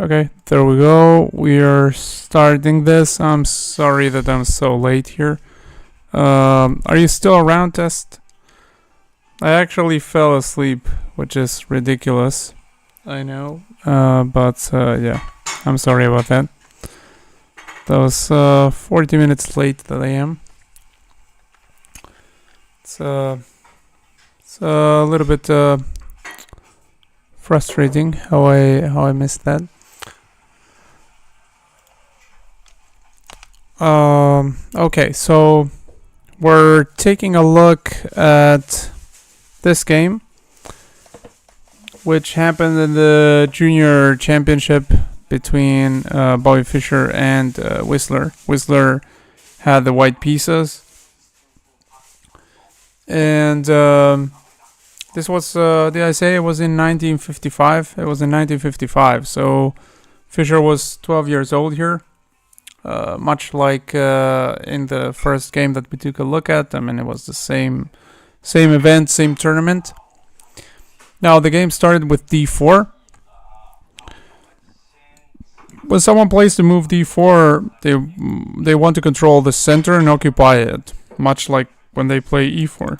Okay, there we go. We are starting this. I'm sorry that I'm so late here. Are you still around, Test? I actually fell asleep, which is ridiculous. I know. But yeah, I'm sorry about that. That was 40 minutes late that I am. It's a little bit frustrating how I missed that. Okay, so we're taking a look at this game, which happened in the junior championship between Bobby Fischer and Whisler. Whisler had the white pieces, and this was, did I say it was in 1955? It was in 1955, so Fischer was 12 years old here. Much like in the first game that we took a look at. I mean, it was the same event, same tournament. Now, the game started with d4. When someone plays the move d4, they want to control the center and occupy it, much like when they play e4.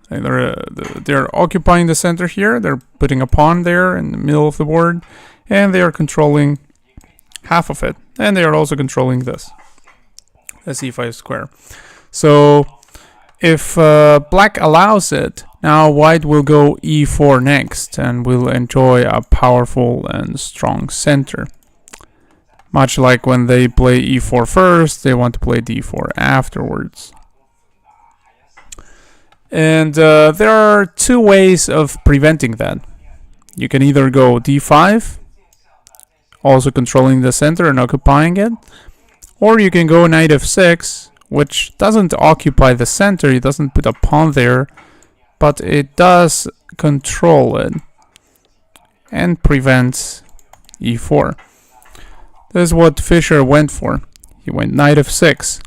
They're occupying the center here. They're putting a pawn there in the middle of the board, and they are controlling half of it, and they are also controlling this, the c5 square. So if black allows it, now white will go e4 next and will enjoy a powerful and strong center. Much like when they play e4 first, they want to play d4 afterwards. And there are two ways of preventing that. You can either go d5, also controlling the center and occupying it, or you can go knight f6, which doesn't occupy the center, it doesn't put a pawn there, but it does control it and prevents e4. This is what Fischer went for. He went knight f6.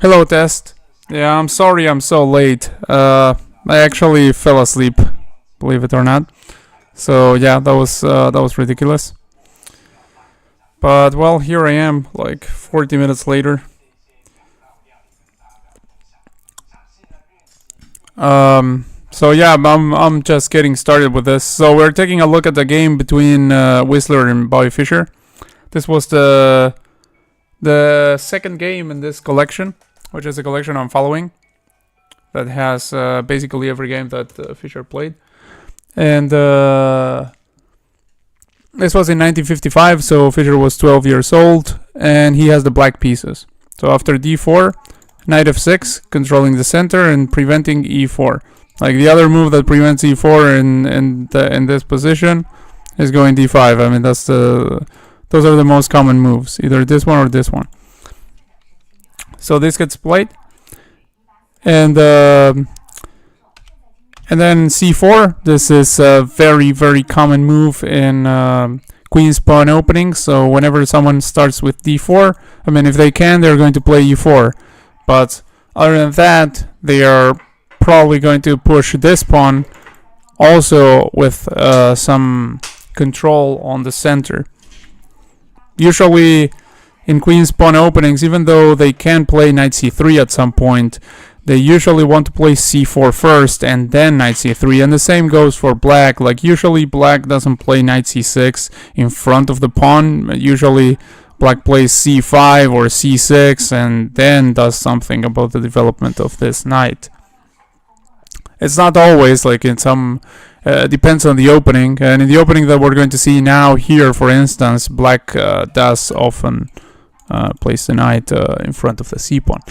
Hello, Test. Yeah, I'm sorry I'm so late. I actually fell asleep, believe it or not. So yeah, that was ridiculous. But well, here I am, like 40 minutes later. So yeah, I'm just getting started with this. So we're taking a look at the game between Whisler and Bobby Fischer. This was the second game in this collection, which is a collection I'm following that has basically every game that Fischer played. And this was in 1955, so Fischer was 12 years old, and he has the black pieces. So after d4, knight f6, controlling the center and preventing e4. Like the other move that prevents e4 in this position is going d5. I mean, those are the most common moves, either this one or this one. So this gets played, and then c4. This is a very, very common move in queen's pawn opening. So whenever someone starts with d4, I mean, if they can, they're going to play e4. But other than that, they are probably going to push this pawn also with some control on the center. Usually in queen's pawn openings, even though they can play knight c3 at some point, they usually want to play c4 first and then knight c3, and the same goes for black. Like usually black doesn't play knight c6 in front of the pawn. Usually black plays c5 or c6 and then does something about the development of this knight. It's not always, like in some, depends on the opening, and in the opening that we're going to see now here, for instance, black does often place the knight in front of the c pawn.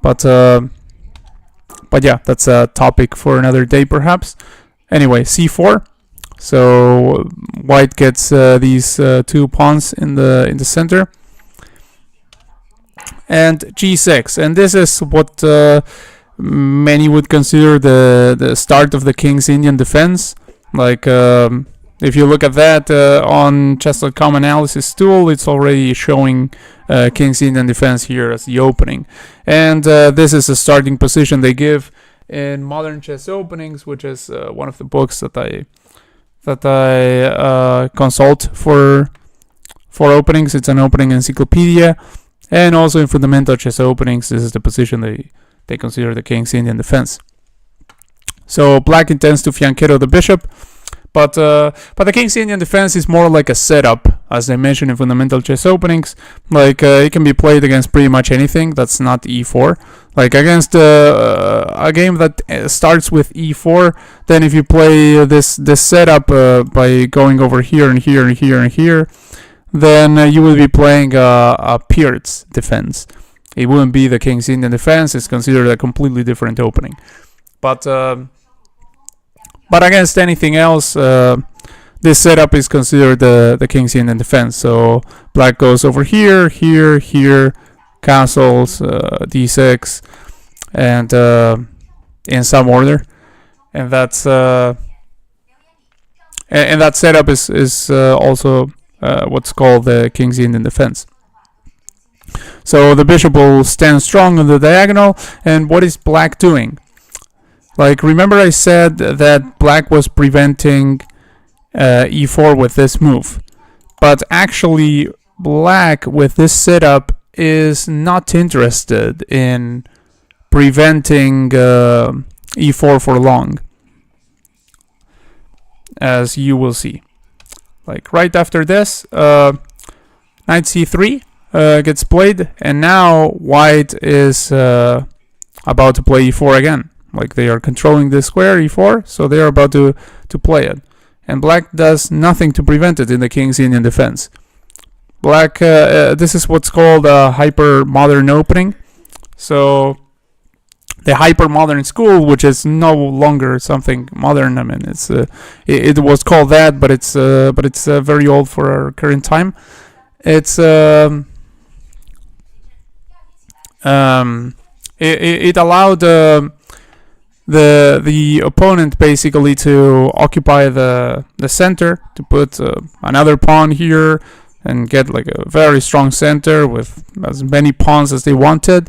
But yeah, that's a topic for another day, perhaps. Anyway, c4. So white gets these two pawns in the center, and g6. And this is what many would consider the start of the King's Indian defense. Like if you look at that on chess.com analysis tool, it's already showing King's Indian defense here as the opening. And this is a starting position they give in Modern Chess Openings, which is one of the books that I that I consult for openings. It's an opening encyclopedia, and also in fundamental chess openings, this is the position they consider the king's Indian defense. So black intends to fianchetto the bishop, but the king's Indian defense is more like a setup, as I mentioned in fundamental chess openings. Like it can be played against pretty much anything that's not e4. Like against a game that starts with e4, then if you play this setup by going over here and here and here and here, then you will be playing a Peer's defense. It wouldn't be the king's Indian defense. It's considered a completely different opening. But against anything else, this setup is considered the king's Indian defense. So black goes over here, here, here, castles, d6, and in some order, and that's and that setup is also what's called the king's Indian defense. So the bishop will stand strong on the diagonal, and what is black doing? Like, remember I said that black was preventing e4 with this move, but actually black with this setup is not interested in preventing e4 for long, as you will see. Like right after this, knight c3 gets played, and now white is about to play e4 again. Like they are controlling this square e4, so they are about to play it, and black does nothing to prevent it in the king's Indian defense. Black, this is what's called a hyper-modern opening. So the hyper-modern school, which is no longer something modern. I mean, it's it was called that, but it's very old for our current time. It's it allowed the opponent basically to occupy the center, to put another pawn here and get like a very strong center with as many pawns as they wanted.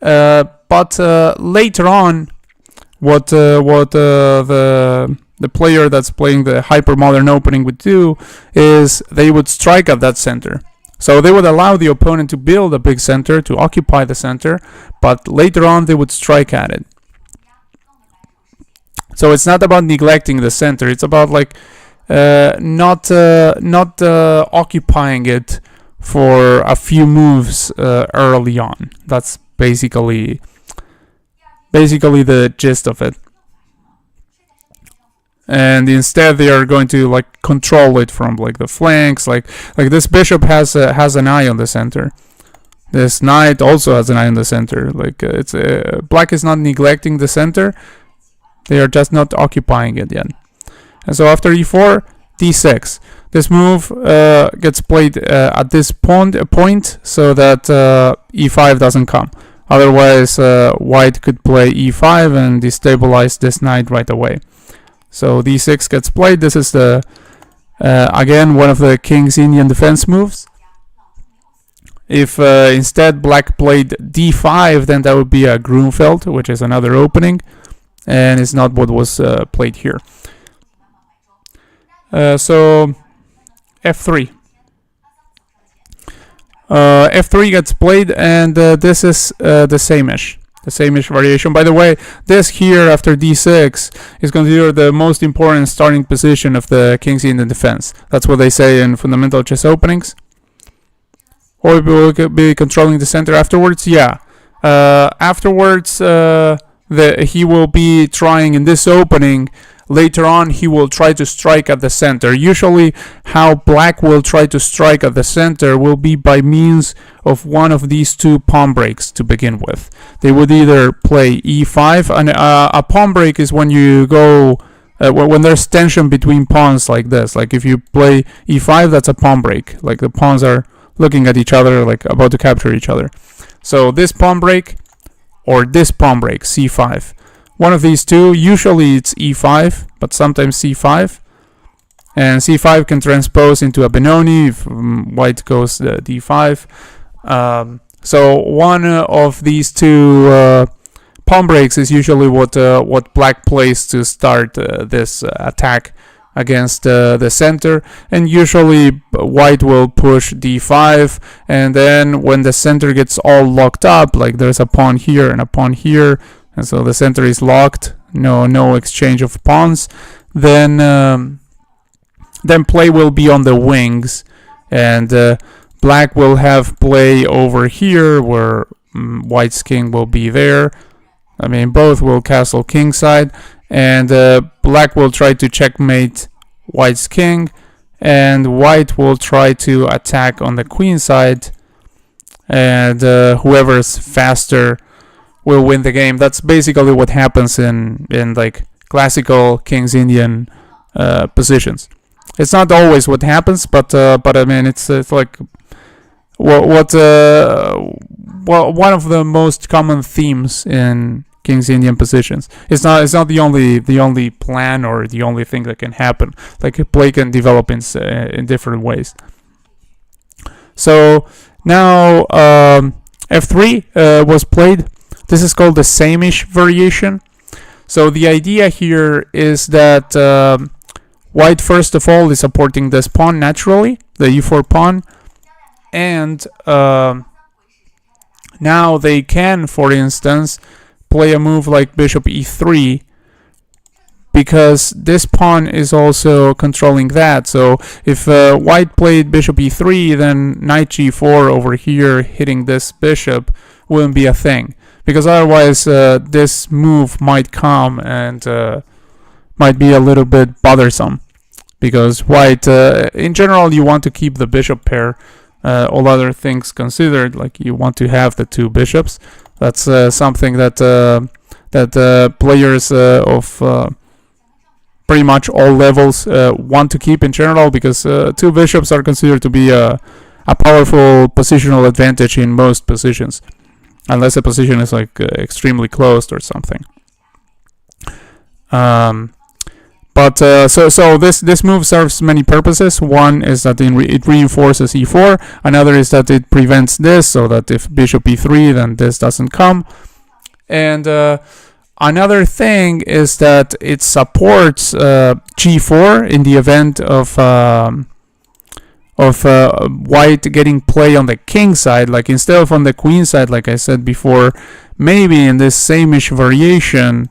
But later on, what the player that's playing the hyper-modern opening would do is they would strike at that center. So they would allow the opponent to build a big center, to occupy the center, but later on they would strike at it. So it's not about neglecting the center. It's about like not occupying it for a few moves early on. That's basically the gist of it. And instead they are going to like control it from like the flanks. Like this bishop has an eye on the center. This knight also has an eye on the center. Like it's black is not neglecting the center. They are just not occupying it yet. And so after e4, d6. This move gets played at this point so that e5 doesn't come. Otherwise, white could play e5 and destabilize this knight right away. So d6 gets played. This is the again one of the king's Indian defense moves. If instead black played d5, then that would be a Grunfeld, which is another opening, and it's not what was played here. So f3. F3 gets played, and this is the same-ish variation. By the way, this here after d6 is considered the most important starting position of the king's Indian defense. That's what they say in fundamental chess openings. Or we will be controlling the center afterwards. Yeah, afterwards he will be trying in this opening. Later on, he will try to strike at the center. Usually, how black will try to strike at the center will be by means of one of these two pawn breaks to begin with. They would either play e5, and a pawn break is when you go, when there's tension between pawns like this. Like if you play e5, that's a pawn break. Like the pawns are looking at each other, like about to capture each other. So this pawn break or this pawn break, c5. One of these two, usually it's e5, but sometimes c5. And c5 can transpose into a Benoni if white goes d5. So one of these two pawn breaks is usually what black plays to start this attack against the center, and usually white will push d5, and then when the center gets all locked up, like there's a pawn here and a pawn here, and so the center is locked, no exchange of pawns, then play will be on the wings, and black will have play over here where white's king will be there. I mean, both will castle kingside, and black will try to checkmate white's king, and white will try to attack on the queen side, and whoever's faster will win the game. That's basically what happens in like classical King's Indian positions. It's not always what happens, but I mean, it's like what one of the most common themes in King's Indian positions. It's not the only plan or the only thing that can happen. Like play can develop in different ways. So now f3 was played. This is called the same-ish variation. So the idea here is that white first of all is supporting this pawn naturally, the e4 pawn, and now they can, for instance, play a move like bishop e3, because this pawn is also controlling that. So if white played bishop e3, then knight g4 over here hitting this bishop wouldn't be a thing, because otherwise this move might come and might be a little bit bothersome, because white in general you want to keep the bishop pair, all other things considered, like you want to have the two bishops. That's something that players of pretty much all levels want to keep in general, because two bishops are considered to be a powerful positional advantage in most positions, unless a position is like extremely closed or something. But so this move serves many purposes. One is that it reinforces e4. Another is that it prevents this, so that if bishop e3, then this doesn't come. And another thing is that it supports g4 in the event of white getting play on the king side. Like instead of on the queen side, like I said before, maybe in this same-ish variation,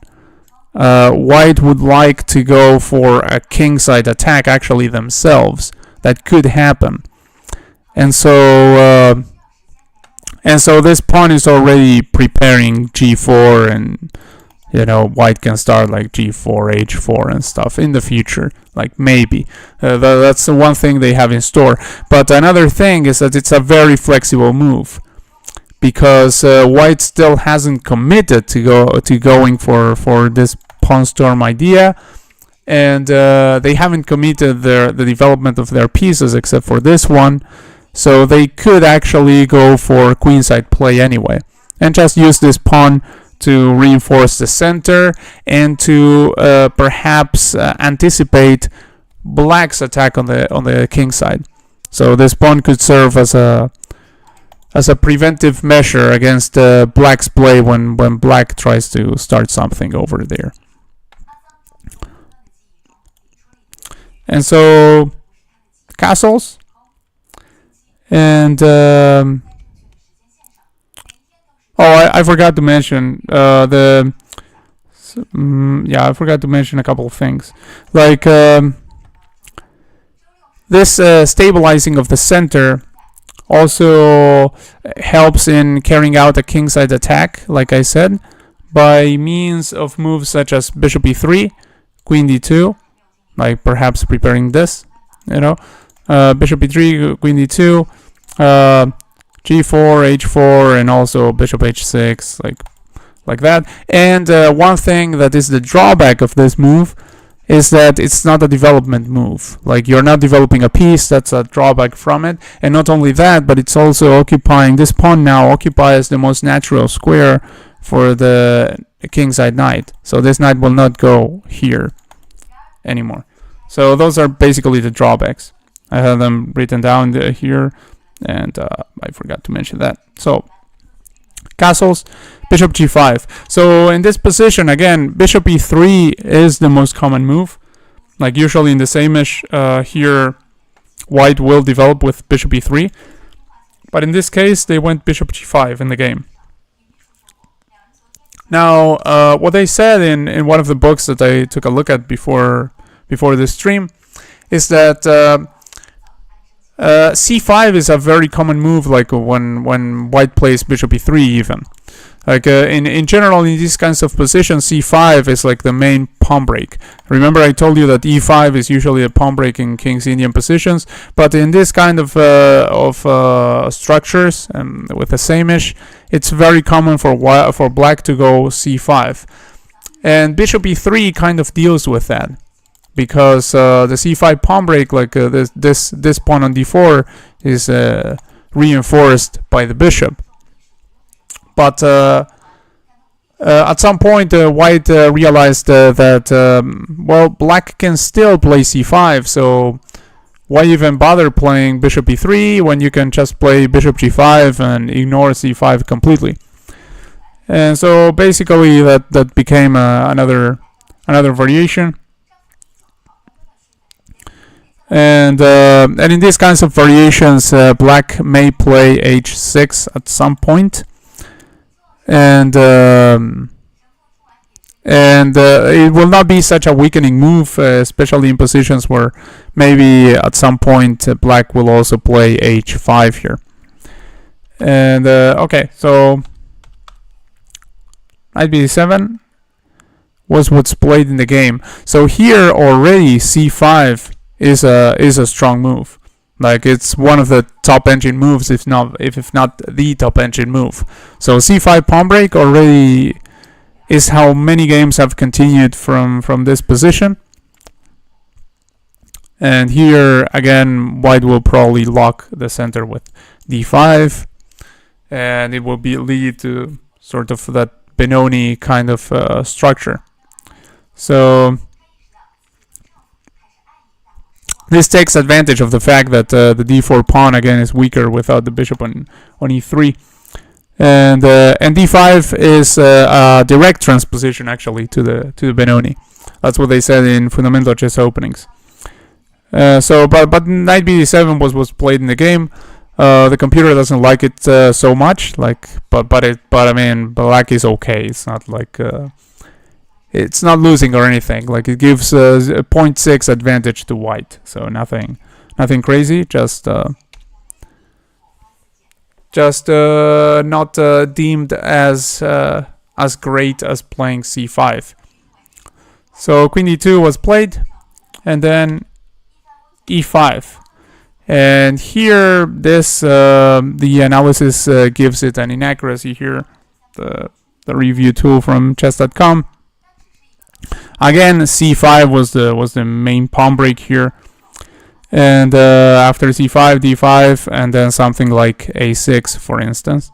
white would like to go for a kingside attack actually themselves. That could happen, and so this pawn is already preparing g4, and white can start like g4, h4 and stuff in the future, like maybe. That's the one thing they have in store. But another thing is that it's a very flexible move, because white still hasn't committed to going for this pawn storm idea, and they haven't committed the development of their pieces except for this one, so they could actually go for queenside play anyway, and just use this pawn to reinforce the center and to perhaps anticipate black's attack on the king side. So this pawn could serve as a preventive measure against black's play when black tries to start something over there. And so castles, and I forgot to mention I forgot to mention a couple of things, like this stabilizing of the center also helps in carrying out a kingside attack, like I said, by means of moves such as bishop e3, queen d2, like perhaps preparing this, bishop e3, queen d2, g4, h4, and also bishop h6, like that. And one thing that is the drawback of this move is that it's not a development move. Like, you're not developing a piece. That's a drawback from it. And not only that, but it's also occupying, this pawn now occupies the most natural square for the kingside knight. So this knight will not go here anymore. So those are basically the drawbacks. I have them written down here, and I forgot to mention that. So castles, bishop g5. So in this position, again, bishop e3 is the most common move, Like usually in the same-ish, here white will develop with bishop e3, but in this case they went bishop g5 in the game. Now, what they said in one of the books that I took a look at before this stream is that c5 is a very common move, like when white plays bishop e3 even. Like in general, in these kinds of positions, c5 is like the main pawn break. Remember, I told you that e5 is usually a pawn break in King's Indian positions, but in this kind of structures with the same-ish, it's very common for black to go c5, and bishop e3 kind of deals with that, because the c5 pawn break, like this pawn on d4, is reinforced by the bishop. But at some point, white realized that, well, black can still play c5, so why even bother playing bishop e3 when you can just play bishop g5 and ignore c5 completely? And so basically that became another variation. And in these kinds of variations, black may play h6 at some point. And it will not be such a weakening move, especially in positions where maybe at some point black will also play h5 here. And okay, so knight b7 was what's played in the game. So here already c5 is a strong move. Like it's one of the top engine moves, if not the top engine move. So c5 pawn break already is how many games have continued from this position. And here again, white will probably lock the center with d5, and it will lead to sort of that Benoni kind of structure. So this takes advantage of the fact that the d4 pawn again is weaker without the bishop on e3, and d5 is a direct transposition actually to the Benoni. That's what they said in fundamental chess openings. So, but knight b7 was played in the game. The computer doesn't like it so much. Like, but I mean, black is okay. It's not like it's not losing or anything. Like it gives a 0.6 advantage to white. So nothing crazy. Just not deemed as great as playing c5. So queen d2 was played, and then e5. And here, this the analysis gives it an inaccuracy here. The review tool from chess.com. Again, c5 was the main pawn break here, and after c5, d5, and then something like a6, for instance,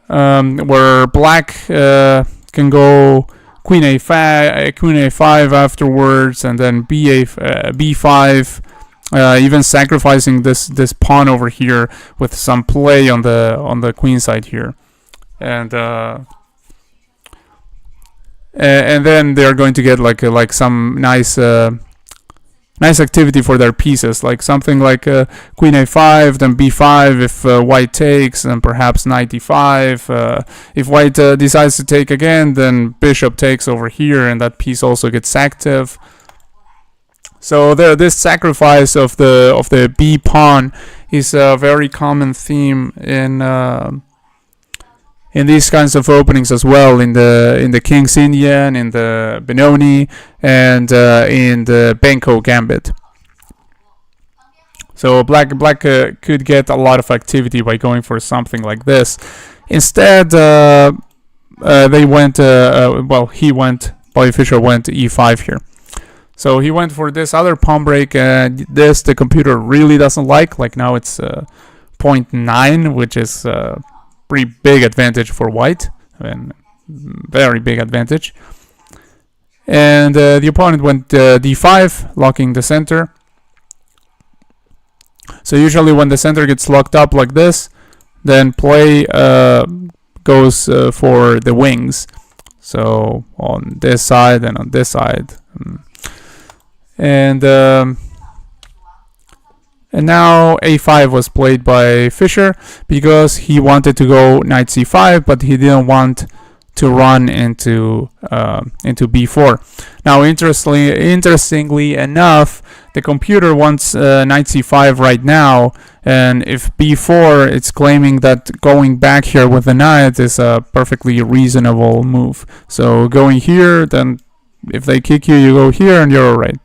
where black can go queen a5 afterwards, and then b5. Even sacrificing this pawn over here with some play on the queen side here, and then they are going to get like some nice activity for their pieces, like something like queen a5, then b5 if white takes, and perhaps knight d5. If white decides to take again, then bishop takes over here, and that piece also gets active. So this sacrifice of the b pawn is a very common theme in these kinds of openings as well, in the King's Indian, in the Benoni, and in the Benko Gambit. So black could get a lot of activity by going for something like this. Instead, they went. Bobby Fischer went to e5 here. So he went for this other pawn break, and this the computer really doesn't like. Like now it's 0.9, which is pretty big advantage for white, and very big advantage. And the opponent went d5, locking the center. So usually when the center gets locked up like this, then play goes for the wings. So on this side and on this side. And now a5 was played by Fischer because he wanted to go knight c5, but he didn't want to run into b4. Now, interestingly enough, the computer wants knight c5 right now, and if b4, it's claiming that going back here with the knight is a perfectly reasonable move. So going here, then if they kick you, you go here, and you're alright.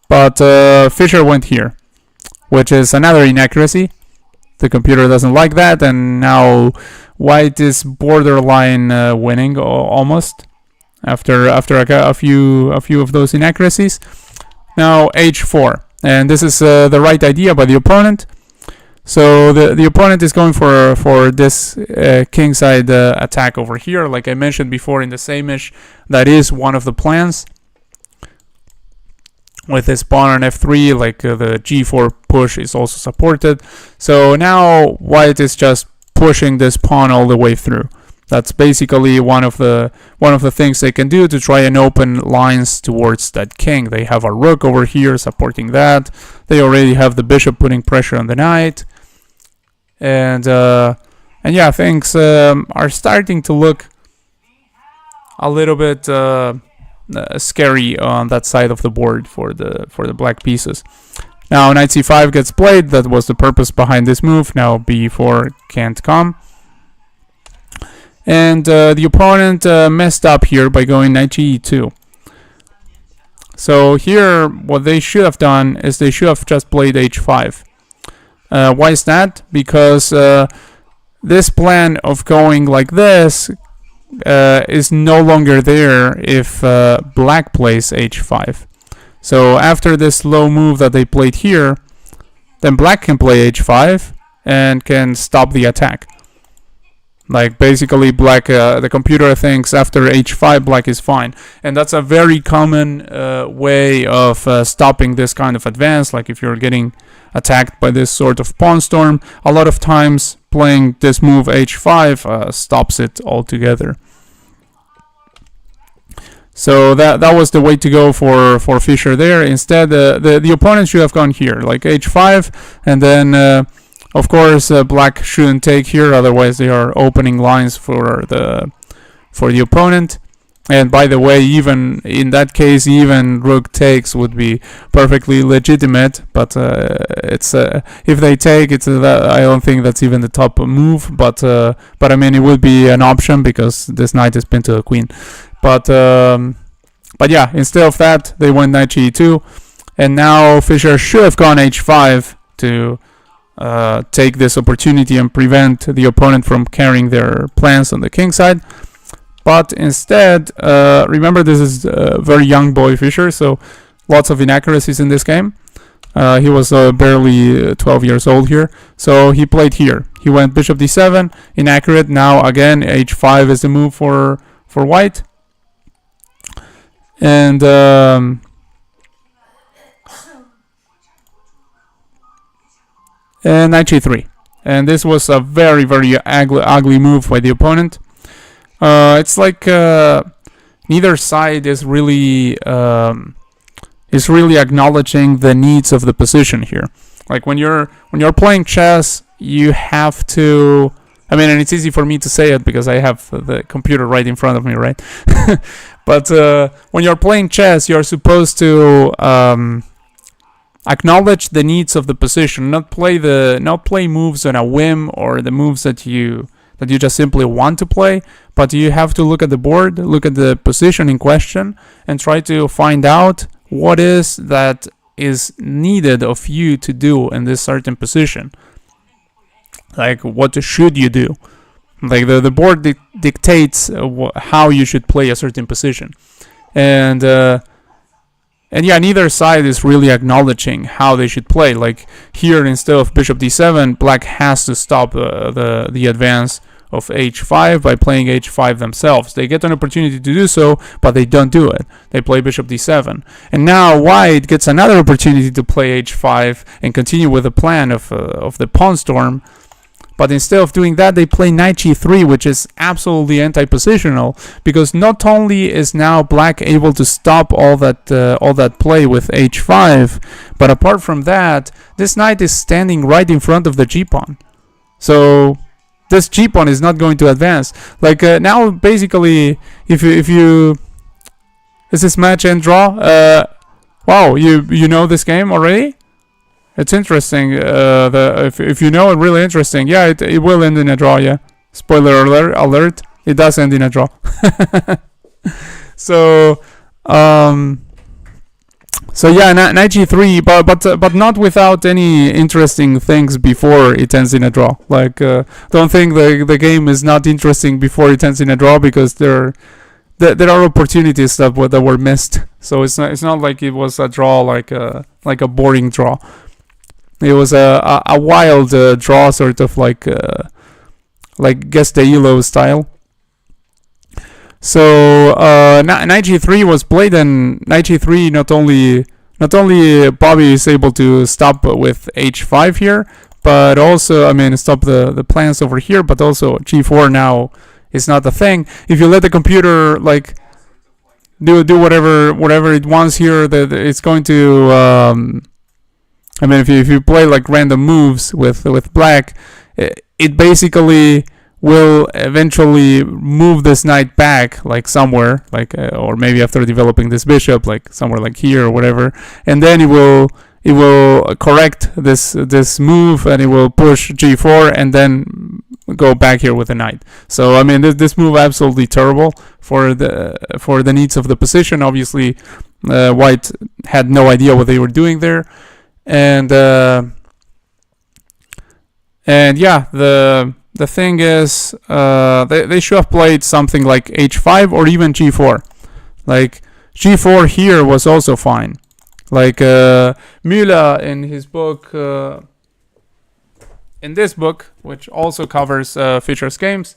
But Fischer went here, which is another inaccuracy. The computer doesn't like that, and now white is borderline winning almost after a few of those inaccuracies. Now h4, and this is the right idea by the opponent. So the opponent is going for this kingside attack over here, like I mentioned before in the same-ish. That is one of the plans. With this pawn on f3, like the g4 push is also supported. So now white is just pushing this pawn all the way through. That's basically one of the things they can do to try and open lines towards that king. They have a rook over here supporting that. They already have the bishop putting pressure on the knight. And yeah, things are starting to look a little bit scary on that side of the board for the black pieces. Now knight c5 gets played. That was the purpose behind this move. Now b4 can't come, and the opponent messed up here by going knight e2. So here what they should have done is they should have just played h5. Why is that? Because this plan of going like this is no longer there if black plays h5. So after this low move that they played here, then black can play h5 and can stop the attack. Like basically black, the computer thinks after h5 black is fine, and that's a very common way of stopping this kind of advance. Like if you're getting attacked by this sort of pawn storm, a lot of times playing this move h5 stops it altogether. So that was the way to go for Fischer there. Instead, the opponent should have gone here, like h5, and then of course black shouldn't take here, otherwise they are opening lines for the opponent. And by the way, even in that case, even rook takes would be perfectly legitimate. But it's if they take, I don't think that's even the top move. But I mean, it would be an option because this knight is pinned to the queen. But yeah, instead of that, they went knight e2, and now Fischer should have gone h5 to take this opportunity and prevent the opponent from carrying their plans on the king side. But instead, remember, this is a very young boy Fischer, so lots of inaccuracies in this game. He was barely 12 years old here, so he played here. He went bishop d7, inaccurate. Now again, h5 is the move for white, and knight g3. And this was a very ugly move by the opponent. It's like neither side is really acknowledging the needs of the position here. Like when you're playing chess, you have to. I mean, and it's easy for me to say it because I have the computer right in front of me, right? But when you're playing chess, you're supposed to acknowledge the needs of the position, not play moves on a whim or the moves that you just simply want to play, but you have to look at the board, look at the position in question, and try to find out what is that is needed of you to do in this certain position. Like, what should you do? Like, the board dictates how you should play a certain position. And yeah, neither side is really acknowledging how they should play. Like, here, instead of bishop d7, black has to stop the advance of h5 by playing h5 themselves. They get an opportunity to do so, but they don't do it. They play bishop d7. And now white gets another opportunity to play h5 and continue with the plan of the pawn storm, But instead of doing that, they play knight g3, which is absolutely anti-positional, because not only is now black able to stop all that play with h5, but apart from that, this knight is standing right in front of the g-pawn. So this g-pawn is not going to advance. Like now, basically, if you is this match and draw? Wow, you know this game already? It's interesting. If you know it, really interesting. Yeah, it will end in a draw. Yeah, spoiler alert. It does end in a draw. So yeah, knight g3, but not without any interesting things before it ends in a draw. Like don't think the game is not interesting before it ends in a draw, because there are opportunities that were missed. So it's not like it was a draw, like a boring draw. It was a wild draw, sort of like guess the ELO style. So knight g3 was played, and knight g3 not only Bobby is able to stop with h5 here, but also stop the plans over here, but also g4 now is not a thing. If you let the computer like do whatever it wants here, that it's going to if you play like random moves with black, it basically will eventually move this knight back, like somewhere, like or maybe after developing this bishop, like somewhere like here or whatever, and then it will correct this move, and it will push g4 and then go back here with a knight. So this move absolutely terrible for the needs of the position. Obviously, white had no idea what they were doing there. And yeah, the thing is, they should have played something like h5 or even g4. Like g4 here was also fine. Like Müller in his book, in this book, which also covers Fischer's games,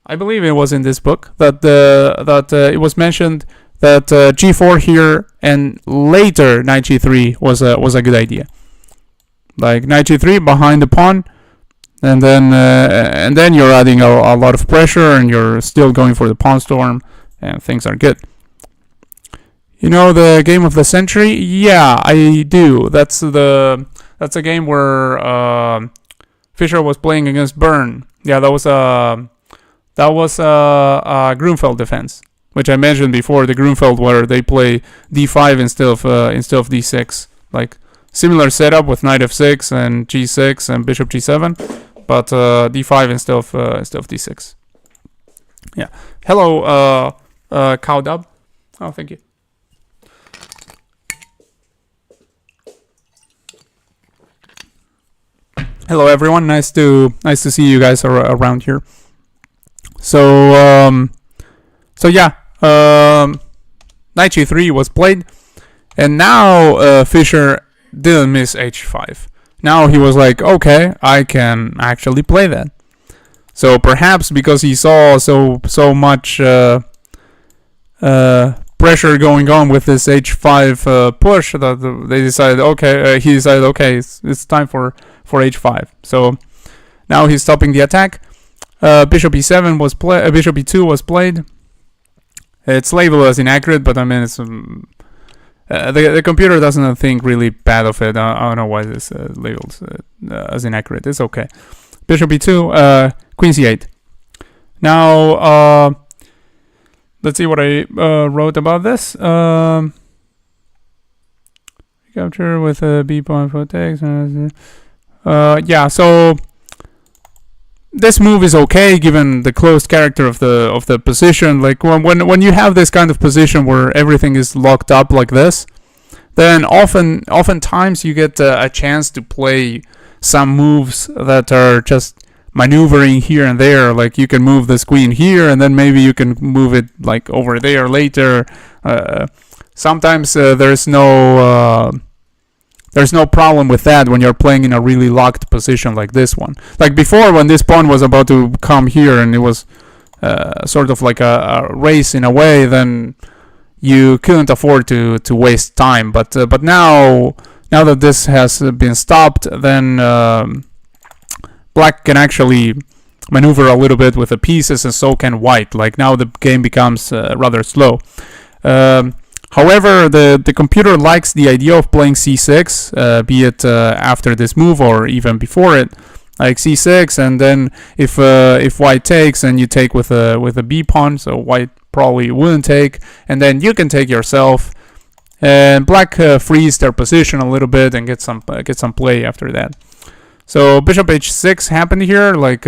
I believe it was in this book that it was mentioned that g4 here and later knight g3 was a good idea. Like knight g3 behind the pawn, and then you're adding a lot of pressure, and you're still going for the pawn storm, and things are good. You know the game of the century? Yeah, I do. That's a game where Fischer was playing against Byrne. Yeah, that was a Grunfeld defense, which I mentioned before, the Grunfeld, where they play d5 instead of d6, like similar setup with knight f6 and g6 and bishop g7, but d5 instead of d6. Yeah. Hello, Cowdub. Oh, thank you. Hello, everyone. Nice to see you guys around here. So yeah. Knight g3 was played, and now Fischer didn't miss h5. Now he was like, okay, I can actually play that. So perhaps because he saw so much pressure going on with this h5 push, that they decided, okay, he decided, okay, it's time for h5. So now he's stopping the attack. Bishop e7 was played. Bishop e2 was played. It's labeled as inaccurate, but it's the computer doesn't think really bad of it. I don't know why this labeled as inaccurate. It's okay. Bishop e2, queen c8. Now let's see what I wrote about this. Capture with a b pawn for takes. Yeah, so this move is okay given the closed character of the position. Like when you have this kind of position where everything is locked up like this, then oftentimes you get a chance to play some moves that are just maneuvering here and there. Like you can move this queen here, and then maybe you can move it like over there later. Sometimes there's no problem with that when you're playing in a really locked position like this one. Like before, when this pawn was about to come here and it was sort of like a race in a way, then you couldn't afford to waste time. But now that this has been stopped, then black can actually maneuver a little bit with the pieces, and so can white. Like now the game becomes rather slow. However, the computer likes the idea of playing c6, be it after this move or even before it, like c6, and then if white takes, and you take with a b pawn, so white probably wouldn't take, and then you can take yourself, and black frees their position a little bit and get some play after that. So bishop h6 happened here. Like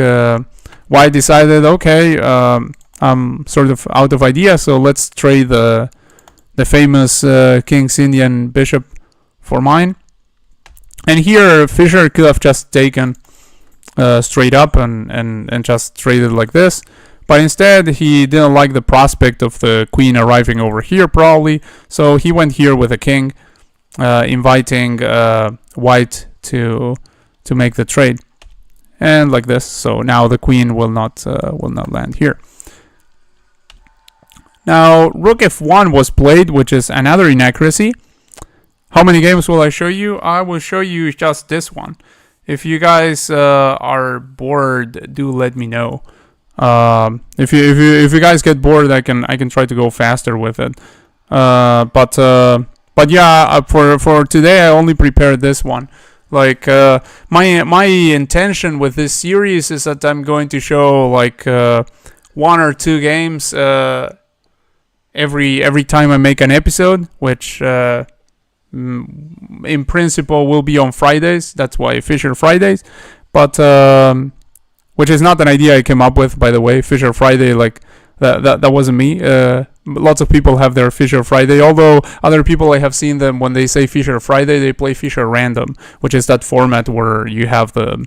white decided, okay, I'm sort of out of ideas, so let's trade the famous King's Indian bishop for mine. And here Fischer could have just taken straight up and just traded like this, but instead he didn't like the prospect of the queen arriving over here probably, so he went here with a king, inviting white to make the trade, and like this. So now the queen will not land here. Now rook f1 was played, which is another inaccuracy. How many games will I show you? I will show you just this one. If you guys are bored, do let me know. If you guys get bored, I can try to go faster with it. But yeah, for today I only prepared this one. Like my intention with this series is that I'm going to show like 1 or 2 games every time I make an episode, which in principle will be on Fridays. That's why Fischer Fridays, but which is not an idea I came up with, by the way. Fischer Friday, like that wasn't me. Lots of people have their Fischer Friday, although other people, I have seen them, when they say Fischer Friday, they play Fischer Random, which is that format where you have the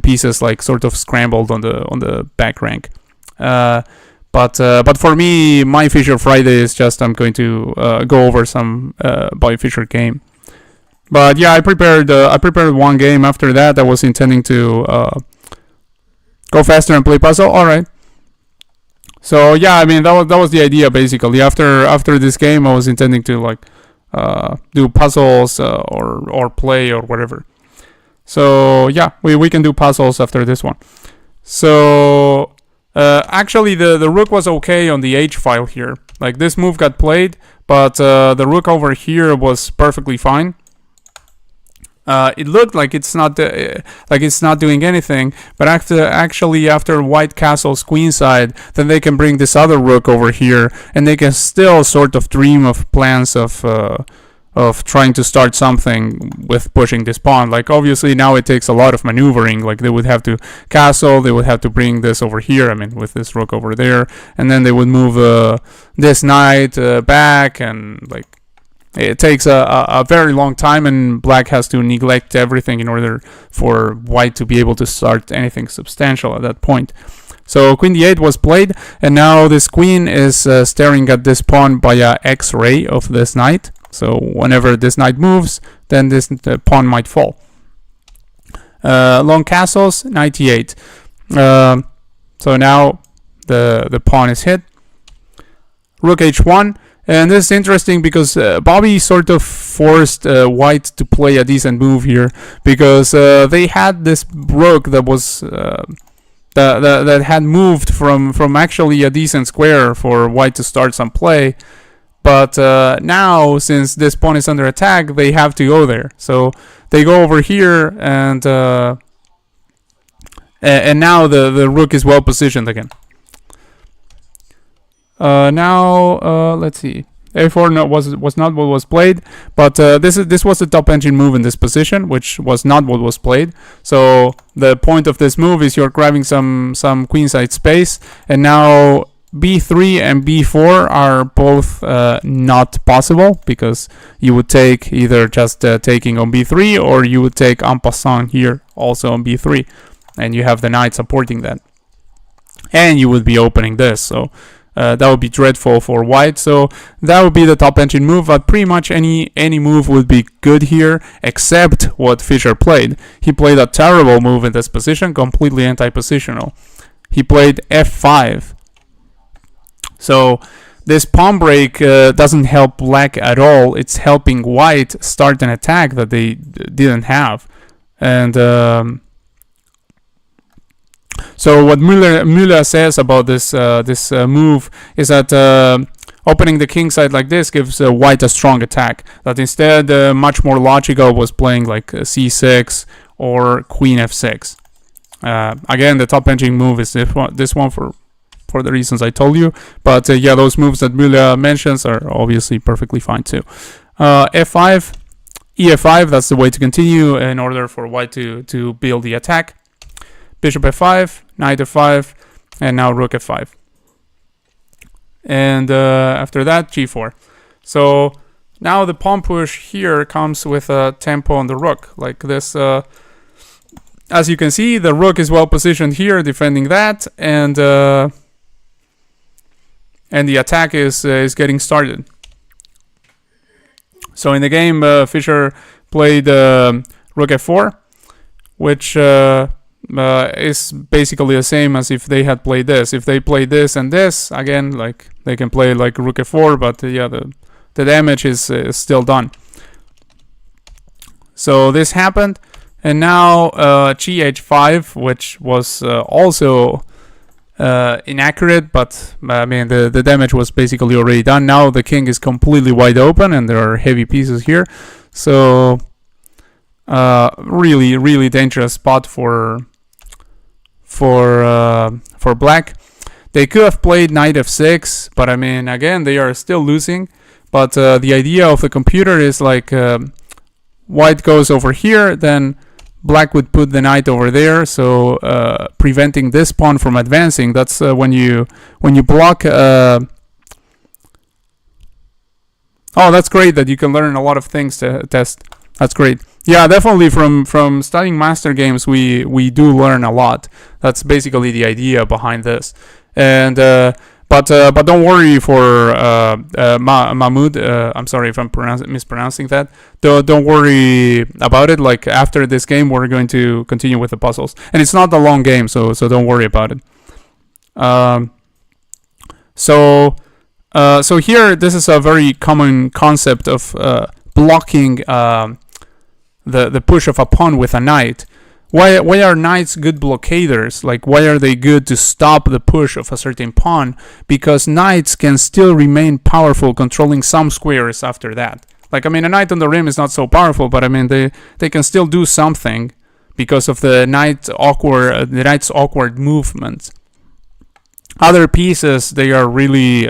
pieces like sort of scrambled on the back rank. But for me, my Fischer Friday is just I'm going to go over some Bobby Fischer game. But yeah, I prepared 1 game. After that, I was intending to go faster and play puzzle. All right. So yeah, I mean that was the idea basically. After this game, I was intending to like do puzzles or play or whatever. So yeah, we can do puzzles after this one. So actually the rook was okay on the h file here. Like this move got played, but the rook over here was perfectly fine. It looked like it's not doing anything, but after white castles queenside, then they can bring this other rook over here, and they can still sort of dream of plans of trying to start something with pushing this pawn. Like obviously now it takes a lot of maneuvering. Like they would have to castle, they would have to bring this over here, I mean with this rook over there, and then they would move this knight back, and like it takes a very long time, and black has to neglect everything in order for white to be able to start anything substantial at that point. So queen d8 was played, and now this queen is staring at this pawn by a x-ray of this knight. So whenever this knight moves, then this pawn might fall. Long castles, knight e8. So now the pawn is hit. Rook h1. And this is interesting because Bobby sort of forced white to play a decent move here, because they had this rook that was that had moved from actually a decent square for white to start some play, but now since this pawn is under attack, they have to go there. So they go over here, and now the rook is well positioned again. Now let's see. A4 was not what was played, but this was the top engine move in this position, which was not what was played. So the point of this move is you're grabbing some queenside space, and now b3 and b4 are both not possible, because you would take either just taking on b3, or you would take en passant here also on b3, and you have the knight supporting that, and you would be opening this. So that would be dreadful for white. So that would be the top engine move, but pretty much any move would be good here, except what Fischer played. He played a terrible move in this position, completely anti-positional. He played f5. So this pawn break doesn't help black at all. It's helping white start an attack that they didn't have. And So what Müller says about this move is that opening the king side like this gives white a strong attack. That instead, much more logical was playing like c6 or queen f6. Again, the top edging move is this one for the reasons I told you. But yeah, those moves that Müller mentions are obviously perfectly fine too. F5, E5, that's the way to continue in order for white to build the attack. Bishop f5, knight f5, and now rook f5. And after that, g4. So now the pawn push here comes with a tempo on the rook, like this. As you can see, the rook is well positioned here, defending that, and the attack is getting started. So in the game, Fischer played rook f4, which is basically the same as if they had played this. If they played this and this, again, like they can play like rook f4, but yeah, the damage is still done. So this happened, and now gh5, which was also inaccurate, but I mean the damage was basically already done. Now the king is completely wide open, and there are heavy pieces here. So really dangerous spot for black. They could have played knight f6, but I mean, again, they are still losing. But the idea of the computer is like white goes over here, then black would put the knight over there, so preventing this pawn from advancing. That's when you block. Oh, that's great that you can learn a lot of things to test. That's great. Yeah, definitely from studying master games, we do learn a lot. That's basically the idea behind this. And but don't worry for Mahmoud. I'm sorry if I'm mispronouncing that. Don't worry about it. Like after this game, we're going to continue with the puzzles, and it's not a long game, so don't worry about it. So here, this is a very common concept of blocking the push of a pawn with a knight. Why are knights good blockaders? Like, why are they good to stop the push of a certain pawn? Because knights can still remain powerful, controlling some squares after that. Like, I mean, a knight on the rim is not so powerful, but I mean, they can still do something because of the knight's awkward movements. Other pieces, they are really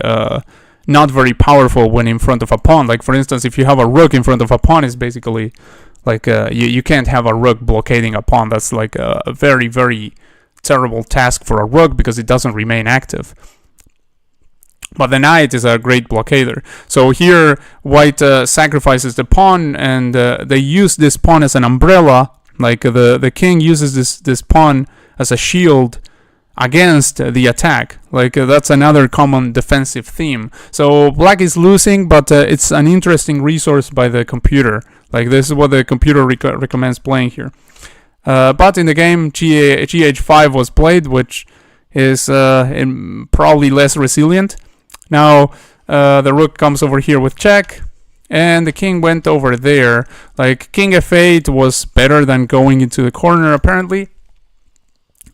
not very powerful when in front of a pawn. Like, for instance, if you have a rook in front of a pawn, it's basically like you can't have a rook blockading a pawn. That's like a very, very terrible task for a rook because it doesn't remain active. But the knight is a great blockader. So here, white sacrifices the pawn, and they use this pawn as an umbrella. Like the king uses this pawn as a shield against the attack. Like that's another common defensive theme. So black is losing, but it's an interesting resource by the computer. Like this is what the computer recommends playing here. But in the game, gh5 was played, which is probably less resilient. Now the rook comes over here with check, and the king went over there. Like king f8 was better than going into the corner apparently,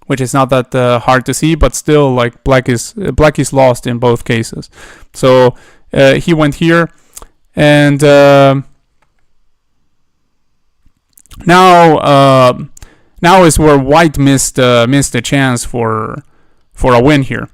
which is not that hard to see, but still, like black is lost in both cases. So he went here, and now is where white missed a chance for a win here.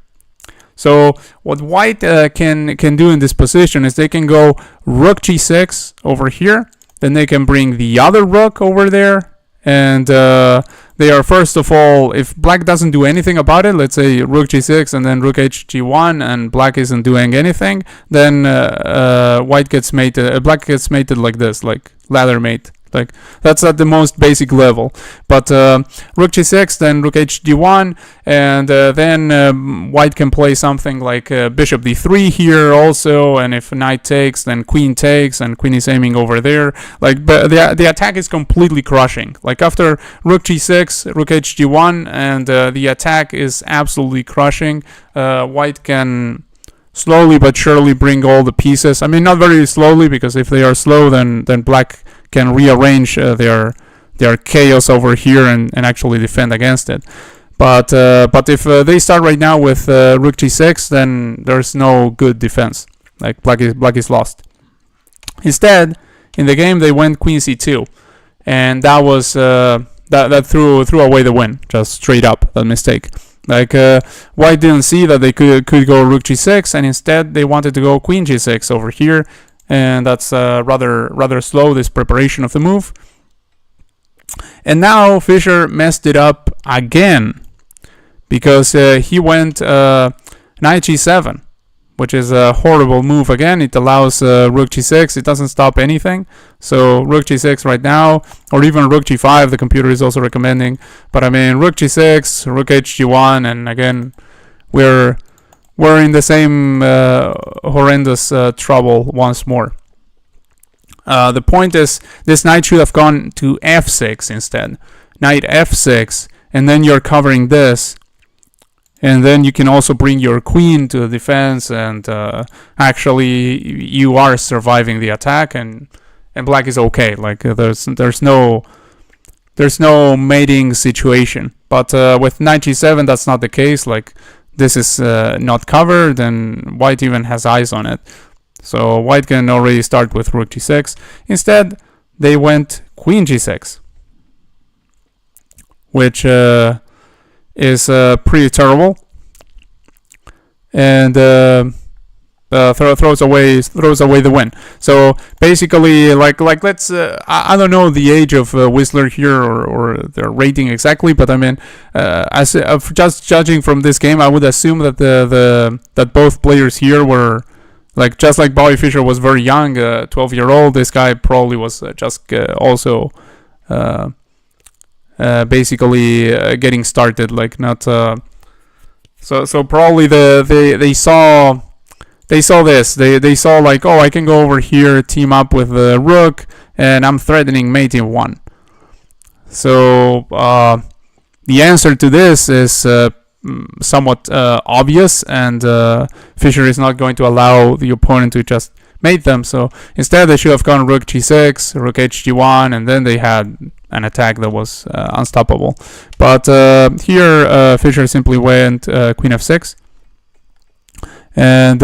So what white can do in this position is they can go rook g6 over here, then they can bring the other rook over there, and they are, first of all, if black doesn't do anything about it, let's say rook g6 and then rook hg1, and black isn't doing anything, then black gets mated like this, like ladder mate. Like that's at the most basic level. But rook g6, then rook hd1, and then white can play something like bishop d3 here also, and if knight takes, then queen takes, and queen is aiming over there. Like, but the attack is completely crushing. Like after rook g6, rook hg1, and the attack is absolutely crushing. White can slowly but surely bring all the pieces. I mean, not very slowly, because if they are slow, then black can rearrange their chaos over here and actually defend against it. But if they start right now with rook g6, then there's no good defense. Like black is lost. Instead, in the game they went queen c2, and that was that threw away the win, just straight up that mistake. Like white didn't see that they could go rook g6, and instead they wanted to go queen g6 over here, and that's rather slow, this preparation of the move. And now Fischer messed it up again, because he went knight g7, which is a horrible move again. It allows rook g6. It doesn't stop anything. So rook g6 right now, or even rook g5, the computer is also recommending. But I mean, rook g6, rook hg1, and again, we're in the same horrendous trouble once more. The point is, this knight should have gone to f6 instead. Knight f6, and then you're covering this. And then you can also bring your queen to the defense, and actually you are surviving the attack, and black is okay. Like there's no mating situation. But with knight g7, that's not the case. Like this is not covered, and white even has eyes on it. So white can already start with rook g6. Instead, they went queen g6, which is pretty terrible, and throws away the win. So basically, like let's I don't know the age of Whisler here, or their rating exactly, but I mean, as just judging from this game, I would assume that that both players here were like, just like Bobby Fischer was very young, 12-year-old. This guy probably was just also basically getting started, like not so probably they saw this, they saw like, oh, I can go over here, team up with the rook, and I'm threatening mate in 1. So the answer to this is somewhat obvious, and Fischer is not going to allow the opponent to just mate them. So instead they should have gone rook g6, rook hg1, and then they had an attack that was unstoppable. But here Fischer simply went queen f6, and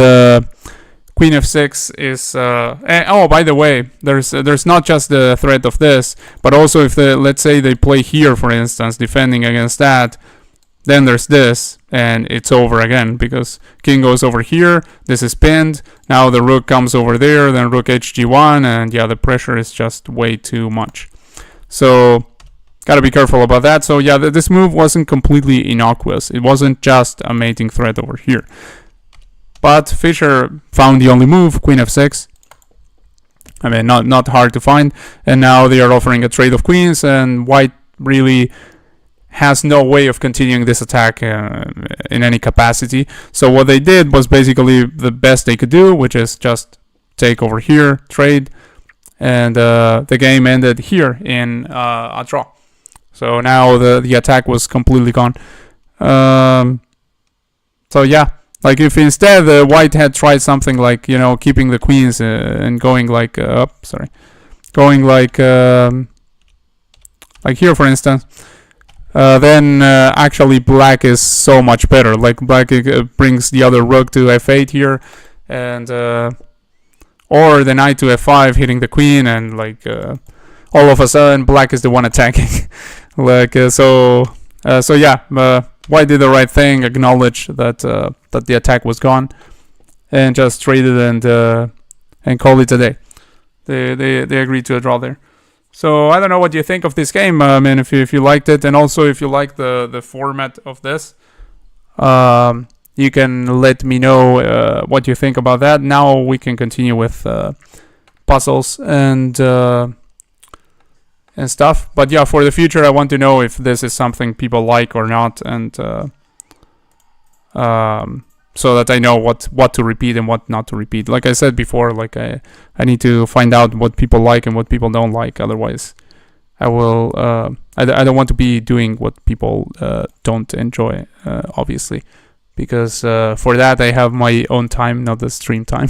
queen f6 is oh, by the way, there's not just the threat of this, but also if let's say they play here, for instance, defending against that, then there's this, and it's over again, because king goes over here, this is pinned, now the rook comes over there, then rook hg1, and yeah, the pressure is just way too much. So gotta be careful about that. So yeah, this move wasn't completely innocuous. It wasn't just a mating threat over here. But Fischer found the only move, queen f6. I mean, not hard to find. And now they are offering a trade of queens, and white really has no way of continuing this attack in any capacity. So what they did was basically the best they could do, which is just take over here, trade, and the game ended here in a draw. So now the attack was completely gone. So yeah, like if instead white had tried something like, you know, keeping the queens and going like going like here, for instance, then actually black is so much better. Like black brings the other rook to f8 here, and or the knight to f5, hitting the queen, and like all of a sudden black is the one attacking. Like so yeah, white did the right thing, acknowledged that that the attack was gone, and just traded and called it a day. They agreed to a draw there. So I don't know what you think of this game. I mean, if you liked it, and also if you like the format of this, you can let me know what you think about that. Now we can continue with puzzles and stuff. But yeah, for the future, I want to know if this is something people like or not, and so that I know what to repeat and what not to repeat. Like I said before, like I need to find out what people like and what people don't like. Otherwise, I will. I don't want to be doing what people don't enjoy, obviously, because for that I have my own time, not the stream time.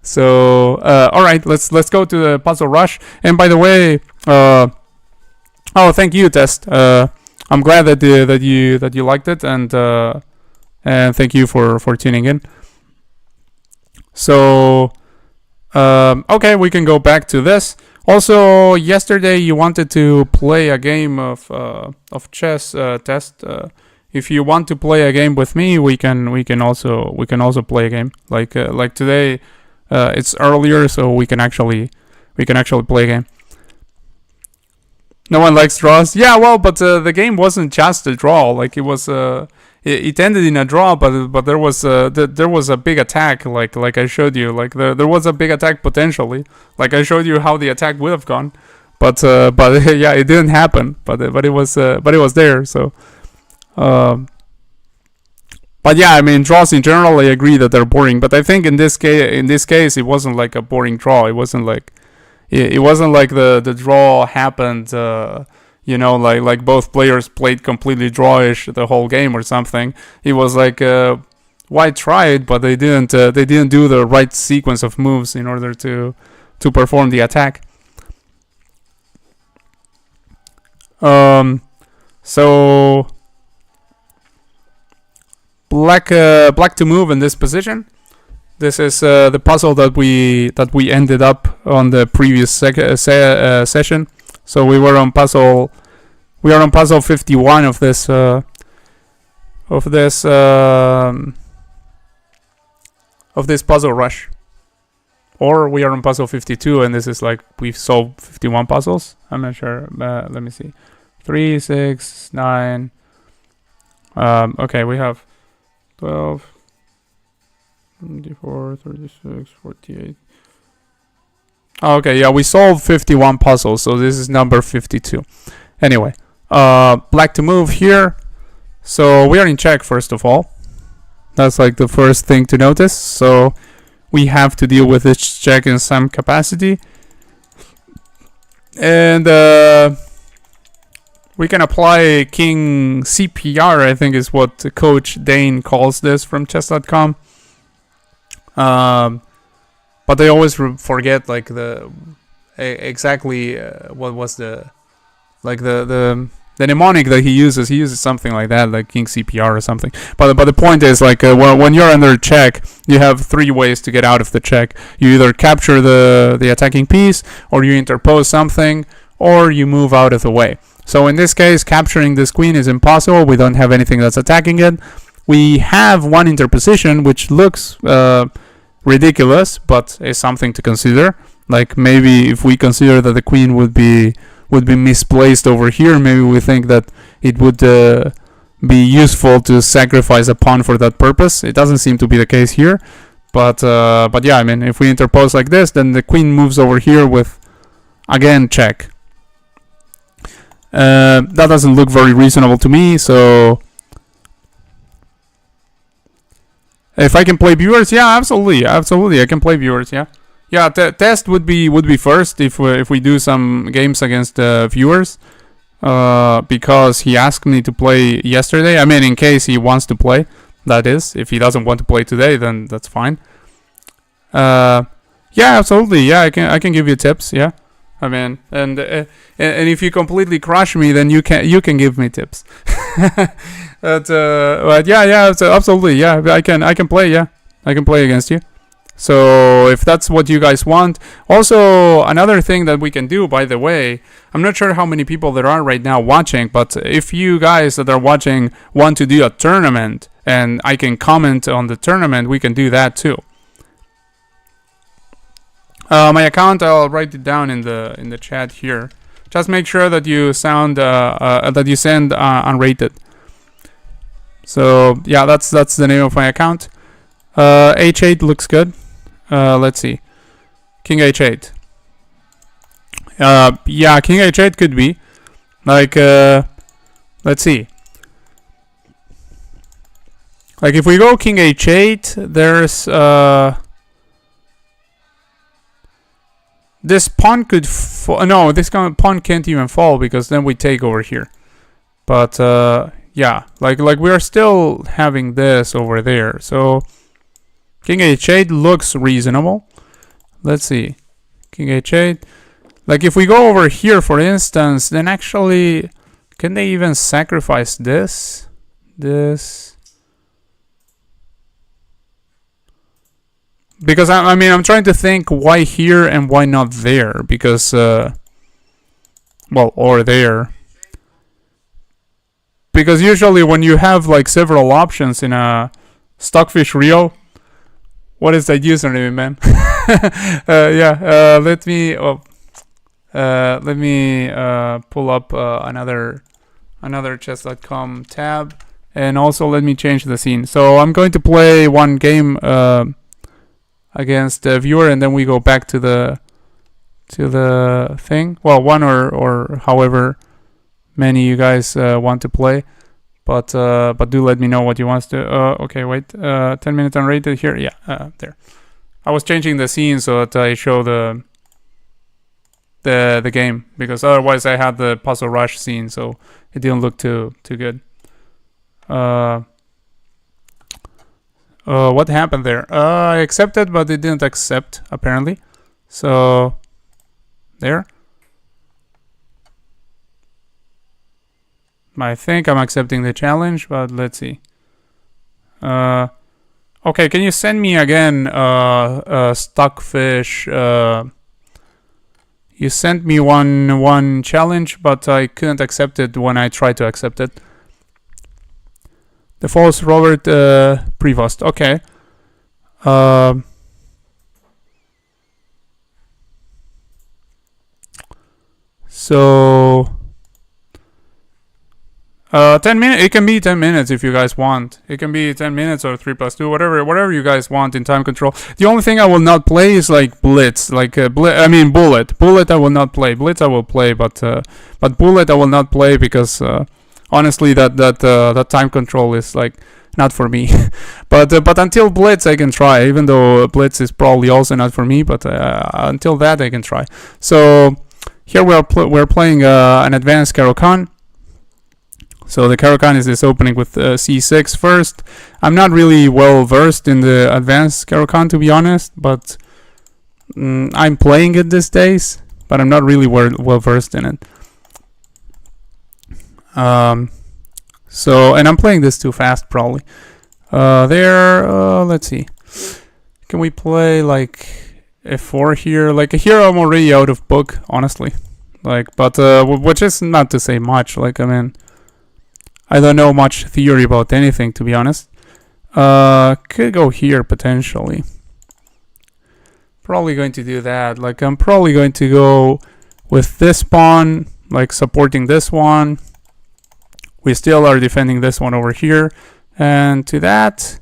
So all right, let's go to the puzzle rush. And by the way, oh, thank you, Test. I'm glad that you liked it, and thank you for tuning in. So okay, we can go back to this. Also, yesterday you wanted to play a game of chess test. If you want to play a game with me, we can also play a game. Like today, it's earlier, so we can actually play a game. No one likes draws. Yeah, well, but the game wasn't just a draw. Like it was it ended in a draw, but there was a big attack. Like I showed you. Like there was a big attack potentially. Like I showed you how the attack would have gone, but yeah, it didn't happen. But it was there. So, but yeah, I mean, draws in general, I agree that they're boring. But I think in this case, it wasn't like a boring draw. It wasn't like the draw happened. Like both players played completely drawish the whole game or something. It was like White tried, but they didn't do the right sequence of moves in order to perform the attack. So black to move in this position. This is the puzzle that we ended up on the previous session. So we are on puzzle 51 of this puzzle rush, or we are on puzzle 52, and this is like we've solved 51 puzzles. I'm not sure. Let me see. 3, 6, 9. Okay, we have 12, 24, 36, 48. Okay, yeah, we solved 51 puzzles, so this is number 52. Anyway, black to move here. So we are in check, first of all. That's like the first thing to notice. So we have to deal with this check in some capacity. And we can apply King CPR, I think is what Coach Dane calls this from chess.com. But they always forget like exactly what was the mnemonic that he uses. He uses something like that, like King CPR or something. But the point is like when you're under check, you have 3 ways to get out of the check. You either capture the attacking piece, or you interpose something, or you move out of the way. So in this case, capturing this queen is impossible. We don't have anything that's attacking it. We have one interposition, which looks ridiculous, but is something to consider. Like maybe if we consider that the queen would be misplaced over here, maybe we think that it would be useful to sacrifice a pawn for that purpose. It doesn't seem to be the case here, but yeah, I mean, if we interpose like this, then the queen moves over here with, again, check. That doesn't look very reasonable to me, so if I can play viewers, yeah, absolutely, I can play viewers, yeah. Yeah, test would be first if we do some games against viewers, because he asked me to play yesterday. I mean, in case he wants to play, that is. If he doesn't want to play today, then that's fine. Yeah, absolutely. Yeah, I can give you tips. Yeah, I mean, and if you completely crush me, then you can give me tips. But yeah, so absolutely, yeah, I can play, yeah, I can play against you. So if that's what you guys want. Also, another thing that we can do, by the way, I'm not sure how many people there are right now watching, but if you guys that are watching want to do a tournament and I can comment on the tournament, we can do that too. My account, I'll write it down in the chat here. Just make sure that you send unrated. So yeah, that's the name of my account. H8 looks good. Let's see. King H8. Yeah, King H8 could be. Like, let's see. Like, if we go King H8, there's, this pawn could fall. No, this pawn can't even fall, because then we take over here. But, yeah, like we are still having this over there. So King H8 looks reasonable. Let's see. King H8. Like if we go over here, for instance, then actually Can they even sacrifice this? Because I mean, I'm trying to think why here and why not there. Because, well, or there. Because usually when you have like several options in a Stockfish Rio, what is that username, man? Yeah, let me pull up another chess.com tab, and also let me change the scene. So I'm going to play one game against the viewer, and then we go back to the thing. Well, one or however many you guys want to play, but do let me know what you want to. Okay, wait. 10 minutes unrated here. Yeah, there. I was changing the scene so that I show the game, because otherwise I had the puzzle rush scene, so it didn't look too good. What happened there? I accepted, but it didn't accept apparently. So there. I think I'm accepting the challenge, but let's see. Okay, can you send me again Stockfish? You sent me one challenge, but I couldn't accept it when I tried to accept it. The false Robert Prevost. Okay. So 10 minutes. It can be 10 minutes if you guys want. It can be 10 minutes or 3+2, whatever you guys want in time control. The only thing I will not play is like Blitz, like Bullet. Bullet I will not play. Blitz I will play, but Bullet I will not play because honestly that time control is like not for me. but until Blitz I can try, even though Blitz is probably also not for me. But until that I can try. So here we're playing an advanced Caro-Kann. So the Caro-Kann is this opening with c6 first. I'm not really well versed in the advanced Caro-Kann, to be honest, but I'm playing it these days, but I'm not really well versed in it. So, and I'm playing this too fast probably. Let's see. Can we play like f4 here? Like here I'm already out of book, honestly. Like, but which is not to say much. Like, I mean, I don't know much theory about anything, to be honest. Could go here potentially. Probably going to do that. Like, I'm probably going to go with this pawn, like supporting this one. We still are defending this one over here. And to that,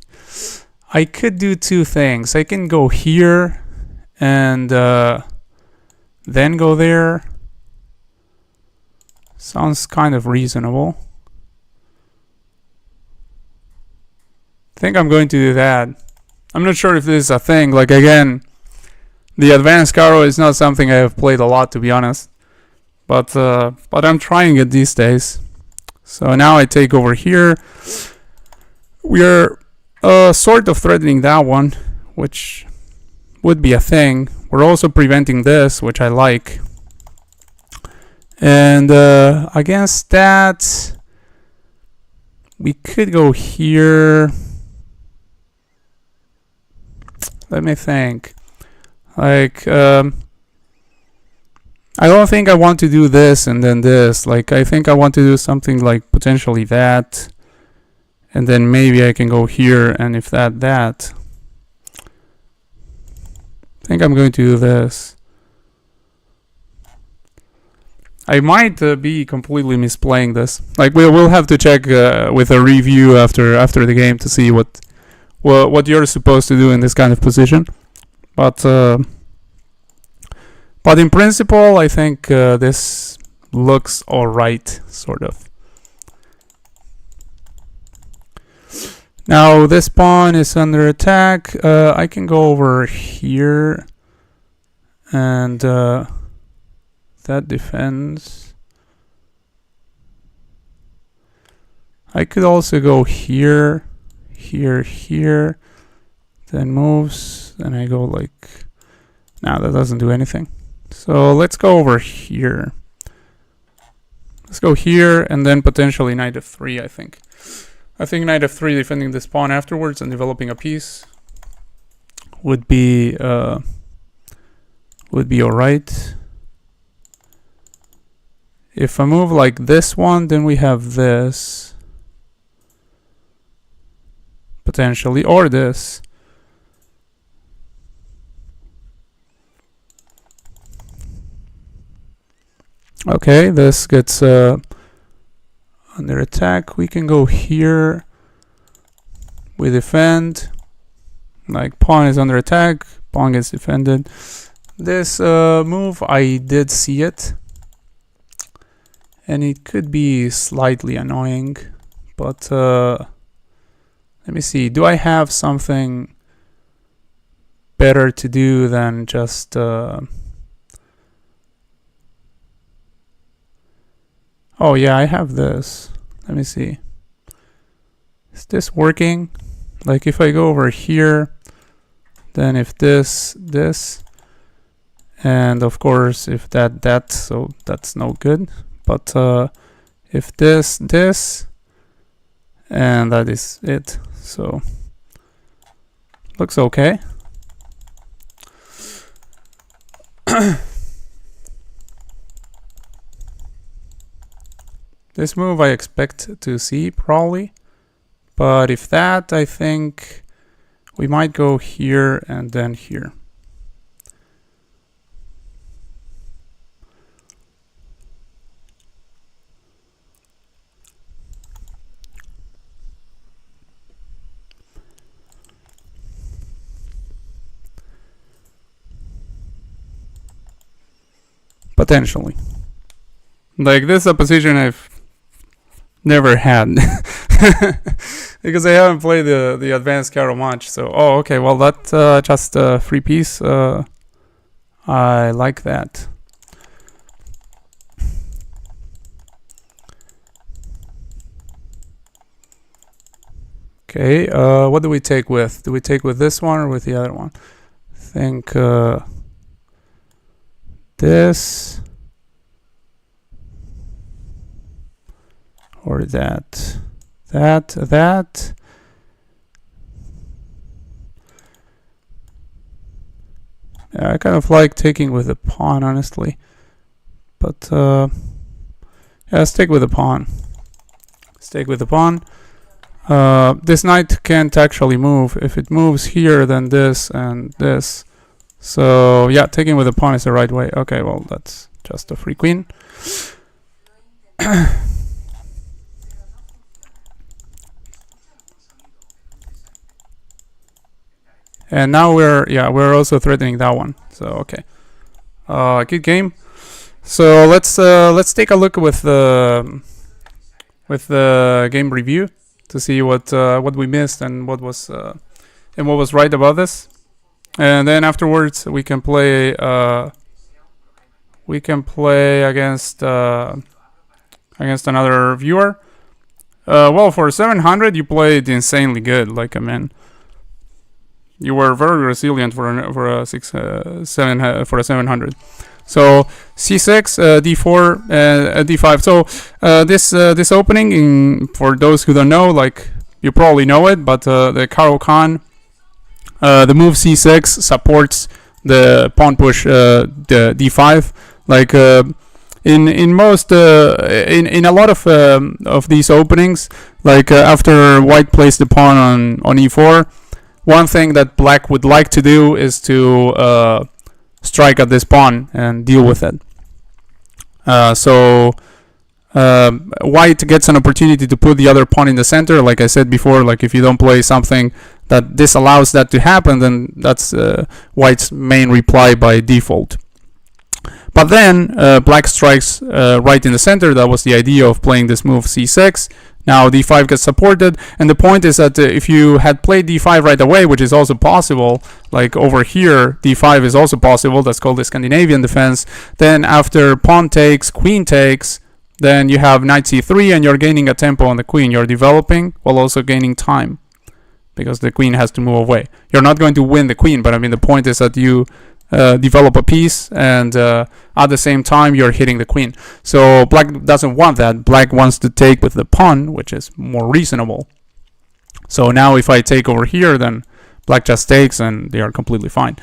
I could do two things. I can go here and then go there. Sounds kind of reasonable. I think I'm going to do that. I'm not sure if this is a thing. Like, again, the advanced Caro is not something I have played a lot, to be honest. But I'm trying it these days. So now I take over here. We're sort of threatening that one, which would be a thing. We're also preventing this, which I like. And against that, we could go here. Let me think. Like, I don't think I want to do this and then this. Like, I think I want to do something like potentially that. And then maybe I can go here, and if that. I think I'm going to do this. I might be completely misplaying this. Like, we'll have to check with a review after the game to see what you're supposed to do in this kind of position. But in principle, I think this looks alright, sort of. Now this pawn is under attack. I can go over here, and that defends. I could also go here, here, then moves, and I go like. Nah, that doesn't do anything. So let's go over here. Let's go here and then potentially knight f3. I think knight f3 defending this pawn afterwards and developing a piece would be all right. If I move like this one, then we have this potentially, or this. Okay, this gets under attack. We can go here. We defend. Like pawn is under attack, pawn gets defended. This move, I did see it, and it could be slightly annoying, but let me see. Do I have something better to do than just oh yeah, I have this. Let me see. Is this working? Like if I go over here, then if this, and of course if that, so that's no good. But if this, and that is it. So looks okay. This move I expect to see probably, but if that, I think we might go here and then here. Potentially. Like this is a position I've never had because I haven't played the advanced Caro much. So oh okay, well that's just a free piece. I like that. Okay, what do we take with? Do we take with this one or with the other one? I think this or that. Yeah, I kind of like taking with the pawn, honestly, but yeah, stick with the pawn. This knight can't actually move. If it moves here, then this and this. So yeah, taking with the pawn is the right way. Okay, well that's just a free queen. And now we're also threatening that one. So okay, good game. So let's take a look with the game review to see what we missed and what was right about this. And then afterwards we can play against another viewer. Well, for 700 you played insanely good. Like I mean, you were very resilient for a 700. So c6, d4, d5. So this opening, for those who don't know, like you probably know it, but the Caro Kann, the move c6 supports the pawn push, the d5. Like in most in a lot of these openings, like after white plays the pawn on e4. One thing that black would like to do is to strike at this pawn and deal with it. So white gets an opportunity to put the other pawn in the center. Like I said before, like if you don't play something that disallows that to happen, then that's white's main reply by default. But then black strikes right in the center. That was the idea of playing this move c6. Now d5 gets supported, and the point is that if you had played d5 right away, which is also possible, like over here d5 is also possible, that's called the Scandinavian defense, then after pawn takes, queen takes, then you have knight c3 and you're gaining a tempo on the queen. You're developing while also gaining time because the queen has to move away. You're not going to win the queen, but I mean the point is that you develop a piece, and at the same time you're hitting the queen. So black doesn't want that. Black wants to take with the pawn, which is more reasonable. So now if I take over here, then black just takes and they are completely fine.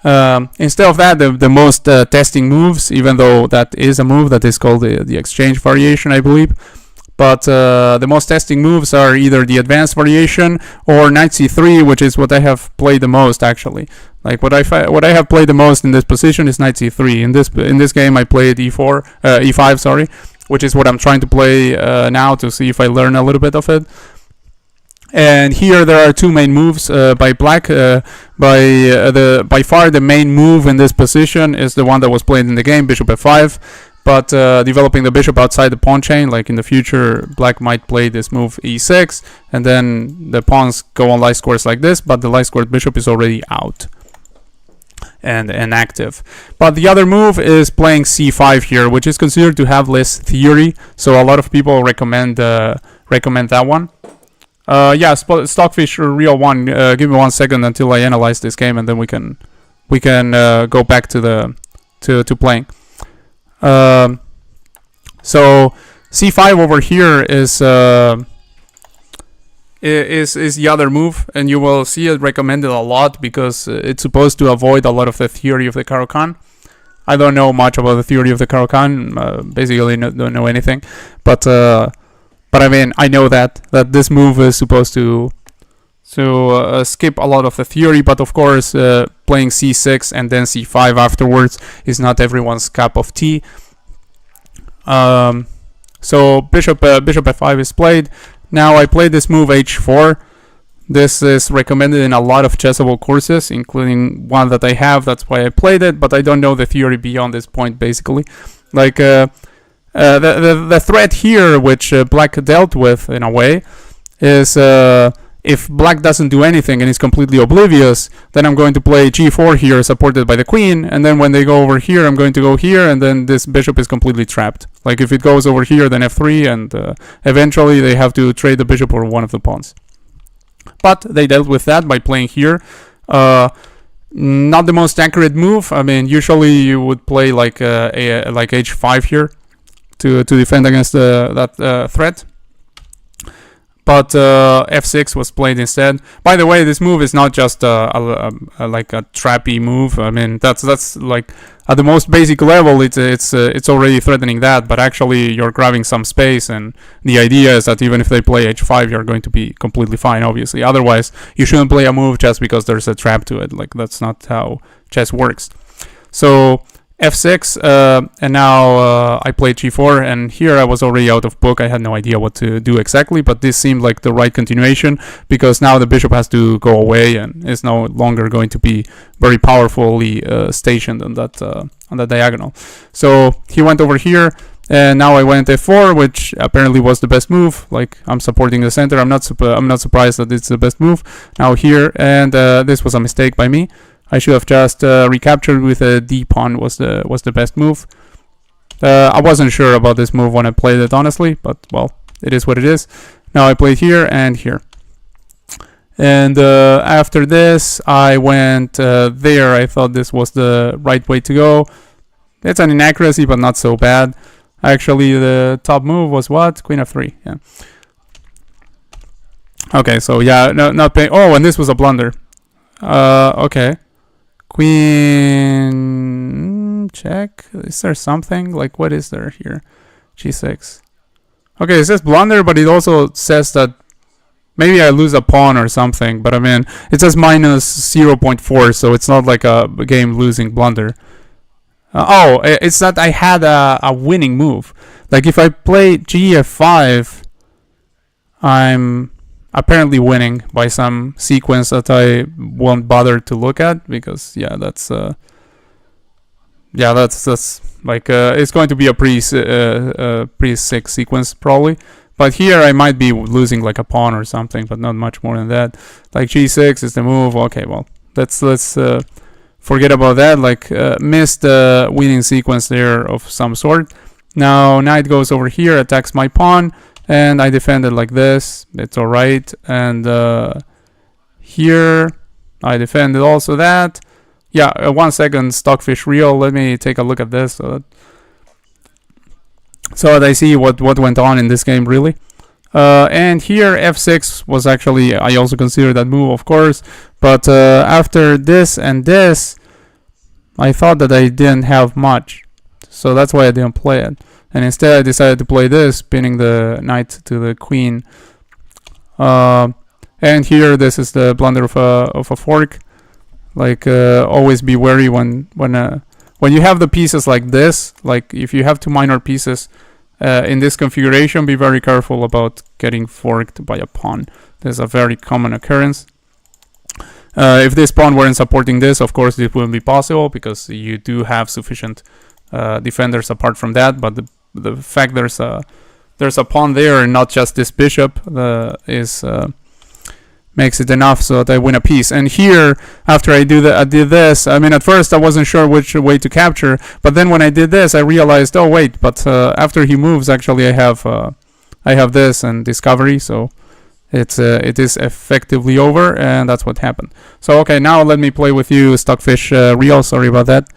Instead of that, the most testing moves, even though that is a move that is called the exchange variation, I believe, but the most testing moves are either the advanced variation or knight c3, which is what I have played the most, actually. Like what I have played the most in this position is knight c3. In this game I played e5, sorry, which is what I'm trying to play now to see if I learn a little bit of it. And here there are two main moves by black. By far the main move in this position is the one that was played in the game, bishop f5. But developing the bishop outside the pawn chain, like in the future, black might play this move e6, and then the pawns go on light squares like this, but the light squared bishop is already out and inactive. But the other move is playing c5 here, which is considered to have less theory, so a lot of people recommend that one. Yeah, Stockfish Real 1, give me 1 second until I analyze this game, and then we can go back to playing. So c5 over here is the other move, and you will see it recommended a lot because it's supposed to avoid a lot of the theory of the Caro-Kann. I don't know much about the theory of the Caro-Kann, basically don't know anything, but I mean, I know that this move is supposed to skip a lot of the theory, but of course playing c6 and then c5 afterwards is not everyone's cup of tea. So bishop f5 is played. Now I played this move h4. This is recommended in a lot of chessable courses, including one that I have. That's why I played it, but I don't know the theory beyond this point, basically. Like the threat here, which black dealt with in a way, is if black doesn't do anything and is completely oblivious, then I'm going to play g4 here, supported by the queen, and then when they go over here, I'm going to go here, and then this bishop is completely trapped. Like if it goes over here, then f3, and eventually they have to trade the bishop or one of the pawns. But they dealt with that by playing here. Not the most accurate move. I mean, usually you would play like like h5 here to defend against that threat. But f6 was played instead. By the way, this move is not just like a trappy move. I mean, that's like at the most basic level, it's already threatening that. But actually, you're grabbing some space, and the idea is that even if they play h5, you're going to be completely fine. Obviously, otherwise, you shouldn't play a move just because there's a trap to it. Like that's not how chess works. So f6, and now I played g4, and here I was already out of book. I had no idea what to do exactly, but this seemed like the right continuation because now the bishop has to go away and is no longer going to be very powerfully stationed on that diagonal. So he went over here, and now I went f4, which apparently was the best move. Like I'm supporting the center. I'm not surprised that it's the best move. Now here, and this was a mistake by me. I should have just recaptured with a d pawn was the best move. I wasn't sure about this move when I played it, honestly, but well, it is what it is. Now I played here and here. And after this, I went there. I thought this was the right way to go. It's an inaccuracy, but not so bad. Actually, the top move was what? Queen f3. Yeah. Okay, so yeah, no, not paying. Oh, and this was a blunder. Okay. Queen check. Is there something? Like, what is there here? G6. Okay, it says blunder, but it also says that maybe I lose a pawn or something. But I mean, it says minus 0.4, so it's not like a game losing blunder. Oh, it's that I had a winning move. Like if I play Gf5, I'm apparently winning by some sequence that I won't bother to look at because that's like it's going to be a pretty sick sequence probably. But here I might be losing like a pawn or something, but not much more than that. Like G6 is the move. Okay, well let's forget about that. Like missed the winning sequence there of some sort. Now knight goes over here, attacks my pawn. And I defended like this. It's alright. And here I defended also that. yeah, 1 second, Stockfish Real. Let me take a look at this so that I see what went on in this game, really. And here f6 was actually, I also consider that move, of course, but after this and this, I thought that I didn't have much, so that's why I didn't play it. And instead I decided to play this, pinning the knight to the queen. And here, this is the blunder of a fork. Like, always be wary when you have the pieces like this. Like, if you have two minor pieces in this configuration, be very careful about getting forked by a pawn. This is a very common occurrence. If this pawn weren't supporting this, of course, this wouldn't be possible because you do have sufficient defenders apart from that. But the fact there's a pawn there and not just this bishop makes it enough so that I win a piece. And here, after I did this, I mean, at first I wasn't sure which way to capture, but then when I did this, I realized, oh wait, but after he moves, actually I have this and discovery, so it is effectively over, and that's what happened. So okay, now let me play with you, Stockfish Real. Sorry about that.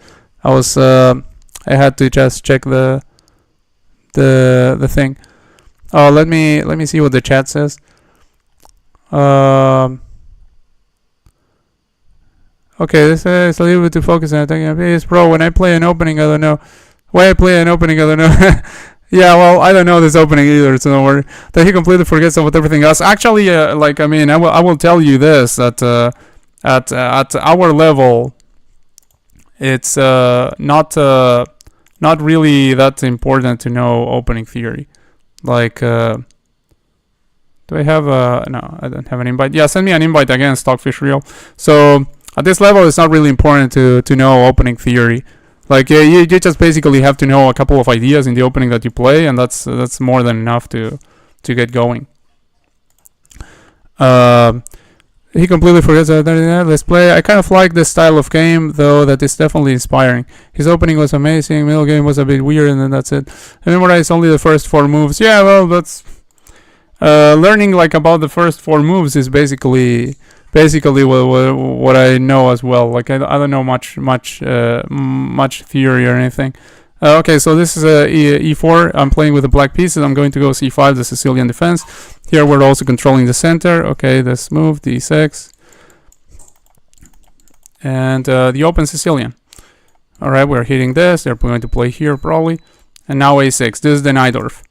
I had to just check the thing. Oh, let me see what the chat says. Okay, this is a little bit too focused on attacking a piece. Bro, when I play an opening, I don't know. Why I play an opening, I don't know. Yeah, well, I don't know this opening either, so don't worry. That he completely forgets about everything else. Actually, like, I mean, I will tell you this, that at our level, it's not really that important to know opening theory. Like, do I have no, I don't have an invite. Yeah, send me an invite again, Stockfish Real. So at this level, it's not really important to know opening theory. Like, you just basically have to know a couple of ideas in the opening that you play, and that's more than enough to get going. He completely forgets that. Let's play. I kind of like this style of game, though, that is definitely inspiring. His opening was amazing, middle game was a bit weird, and then that's it. I memorized only the first 4 moves. Yeah, well, that's... learning like about the first 4 moves is basically what I know as well. Like I don't know much theory or anything. Okay, so this is a e4. I'm playing with the black pieces. I'm going to go c5, the Sicilian defense. Here we're also controlling the center. Okay, this move, d6, and the open Sicilian. All right, we're hitting this. They're going to play here probably, and now a6. This is the Najdorf.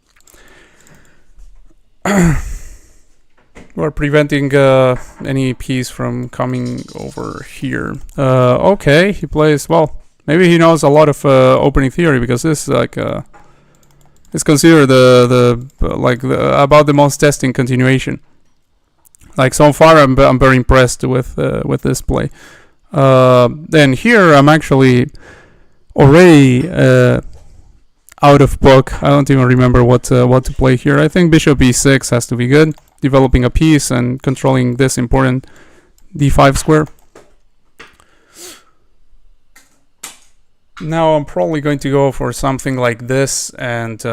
We're preventing any piece from coming over here. Okay, he plays, well, maybe he knows a lot of opening theory, because this is like it's considered about the most testing continuation. Like, so far I'm very impressed with this play. Then here I'm actually already out of book. I don't even remember what to play here. I think bishop e6 has to be good, developing a piece and controlling this important d5 square. Now I'm probably going to go for something like this, and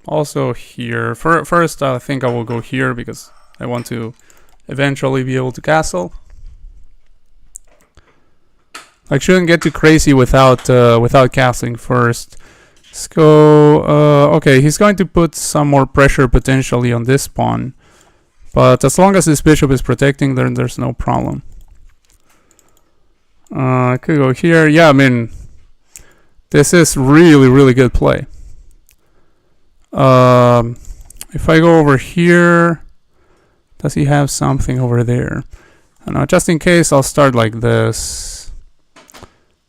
also here. First, I think I will go here because I want to eventually be able to castle. I shouldn't get too crazy without castling first. Let's go. Okay, he's going to put some more pressure potentially on this pawn, but as long as this bishop is protecting, then there's no problem. I could go here. Yeah, I mean, this is really good play. If I go over here, does he have something over there? I don't know. Just in case, I'll start like this.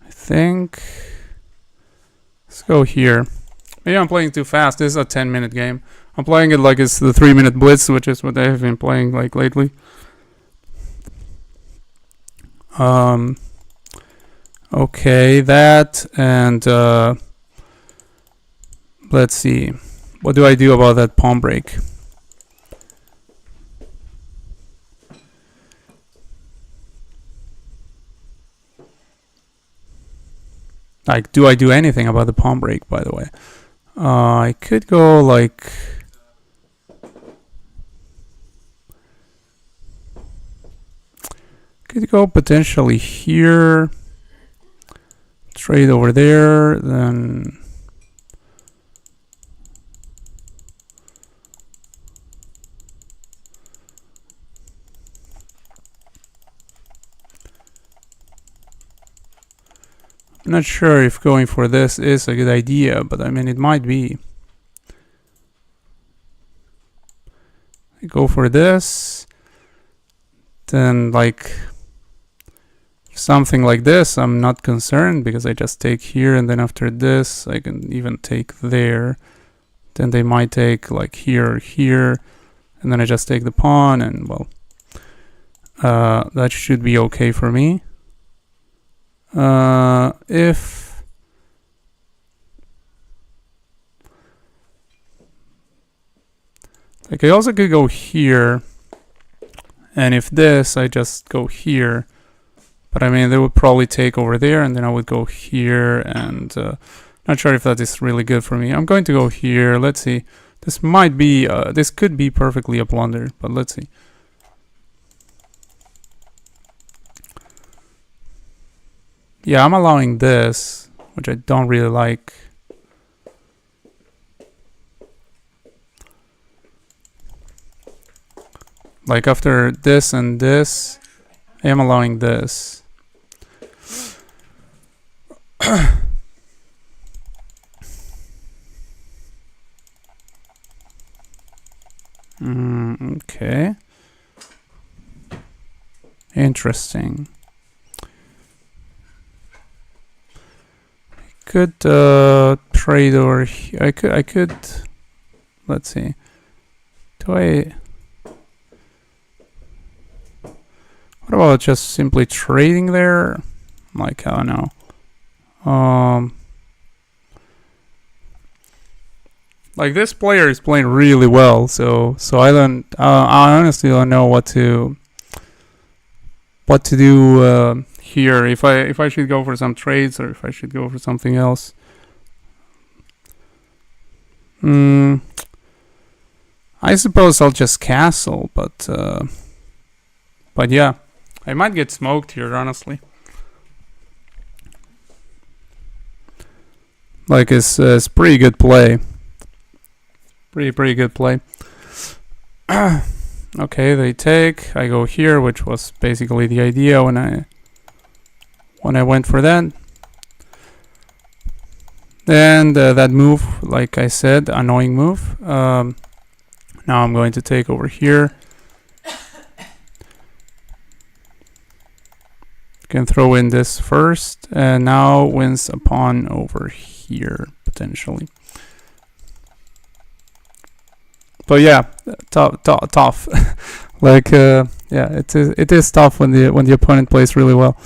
I think. Let's go here. Maybe I'm playing too fast. This is a 10-minute game. I'm playing it like it's the 3-minute blitz, which is what I've been playing like lately. Okay, that, and let's see. What do I do about that pawn break? Like, do I do anything about the pawn break, by the way? I could go like... Could go potentially here, trade over there, then I'm not sure if going for this is a good idea, but I mean it might be. I go for this, then like something like this, I'm not concerned because I just take here, and then after this I can even take there. Then they might take like here or here, and then I just take the pawn, and well, that should be okay for me. If like I also could go here, and if this I just go here, but I mean they would probably take over there, and then I would go here, and not sure if that is really good for me. I'm going to go here. Let's see. This might be this could be perfectly a blunder, but let's see. Yeah, I'm allowing this, which I don't really like. Like after this and this, I am allowing this. Okay. Interesting. Could trade over here. I could let's see. What about just simply trading there? Like, I don't know. Like this player is playing really well, so I honestly don't know what to do here. If I should go for some trades or if I should go for something else. I suppose I'll just castle, but yeah, I might get smoked here, honestly. Like it's pretty good play. Pretty good play. Okay, they take. I go here, which was basically the idea when I went for that. And that move, like I said, annoying move. Now I'm going to take over here. Can throw in this first, and now wins a pawn over here potentially. But yeah, tough. Like yeah, it is tough when the opponent plays really well.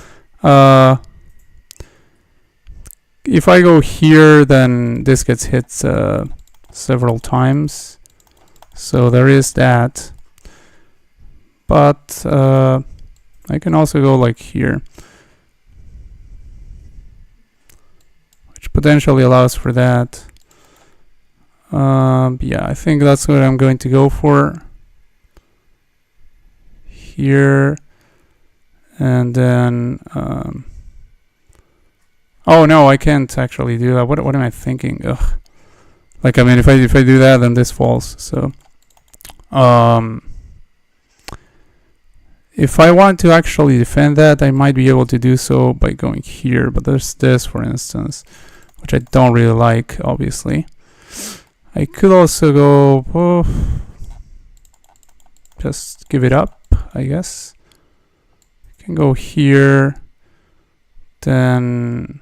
If I go here, then this gets hit several times, so there is that. But I can also go like here, which potentially allows for that. Yeah, I think that's what I'm going to go for here, and then oh no, I can't actually do that. What am I thinking? Ugh. Like, I mean, if I do that, then this falls. So if I want to actually defend that, I might be able to do so by going here, but there's this, for instance, which I don't really like, obviously. I could also go, just give it up, I guess. I can go here, then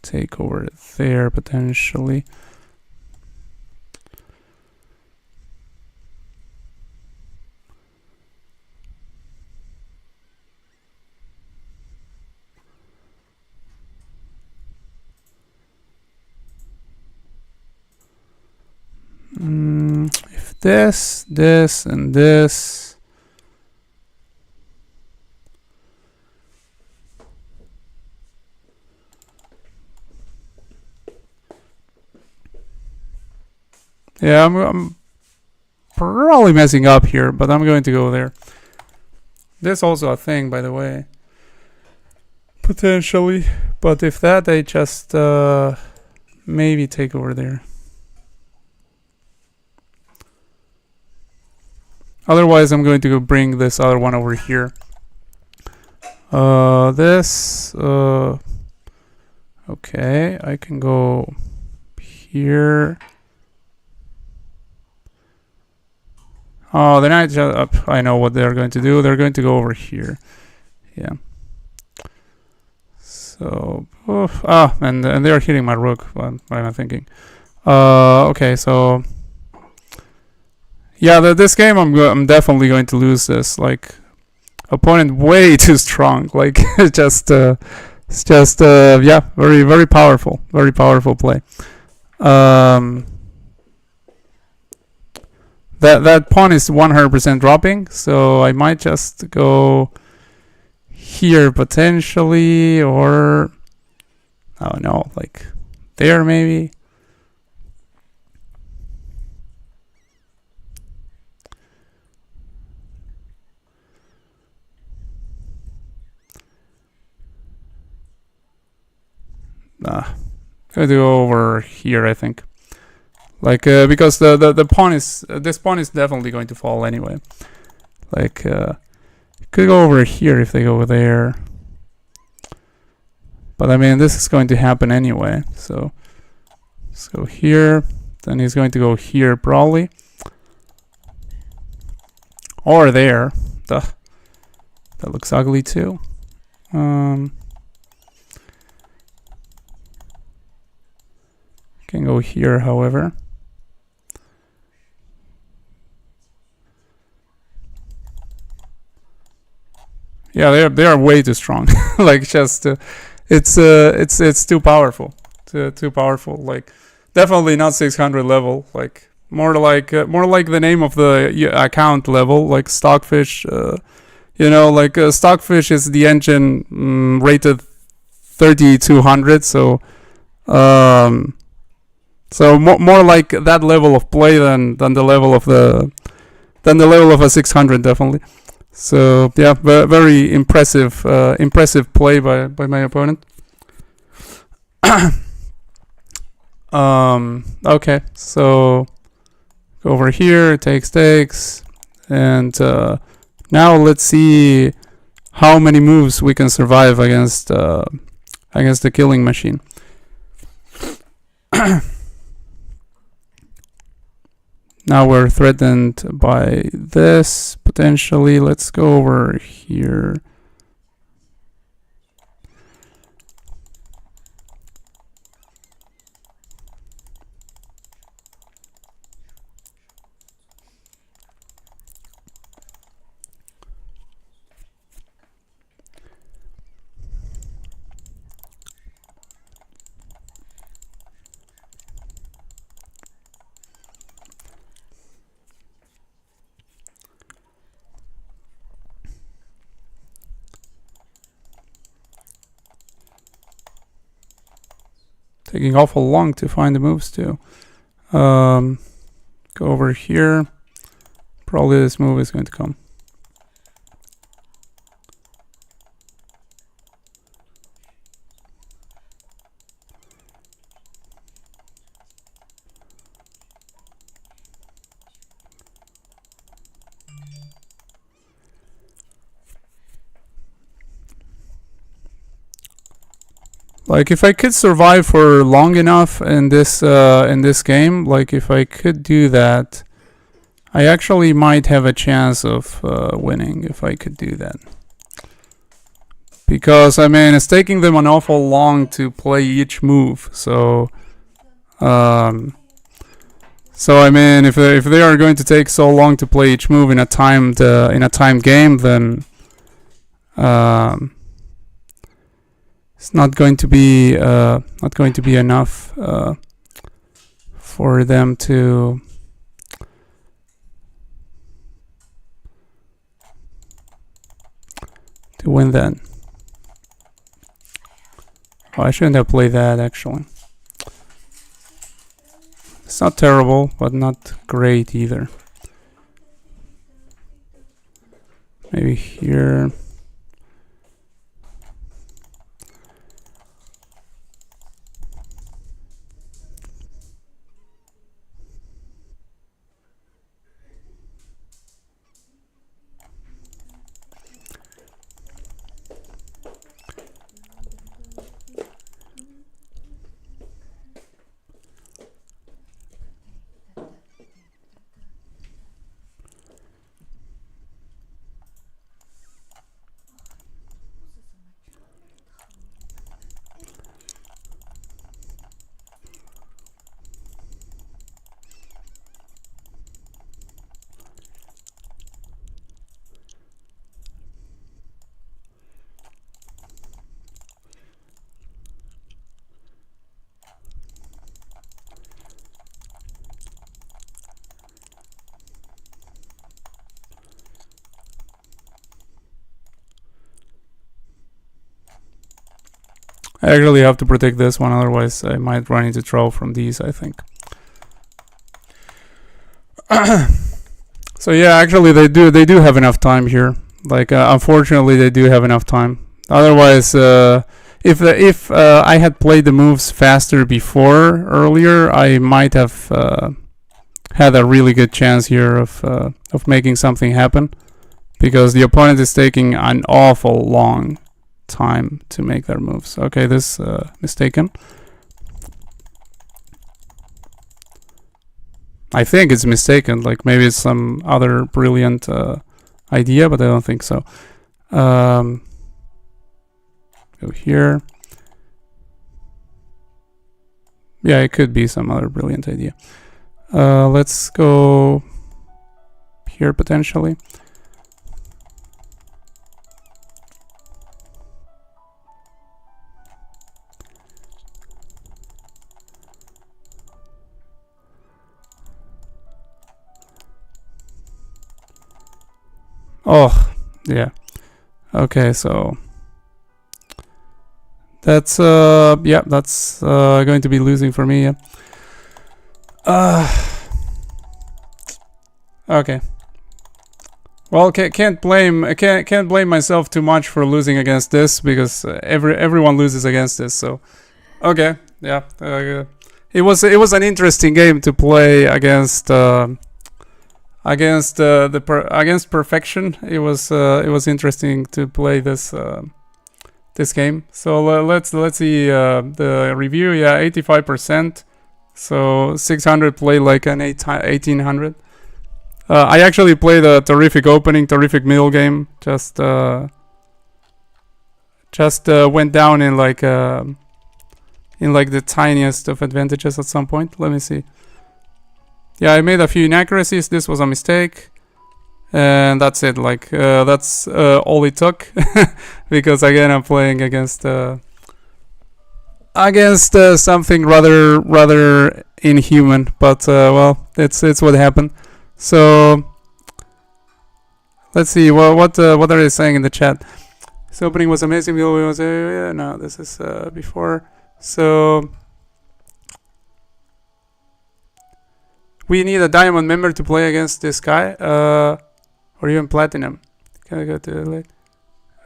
take over there potentially. If this, and this. Yeah, I'm probably messing up here, but I'm going to go there. This also a thing, by the way. Potentially. But if that, they just maybe take over there. Otherwise, I'm going to bring this other one over here. Okay, I can go here. Oh, then I know what they're going to do. They're going to go over here. Yeah. So, and they're hitting my rook. What am I thinking? Okay, so yeah, this game I'm definitely going to lose this. Like, opponent way too strong. Like, yeah, very powerful play. That pawn is 100% dropping, so I might just go here potentially, or oh no, like there maybe. Going to go over here, I think. Like because the pawn is this pawn is definitely going to fall anyway. Like could go over here if they go there. But I mean, this is going to happen anyway. So let's go here. Then he's going to go here probably, or there. That looks ugly too. Can go here, however. Yeah, they are way too strong. Like, just it's too powerful. Too powerful. Like, definitely not 600 level. Like, more like the name of the account level, like Stockfish. You know, like Stockfish is the engine rated 3200. So more like that level of play than the level of a 600, definitely. So yeah, very impressive play by my opponent. Okay, so go over here, takes, and now let's see how many moves we can survive against the killing machine. Now we're threatened by this, potentially. Let's go over here. Taking awful long to find the moves too. Go over here. Probably this move is going to come. Like, if I could survive for long enough in this game, like if I could do that, I actually might have a chance of winning if I could do that. Because I mean, it's taking them an awful long to play each move. So I mean, if they are going to take so long to play each move in a timed game, then it's not going to be enough for them to win that. Oh, I shouldn't have played that, actually. It's not terrible, but not great either. Maybe here. I actually have to protect this one, otherwise I might run into trouble from these, I think. So yeah, actually they do have enough time here. Like unfortunately they do have enough time. Otherwise, if I had played the moves faster before earlier, I might have had a really good chance here of making something happen, because the opponent is taking an awful long time to make their moves. Okay, this mistaken. I think it's mistaken. Like maybe it's some other brilliant idea, but I don't think so. Go here. Yeah, it could be some other brilliant idea. Let's go here potentially. Oh, yeah. Okay, so that's yeah, that's going to be losing for me. Yeah. Okay. Well, can't blame myself too much for losing against this, because everyone loses against this. So, okay, yeah. It was an interesting game to play against. Against perfection. It was interesting to play this this game. So let's see the review. Yeah, 85%. So 600 play like an 1800. I actually played a terrific opening, terrific middle game. Just went down in like the tiniest of advantages at some point. Let me see. Yeah, I made a few inaccuracies. This was a mistake, and that's it. Like that's all it took, because again I'm playing against something rather inhuman. But well, it's what happened. So let's see. Well, what are they saying in the chat? This opening was amazing. No, this is before. So. We need a diamond member to play against this guy, or even platinum. Can I go to late?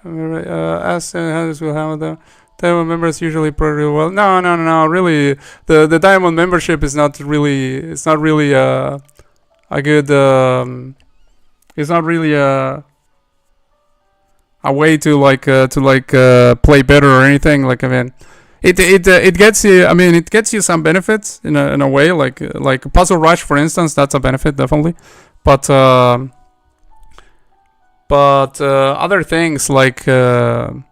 Ask how this will handle them. Diamond members usually pro real well. No. Really, the diamond membership is not really. It's not really a good. It's not really a way to play better or anything. Like I mean. It gets you. I mean, it gets you some benefits in a way, like Puzzle Rush, for instance. That's a benefit, definitely. But other things like the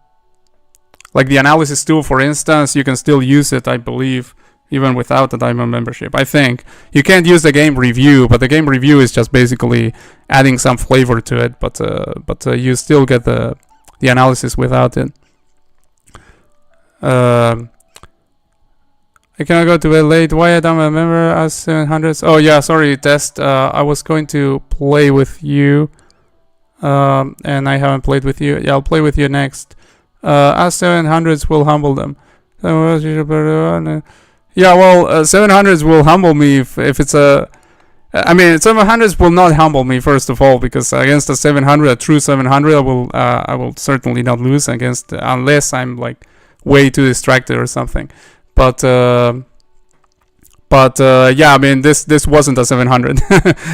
analysis tool, for instance, you can still use it, I believe, even without the diamond membership. I think you can't use the game review, but the game review is just basically adding some flavor to it. But you still get the analysis without it. I cannot go to bed late. Why I don't remember us 700s? Oh yeah, sorry, test. I was going to play with you, and I haven't played with you. Yeah, I'll play with you next. Us 700s will humble them. Yeah, well, 700s will humble me if it's a I mean, 700s will not humble me, first of all, because against a 700, a true 700, I will certainly not lose against, unless I'm like way too distracted or something. But yeah, I mean, this wasn't a 700.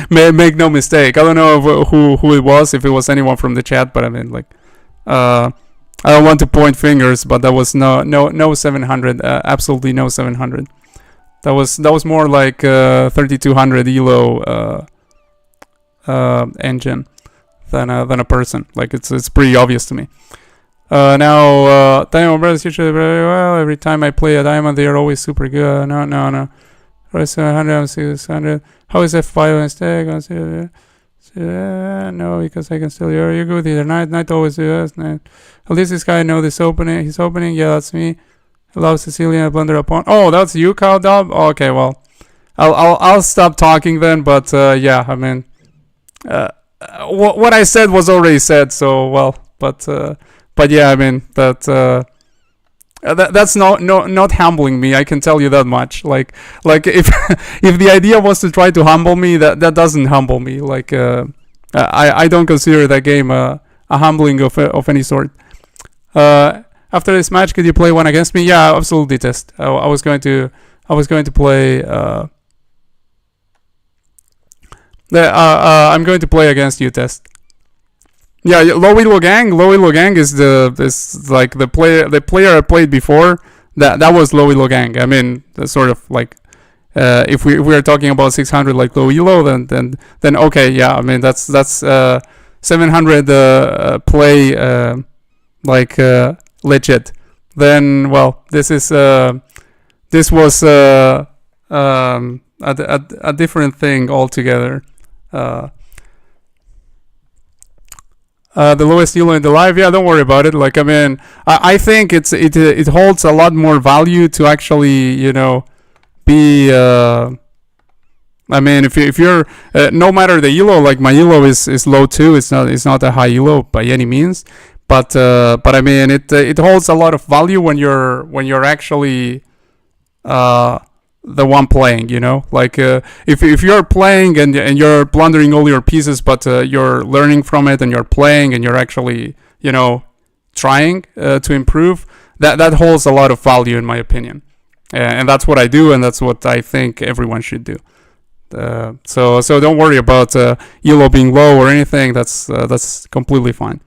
Make no mistake. I don't know who it was, if it was anyone from the chat, but I mean, like, I don't want to point fingers, but that was no 700. Absolutely no 700. That was more like 3200 elo engine than a person. Like it's pretty obvious to me. Now Diamond Brothers usually very well. Every time I play a Diamond, they are always super good. No. 700, 600. How is F5 instead? No, because I can still hear you. Good either. Knight always does. At least this guy know this opening. He's opening. Yeah, that's me. Allow Sicilian blunder upon. Oh, that's you, Cowdub. Okay, well, I'll stop talking then. But yeah, I mean, what I said was already said. So well, but yeah, I mean that's not humbling me. I can tell you that much. Like if if the idea was to try to humble me, that doesn't humble me. Like I don't consider that game a humbling of any sort. After this match, could you play one against me? Yeah, absolutely, Test. I was going to play. I'm going to play against you, Test. Yeah, Low Elo Gang is like the player I played before. That was Low Elo Gang. I mean, sort of like if we are talking about 600 like Low Elo, then okay, yeah. I mean that's 700 play like legit. Then well, this was a different thing altogether. The lowest elo in the live, yeah, don't worry about it. Like I mean, I think it holds a lot more value to actually, you know, be. I mean, if you're no matter the elo, like my elo is low too. It's not a high elo by any means. But I mean, it holds a lot of value when you're actually the one playing, you know, like if you're playing and you're blundering all your pieces, but you're learning from it and you're playing and you're actually, you know, trying to improve, that holds a lot of value in my opinion, and that's what I do, and that's what I think everyone should do. So don't worry about elo being low or anything. That's completely fine.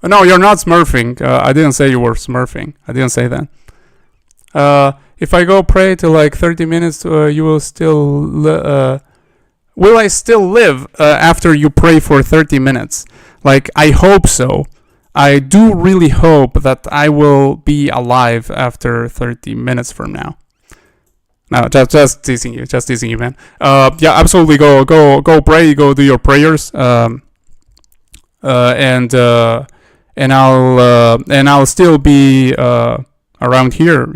No, you're not smurfing. I didn't say you were smurfing. I didn't say that. If I go pray to like 30 minutes, you will still... will I still live after you pray for 30 minutes? Like, I hope so. I do really hope that I will be alive after 30 minutes from now. No, just teasing you. Just teasing you, man. Yeah, absolutely. Go pray. Go do your prayers. And I'll still be around here.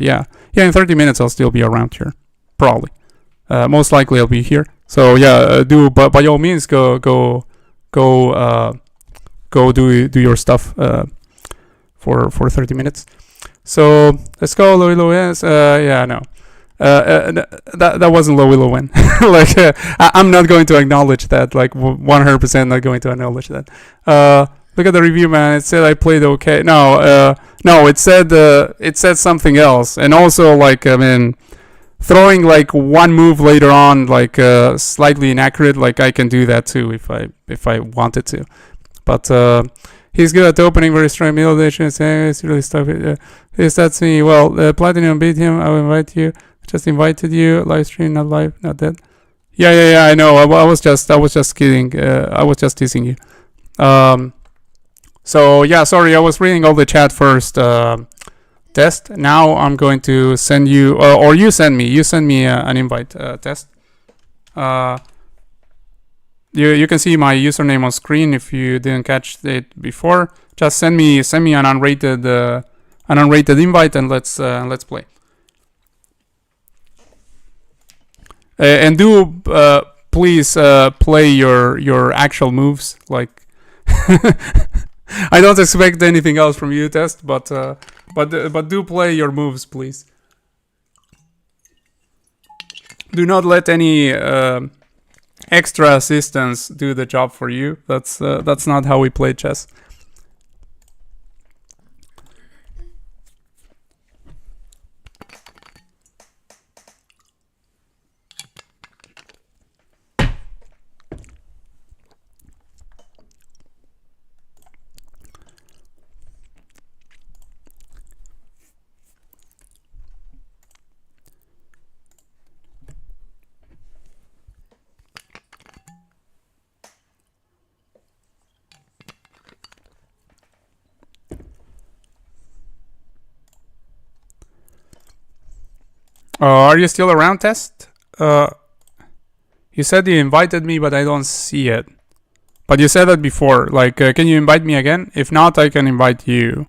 Yeah, in 30 minutes I'll still be around here, probably. Most likely I'll be here. So yeah, but by all means go do your stuff for 30 minutes. So let's go low elo wins. Yeah, no. That wasn't low elo win. Like I'm not going to acknowledge that. Like 100% not going to acknowledge that. Look at the review, man. It said I played okay. No, it said something else. And also, like, I mean, throwing like one move later on, like slightly inaccurate, like I can do that too if I wanted to. But he's good at opening, very strong middle edition. It's really stuff. Yes, that's me. Well, Platinum beat him. I will invite you. Just invited you. Live stream, not live, not dead. Yeah. I know. I was just kidding. I was just teasing you. So yeah, sorry, I was reading all the chat first. Test. Now I'm going to send you, or you send me an invite. Test. You can see my username on screen if you didn't catch it before. Just send me an unrated invite and let's play. And do please play your actual moves. Like I don't expect anything else from you, Test, but do play your moves, please. Do not let any extra assistants do the job for you. That's not how we play chess. Are you still around, Test? You said you invited me, but I don't see it. But you said that before. Like, can you invite me again? If not, I can invite you.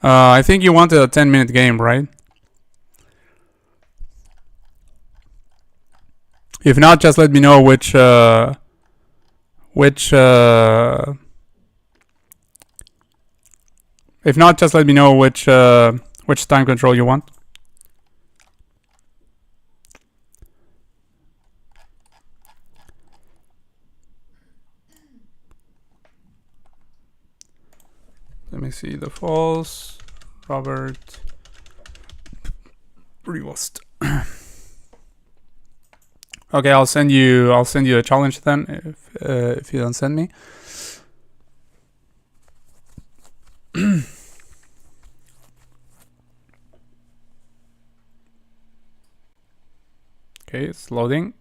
I think you wanted a 10-minute game, right? If not, just let me know which if not, just let me know which time control you want. Let me see the false. Robert Prevost. Okay, I'll send you a challenge then if you don't send me. Okay, it's loading.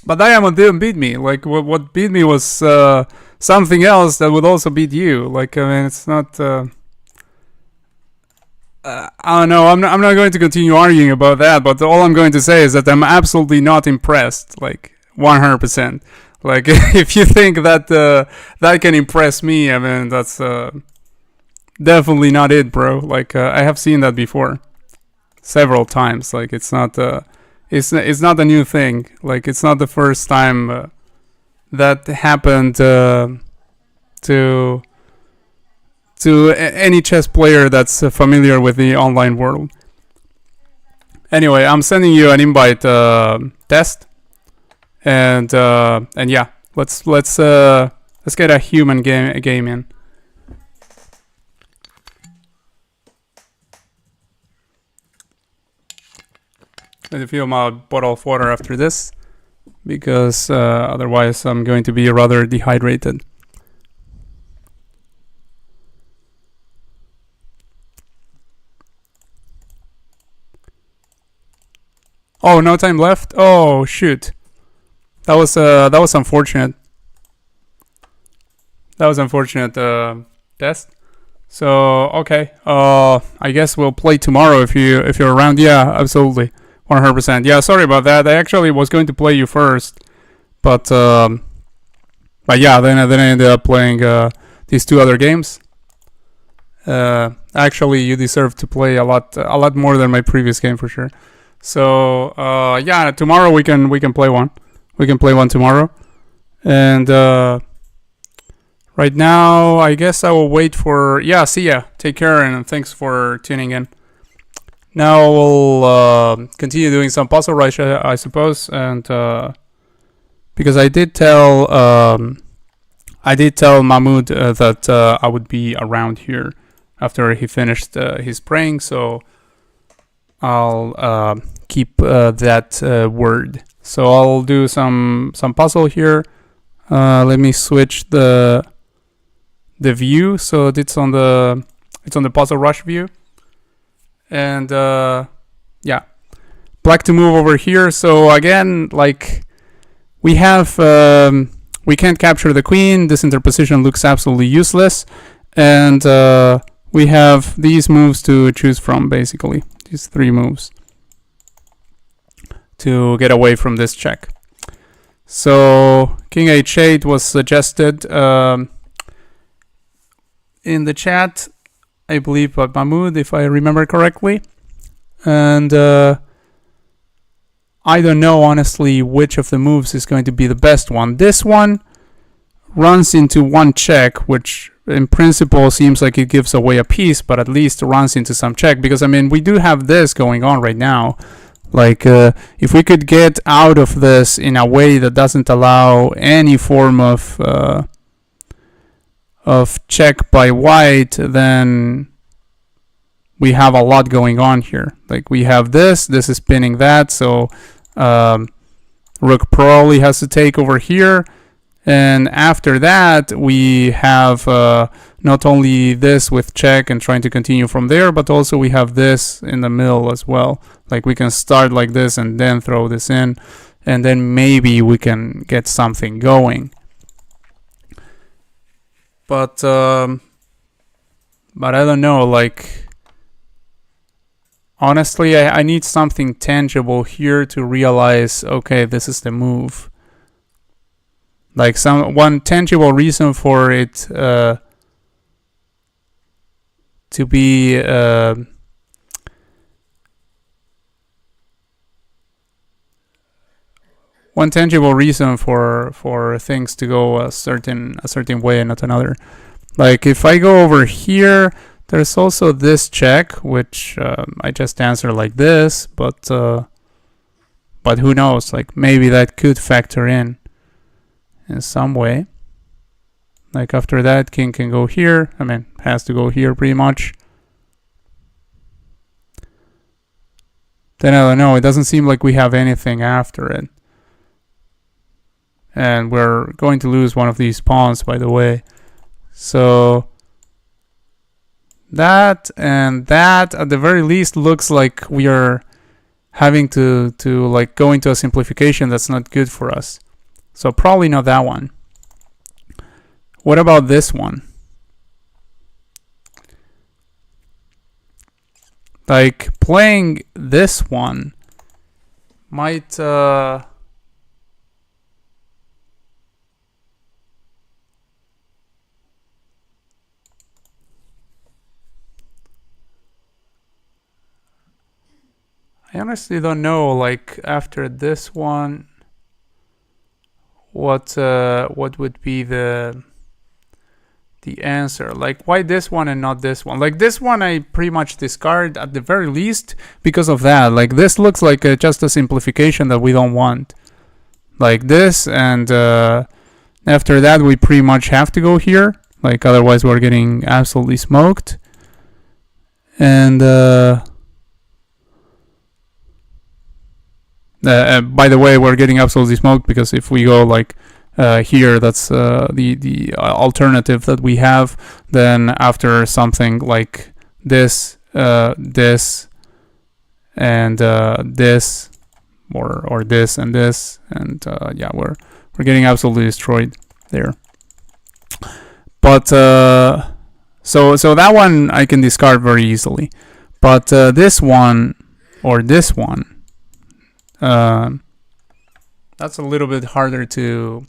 But Diamond didn't beat me. Like, what beat me was something else that would also beat you. Like, I mean, it's not... I don't know. I'm not going to continue arguing about that. But all I'm going to say is that I'm absolutely not impressed. Like, 100%. Like, if you think that that can impress me, I mean, that's definitely not it, bro. Like, I have seen that before. Several times. Like, it's not... It's not a new thing. Like, it's not the first time that happened to any chess player that's familiar with the online world. Anyway, I'm sending you an invite, Test, and yeah, let's get a human game in. Let me fill my bottle of water after this, because otherwise I'm going to be rather dehydrated. Oh, no time left? Oh, shoot. That was unfortunate. That was unfortunate, Test. So, okay. I guess we'll play tomorrow if you're around. Yeah, absolutely. 100%. Yeah, sorry about that. I actually was going to play you first, but yeah, then I ended up playing these two other games. Actually, you deserve to play a lot more than my previous game for sure. So yeah, tomorrow we can play one. We can play one tomorrow, and right now I guess I will wait for. Yeah, see ya. Take care, and thanks for tuning in. Now we'll continue doing some puzzle rush, I suppose, and because I did tell Mahmoud that I would be around here after he finished his praying, so I'll keep that word. So I'll do some puzzle here. Let me switch the view so it's on the puzzle rush view. And yeah, black to move over here. So again, like we have, we can't capture the queen. This interposition looks absolutely useless, and we have these moves to choose from. Basically, these three moves to get away from this check. So king h8 was suggested in the chat, I believe, by Mahmoud, if I remember correctly. And I don't know, honestly, which of the moves is going to be the best one. This one runs into one check, which in principle seems like it gives away a piece, but at least runs into some check. Because, I mean, we do have this going on right now. Like, if we could get out of this in a way that doesn't allow any form of check by white, then we have a lot going on here. Like, we have this is pinning that, so rook probably has to take over here. And after that, we have not only this with check and trying to continue from there, but also we have this in the middle as well. Like, we can start like this and then throw this in, and then maybe we can get something going. But I don't know, like, honestly, I need something tangible here to realize, okay, this is the move. Like, one tangible reason for it to be one tangible reason for things to go a certain way and not another. Like, if I go over here, there's also this check, which I just answer like this, but who knows? Like, maybe that could factor in some way. Like, after that, king can go here. I mean, has to go here pretty much. Then I don't know. It doesn't seem like we have anything after it. And we're going to lose one of these pawns, by the way. So that and that at the very least looks like we are having to like go into a simplification that's not good for us. So probably not that one. What about this one? Like, playing this one might I honestly don't know, like, after this one, what would be the answer. Like, why this one and not this one? Like, this one I pretty much discard at the very least because of that. Like, this looks like just a simplification that we don't want. Like this, and after that we pretty much have to go here. Like, otherwise we're getting absolutely smoked. And by the way, we're getting absolutely smoked because if we go like here, that's the alternative that we have. Then after something like this, this, and this, or this and this, and yeah, we're getting absolutely destroyed there. But so that one I can discard very easily. But this one or this one, that's a little bit harder to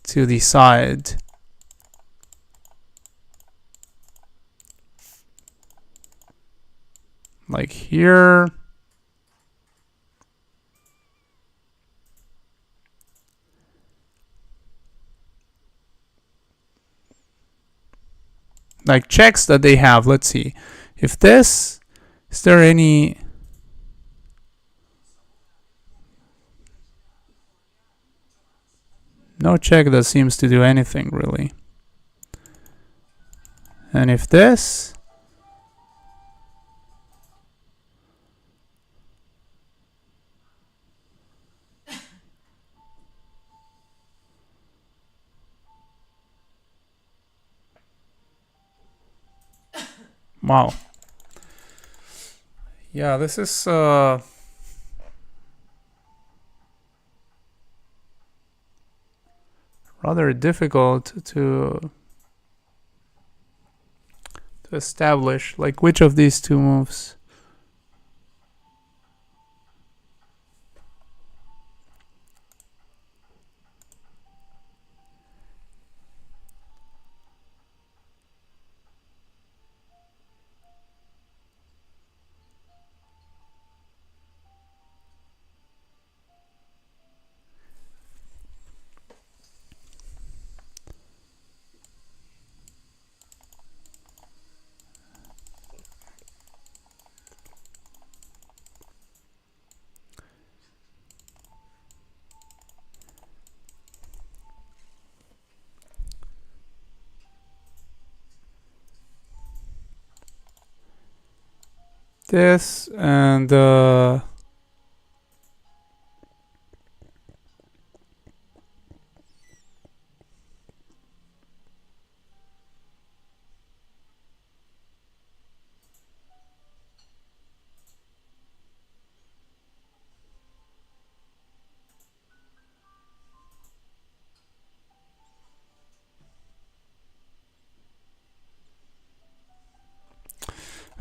decide. Like here, like checks that they have. Let's see if this, is there any? No check that seems to do anything really. And if this, wow. Yeah, this is rather difficult to establish, like which of these two moves. this, and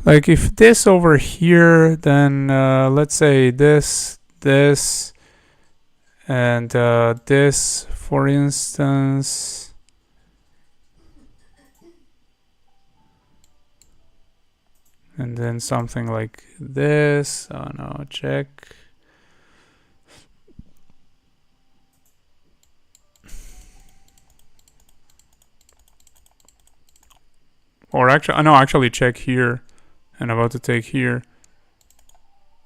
like if this over here, then let's say this, and this, for instance. And then something like this. Oh no, check. Or actually, no, actually check here. And about to take here.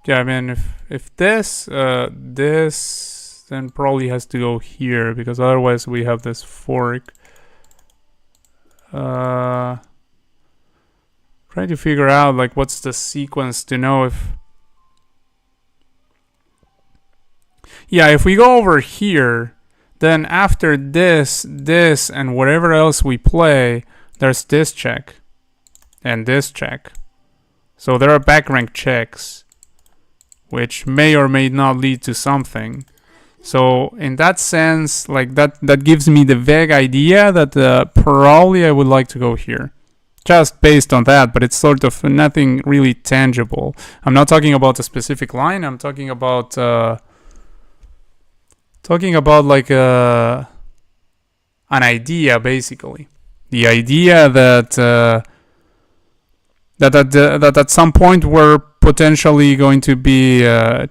Yeah, I mean, if this, this, then probably has to go here, because otherwise we have this fork. Trying to figure out like what's the sequence to know if. Yeah, if we go over here, then after this, and whatever else we play, there's this check and this check. So there are back rank checks, which may or may not lead to something. So in that sense, like that gives me the vague idea that probably I would like to go here. Just based on that, but it's sort of nothing really tangible. I'm not talking about a specific line. I'm talking about like an idea, basically. The idea that that at some point we're potentially going to be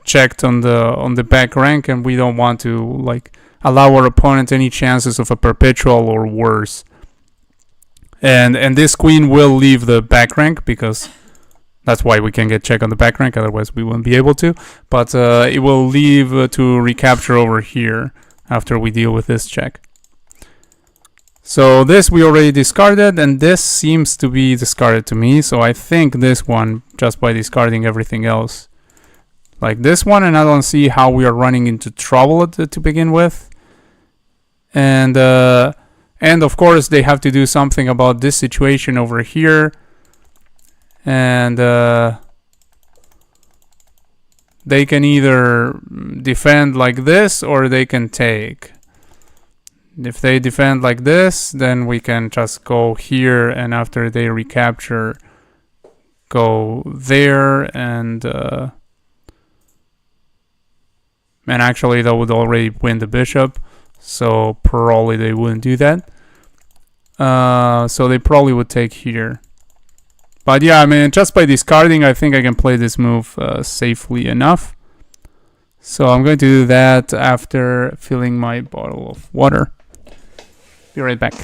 checked on the back rank, and we don't want to like allow our opponent any chances of a perpetual or worse. And this queen will leave the back rank, because that's why we can get check on the back rank, otherwise we won't be able to. But it will leave to recapture over here after we deal with this check. So this we already discarded, and this seems to be discarded to me. So I think this one, just by discarding everything else. Like this one, and I don't see how we are running into trouble to begin with. And of course they have to do something about this situation over here. And they can either defend like this, or they can take. If they defend like this, then we can just go here, and after they recapture, go there, and actually that would already win the bishop, so probably they wouldn't do that. So they probably would take here. But yeah, I mean, just by discarding, I think I can play this move safely enough. So I'm going to do that after filling my bottle of water. Be right back.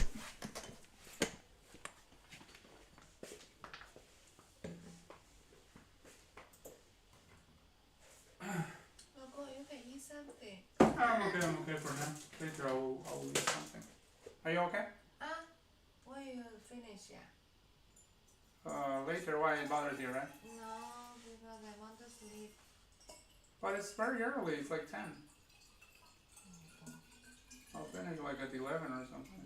Uncle, you can eat something. I'm okay for now. Later I'll eat something. Are you okay? When you finish, yeah? Later, why it bothers you, right? No, because I want to sleep. But it's very early, it's like 10. I'll finish like at 11 or something.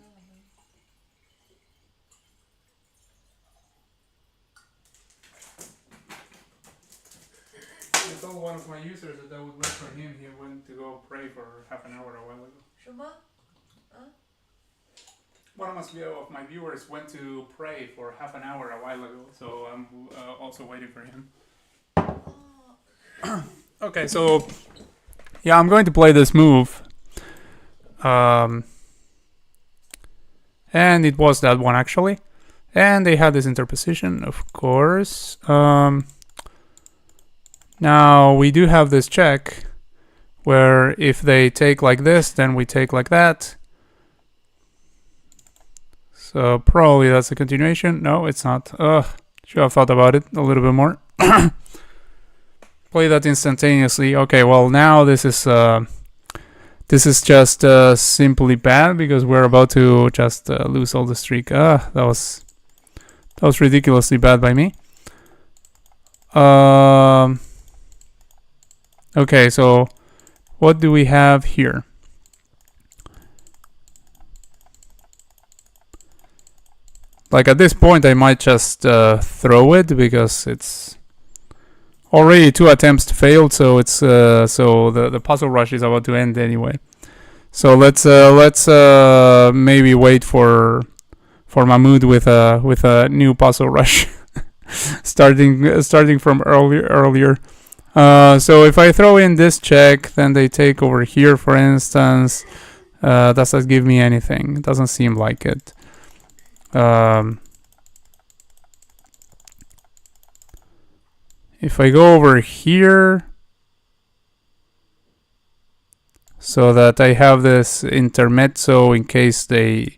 I told one of my users that I would wait for him. He went to go pray for half an hour a while ago. 什么? One of my viewers went to pray for half an hour a while ago, so I'm also waiting for him. Okay, so yeah, I'm going to play this move. And it was that one actually. And they had this interposition, of course. Now we do have this check where if they take like this, then we take like that. So probably that's a continuation. No, it's not. Should have thought about it a little bit more. Play that instantaneously. Okay, well now this is just simply bad because we're about to just lose all the streak. That was ridiculously bad by me. Okay, so what do we have here? Like at this point, I might just throw it because it's already 2 attempts failed. So it's so the puzzle rush is about to end anyway. So let's maybe wait for Mahmoud with a new puzzle rush, starting from earlier. So if I throw in this check, then they take over here, for instance. Does that give me anything? It doesn't seem like it. If I go over here, so that I have this intermezzo in case they...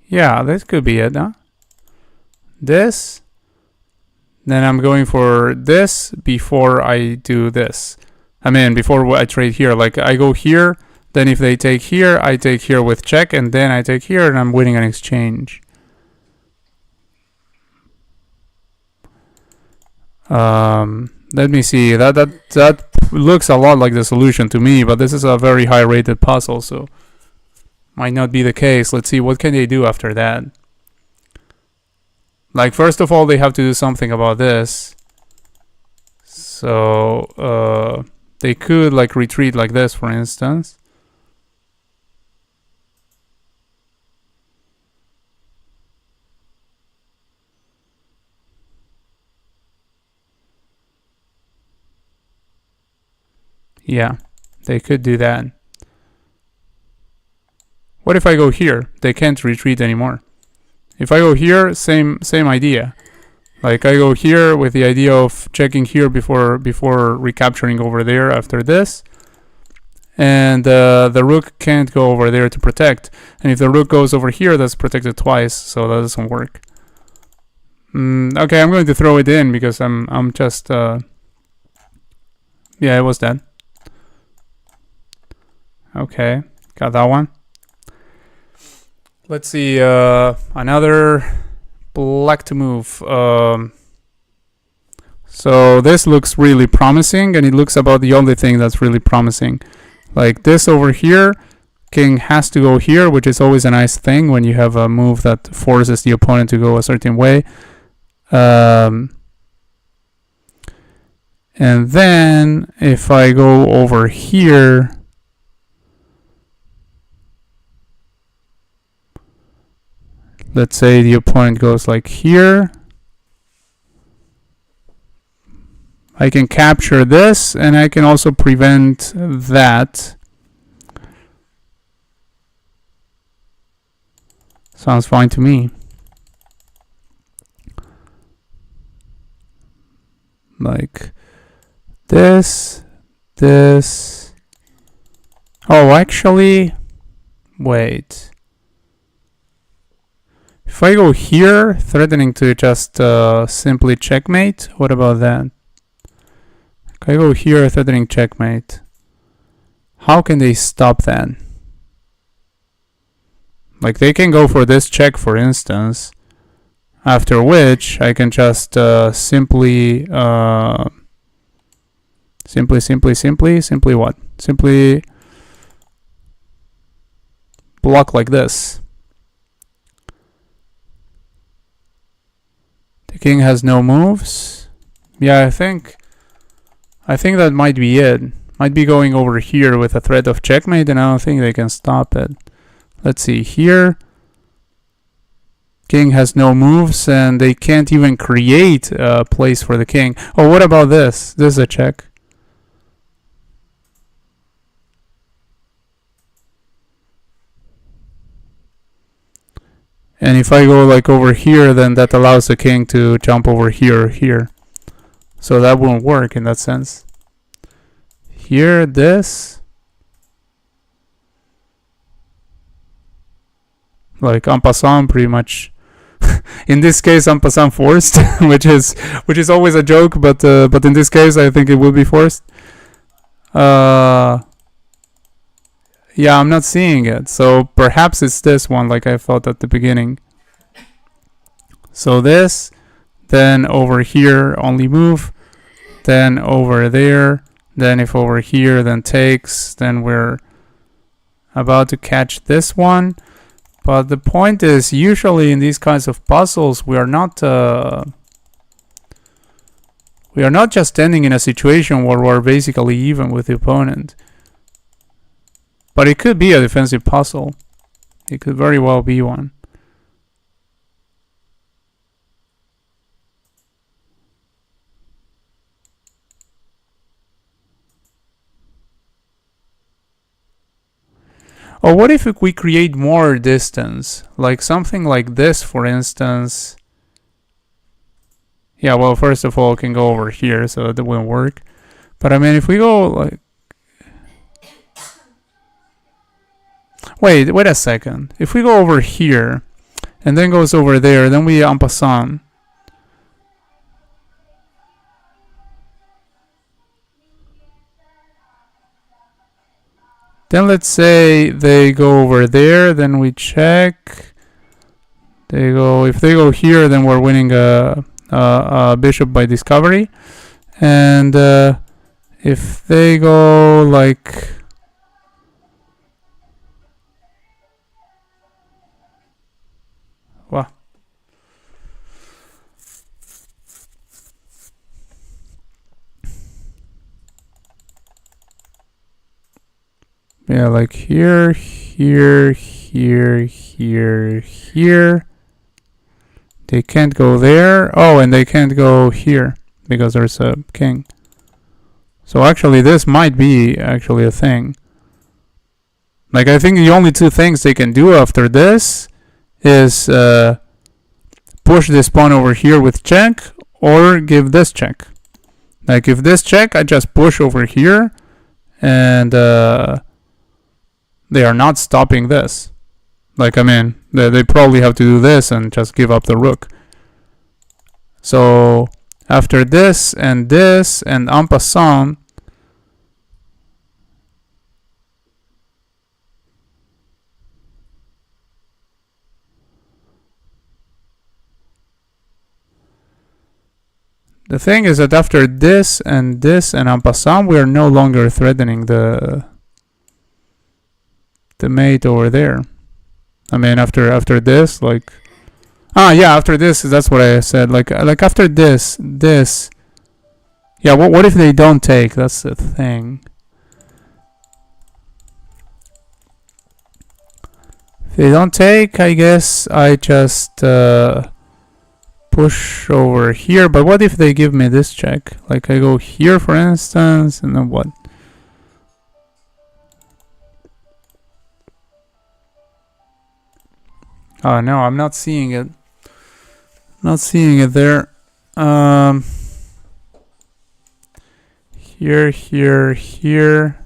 Yeah, this could be it, huh? This. Then I'm going for this before I do this. I mean, before I trade here. Like, I go here, then if they take here, I take here with check, and then I take here, and I'm winning an exchange. Let me see. That looks a lot like the solution to me, but this is a very high rated puzzle, so might not be the case. Let's see, what can they do after that? Like, first of all, they have to do something about this. So they could like retreat like this, for instance. Yeah, they could do that. What if I go here? They can't retreat anymore. If I go here, same idea. Like, I go here with the idea of checking here before recapturing over there after this. And the rook can't go over there to protect. And if the rook goes over here, that's protected twice, so that doesn't work. Okay, I'm going to throw it in because I'm just yeah, it was dead. Okay, got that one. Let's see, another black to move. So this looks really promising, and it looks about the only thing that's really promising. Like this over here, king has to go here, which is always a nice thing when you have a move that forces the opponent to go a certain way. And then if I go over here, let's say the opponent goes like here, I can capture this, and I can also prevent that. Sounds fine to me. Like this. Oh, actually, wait. If I go here, threatening to just simply checkmate, what about that? If I go here, threatening checkmate, how can they stop that? Like, they can go for this check, for instance, after which I can just simply what? Simply block like this. The king has no moves. Yeah, I think that might be it. Might be going over here with a threat of checkmate, and I don't think they can stop it. Let's see here. King has no moves, and they can't even create a place for the king. Oh, what about this? This is a check. And if I go like over here, then that allows the king to jump over here or here. So that won't work in that sense. Here, this. Like en passant, pretty much. In this case, en passant forced, which is always a joke, but in this case, I think it will be forced. Yeah, I'm not seeing it. So perhaps it's this one, like I thought at the beginning. So this, then over here only move, then over there, then if over here then takes, then we're about to catch this one. But the point is, usually in these kinds of puzzles, we are not just standing in a situation where we're basically even with the opponent. But it could be a defensive puzzle. It could very well be one. Or what if we create more distance? Like something like this, for instance. Yeah, well, first of all, it can go over here, so that won't work. But I mean, if we go like... Wait a second. If we go over here, and then goes over there, then we en passant. Then let's say they go over there, then we check. They go. If they go here, then we're winning a bishop by discovery. And if they go like... Wow. Yeah, like here, here, here, here, here. They can't go there. Oh, and they can't go here because there's a king. So actually this might be actually a thing. Like I think the only two things they can do after this is push this pawn over here with check or give this check. Like if this check, I just push over here and they are not stopping this. Like, I mean, they probably have to do this and just give up the rook. So, after this and en passant, the thing is that after this and en passant, we are no longer threatening the mate over there. I mean, after this, like... yeah, after this, that's what I said. Like after this... Yeah, what if they don't take? That's the thing. If they don't take, I guess I just push over here. But what if they give me this check? Like I go here, for instance, and then what? Oh no, I'm not seeing it. Not seeing it there. Here, here, here.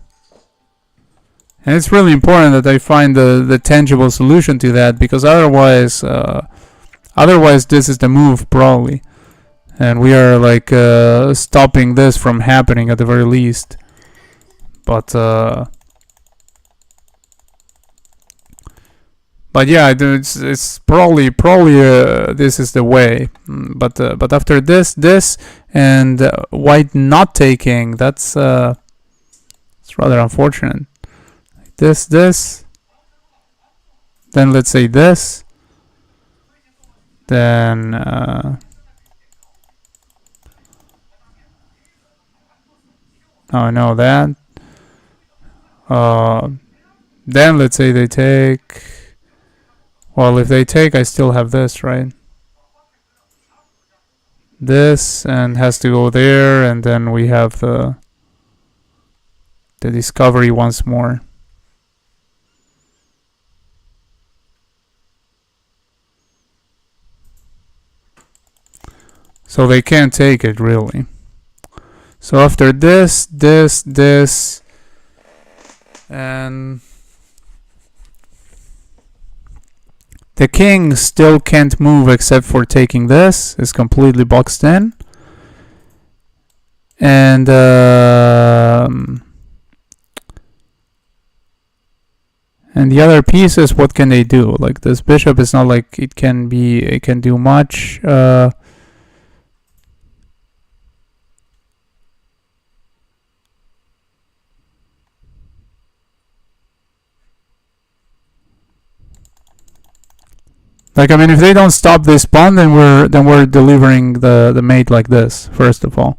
And it's really important that I find the tangible solution to that, because otherwise this is the move probably. And we are like stopping this from happening at the very least. But yeah, it's probably this is the way. But after this and white not taking, that's it's rather unfortunate. Like this, then let's say this, then oh no, that. Then let's say they take. Well, if they take, I still have this, right? This, and has to go there, and then we have the discovery once more. So they can't take it, really. So after this, and... the king still can't move except for taking this. It's completely boxed in. And the other pieces, what can they do? Like this bishop is not like it can do much. Like, I mean, if they don't stop this pawn, then we're delivering the mate like this. First of all,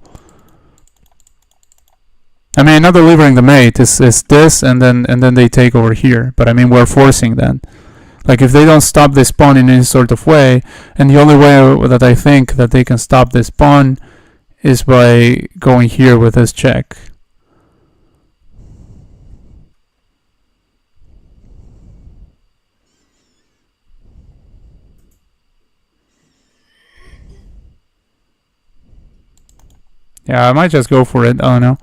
I mean, not delivering the mate is this, and then they take over here. But I mean, we're forcing that. Like, if they don't stop this pawn in any sort of way, and the only way that I think that they can stop this pawn is by going here with this check. Yeah, I might just go for it. I don't know.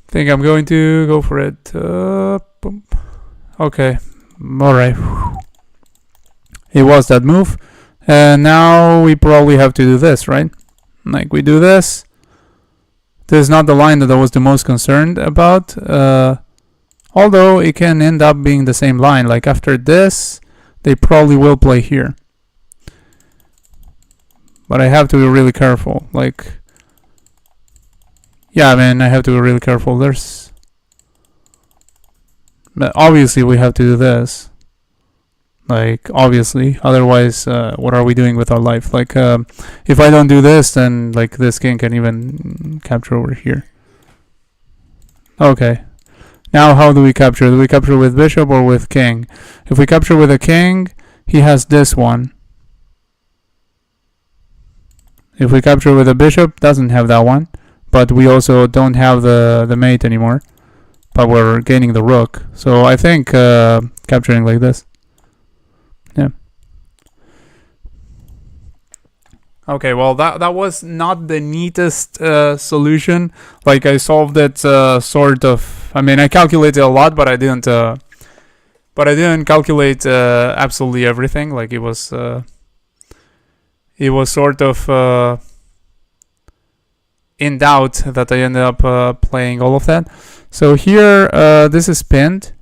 Think I'm going to go for it. Boom. Okay. Alright. It was that move. And now we probably have to do this, right? Like, we do this. This is not the line that I was the most concerned about. Although it can end up being the same line. Like, after this, they probably will play here. But I have to be really careful. Like, yeah, man, I have to be really careful. But obviously we have to do this. Like, obviously. Otherwise, what are we doing with our life? Like, if I don't do this, then, like, this king can even capture over here. Okay. Now, how do we capture? Do we capture with bishop or with king? If we capture with a king, he has this one. If we capture with a bishop, doesn't have that one. But we also don't have the mate anymore. But we're gaining the rook. So I think capturing like this. Yeah. Okay, well, that was not the neatest solution. Like, I solved it sort of. I mean, I calculated a lot, but I didn't. But I didn't calculate absolutely everything. Like, it was sort of in doubt that I ended up playing all of that. So here, this is pinned,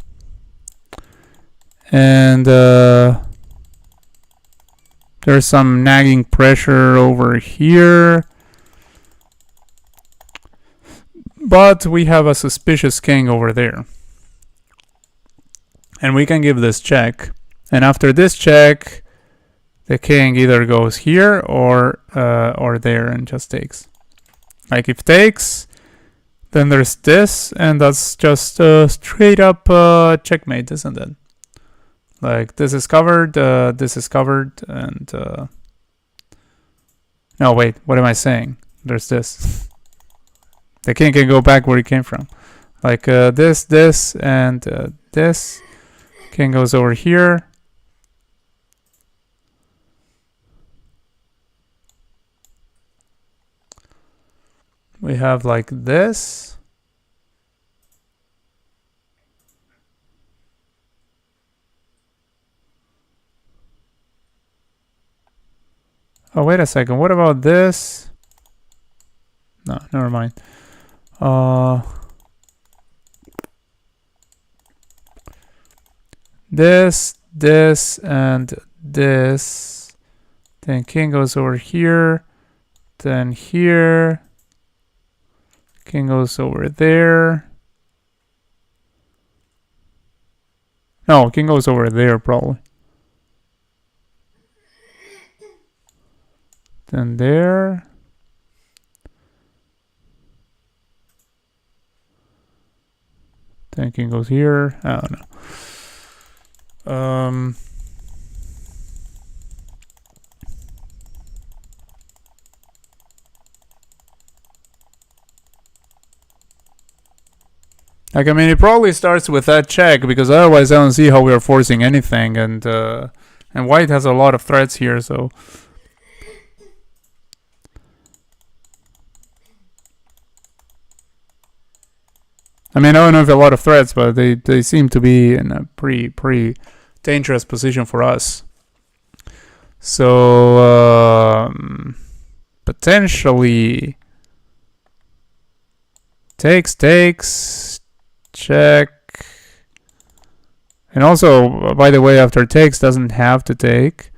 and there's some nagging pressure over here, but we have a suspicious king over there, and we can give this check. And after this check, the king either goes here or there and just takes. Like, if takes, then there's this, and that's just straight up checkmate, isn't it? Like, this is covered, and no, wait, what am I saying? There's this. The king can go back where he came from. Like, this, and this. King goes over here. We have like this. Oh, wait a second. What about this? No, never mind. This, and this. Then king goes over here. Then here. King goes over there. No, king goes over there probably. Then there. Then king goes here. I don't know. Like, I mean, it probably starts with that check, because otherwise I don't see how we are forcing anything, and white has a lot of threats here, so. I mean, I don't know if a lot of threats, but they seem to be in a pretty dangerous position for us. So, potentially takes, check. And also, by the way, after takes doesn't have to take.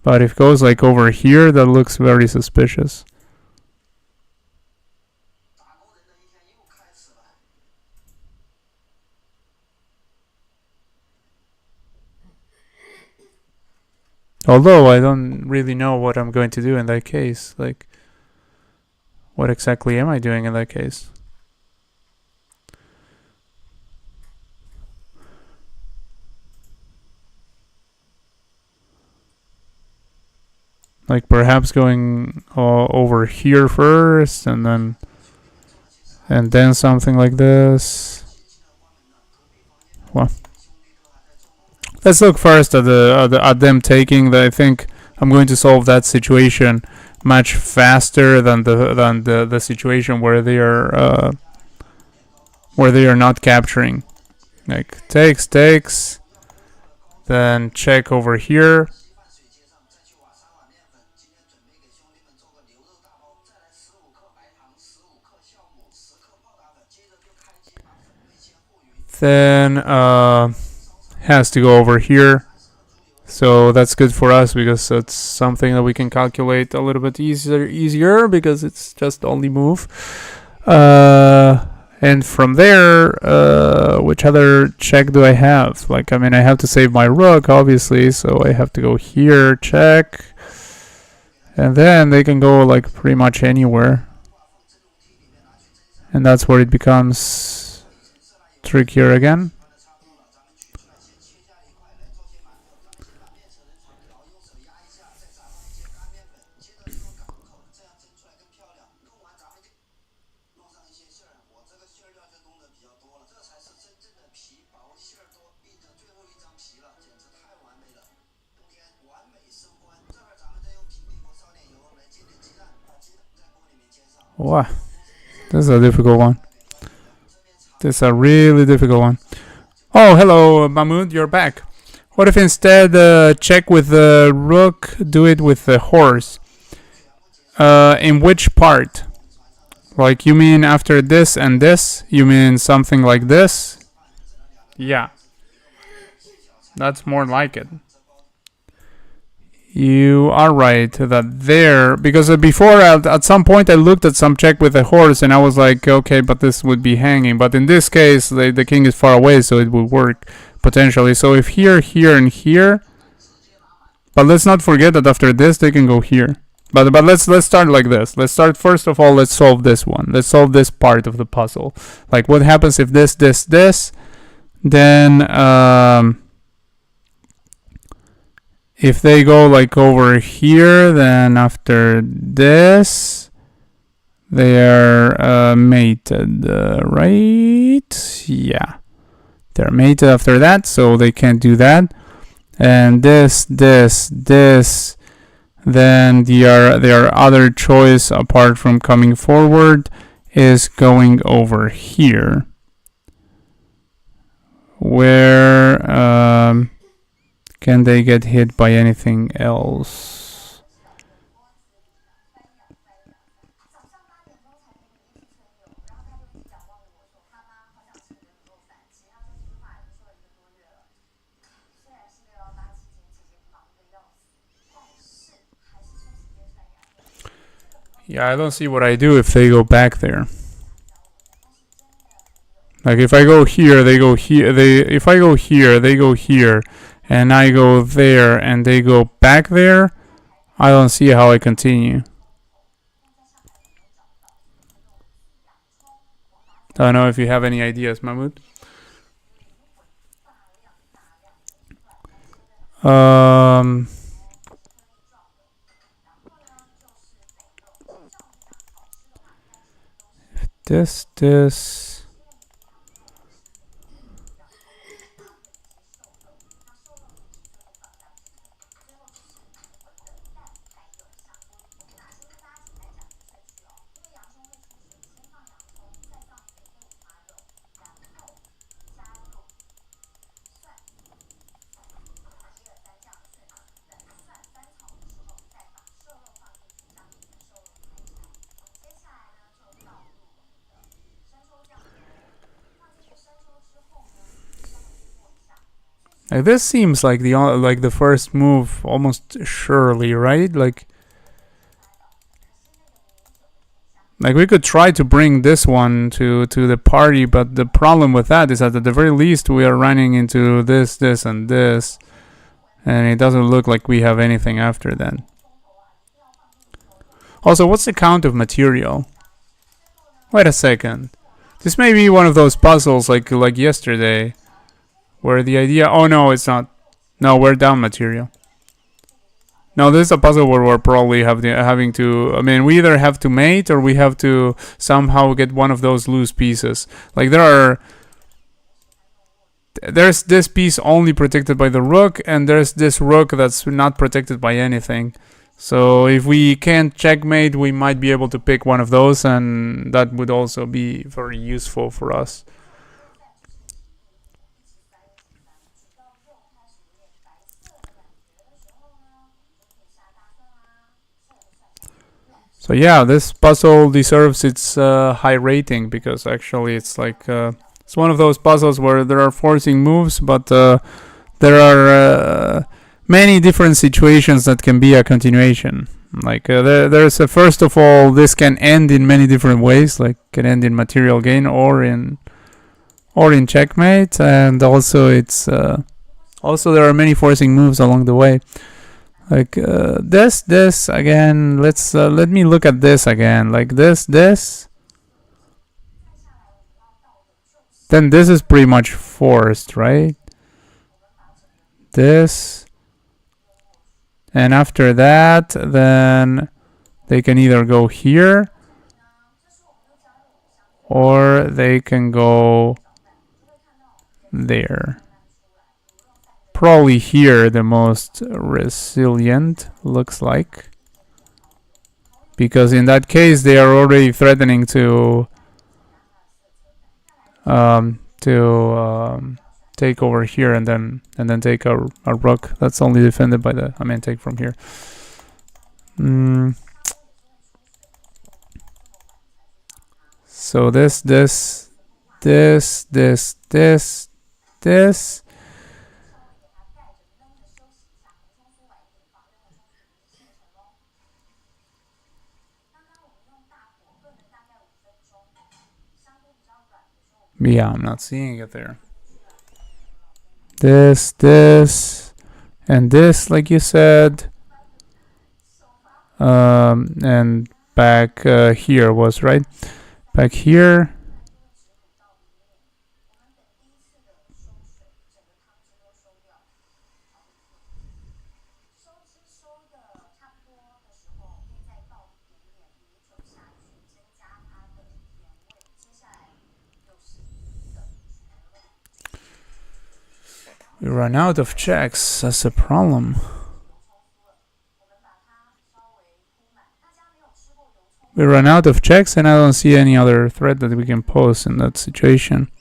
But if it goes like over here, that looks very suspicious. Although I don't really know what I'm going to do in that case. Like, what exactly am I doing in that case? Like perhaps going over here first, and then something like this. Well, let's look first at them taking. I think I'm going to solve that situation much faster than the situation where they are not capturing. Like takes, then check over here. Then has to go over here. So that's good for us because it's something that we can calculate a little bit easier because it's just only move. And from there, which other check do I have? Like, I mean, I have to save my rook, obviously, so I have to go here, check. And then they can go, like, pretty much anywhere. And that's where it becomes trickier again. Wow, this is a difficult one. This is a really difficult one. Oh, hello, Mahmoud, you're back. What if instead check with the rook, do it with the horse? In which part? Like, you mean after this and this? You mean something like this? Yeah. That's more like it. You are right that there, because before at some point I looked at some check with a horse and I was like, okay, but this would be hanging. But in this case, the king is far away, so it would work potentially. So if here, here, and here, but let's not forget that after this they can go here. But let's start like this. Let's start first of all. Let's solve this one. Let's solve this part of the puzzle. Like what happens if this, then if they go like over here, then after this, they are mated, right? Yeah, they're mated after that, so they can't do that. And this, then their other choice apart from coming forward is going over here, where can they get hit by anything else? Yeah, I don't see what I do if they go back there. Like if I go here, they go here. If I go here, they go here. And I go there and they go back there, I don't see how I continue. I don't know if you have any ideas, Mahmoud. This. Like this seems like the first move almost surely, right? Like we could try to bring this one to the party, but the problem with that is that at the very least we are running into this, and this, and it doesn't look like we have anything after that. Also, what's the count of material? Wait a second. This may be one of those puzzles like yesterday, where the idea... Oh no, it's not. No, we're down material. No, this is a puzzle where we're probably having to... I mean, we either have to mate or we have to somehow get one of those loose pieces. Like there's this piece only protected by the rook, and there's this rook that's not protected by anything. So if we can't checkmate, we might be able to pick one of those, and that would also be very useful for us. So yeah, this puzzle deserves its high rating, because actually it's like it's one of those puzzles where there are forcing moves, but there are many different situations that can be a continuation. Like there's first of all, this can end in many different ways, like can end in material gain or in checkmate, and also it's also there are many forcing moves along the way. Like this again. Let me look at this again. Like this. Then this is pretty much forced, right? This, and after that, then they can either go here or they can go there. Probably here the most resilient, looks like, because in that case they are already threatening to take over here and then take a rook that's only defended by the... I mean, take from here. So this. Yeah, I'm not seeing it there. This, and this, like you said. And back here was right. Back here. We run out of checks. That's a problem. We run out of checks, and I don't see any other threat that we can pose in that situation.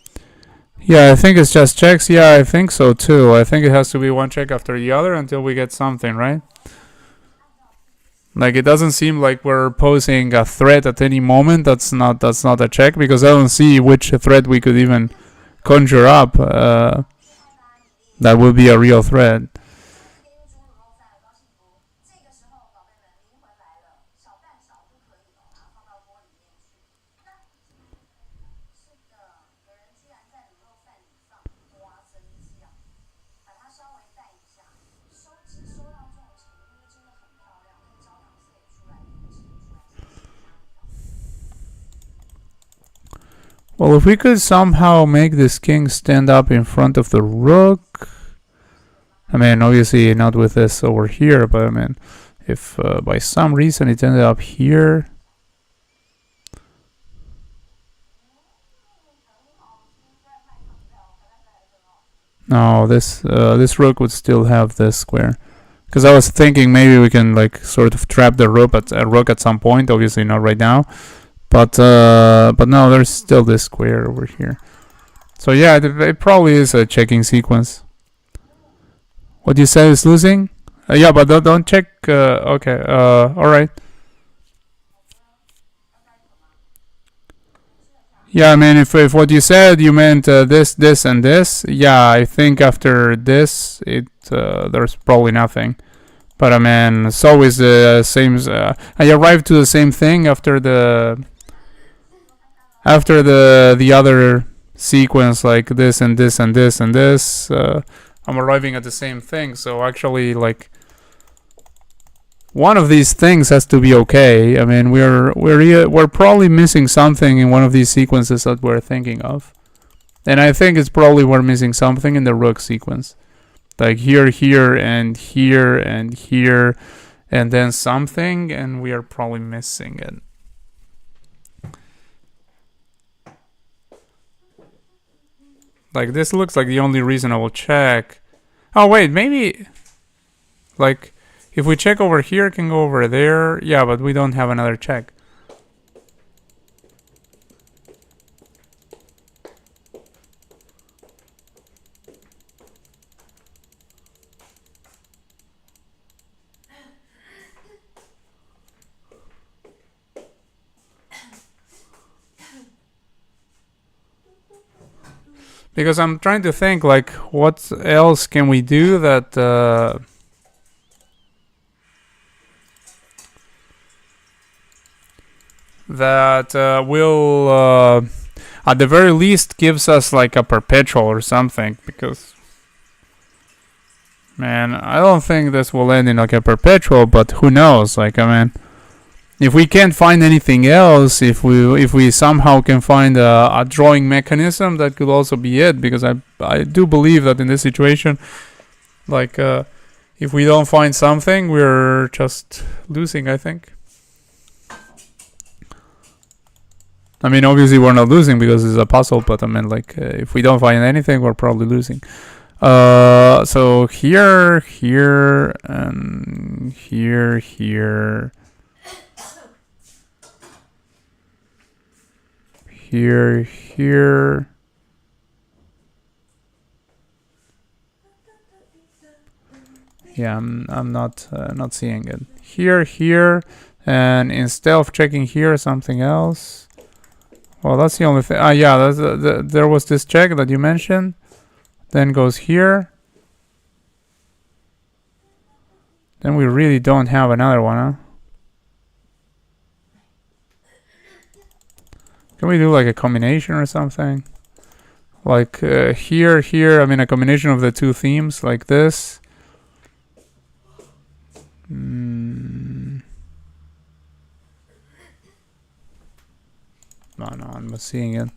Yeah, I think it's just checks. Yeah, I think so too. I think it has to be one check after the other until we get something, right? Like, it doesn't seem like we're posing a threat at any moment. That's not a check, because I don't see which threat we could even conjure up. That would be a real threat. Well, if we could somehow make this king stand up in front of the rook, I mean, obviously not with this over here, but I mean, if by some reason it ended up here. No, this rook would still have this square. Because I was thinking maybe we can like sort of trap the rook at some point. Obviously not right now. But no, there's still this square over here. So yeah, it probably is a checking sequence. What you said is losing? Yeah, but don't check. Okay, alright. Yeah, I mean, if what you said, you meant this, and this. Yeah, I think after this, there's probably nothing. But I mean, it's always the same. I arrived to the same thing after the other sequence, like this and this and this and this. I'm arriving at the same thing. So actually, like, one of these things has to be okay. I mean, we're probably missing something in one of these sequences that we're thinking of, and I think it's probably we're missing something in the rook sequence, like here, here, and here, and here, and then something, and we are probably missing it. Like, this looks like the only reasonable check. Oh, wait, maybe... Like, if we check over here, can go over there. Yeah, but we don't have another check. Because I'm trying to think, like, what else can we do that will at the very least gives us like a perpetual or something. Because, man, I don't think this will end in like a perpetual, but who knows? Like, I mean, if we can't find anything else, if we somehow can find a drawing mechanism, that could also be it. Because I do believe that in this situation, like, if we don't find something, we're just losing, I think. I mean, obviously we're not losing because it's a puzzle, but I mean, like, if we don't find anything, we're probably losing. So here, here, and here, here. Here, here. Yeah, I'm not seeing it. Here, here, and instead of checking here, something else. Well, that's the only thing. Yeah, there was this check that you mentioned. Then goes here. Then we really don't have another one, huh? Can we do like a combination or something? Like here, here, I mean a combination of the two themes, like this. No, I'm not seeing it.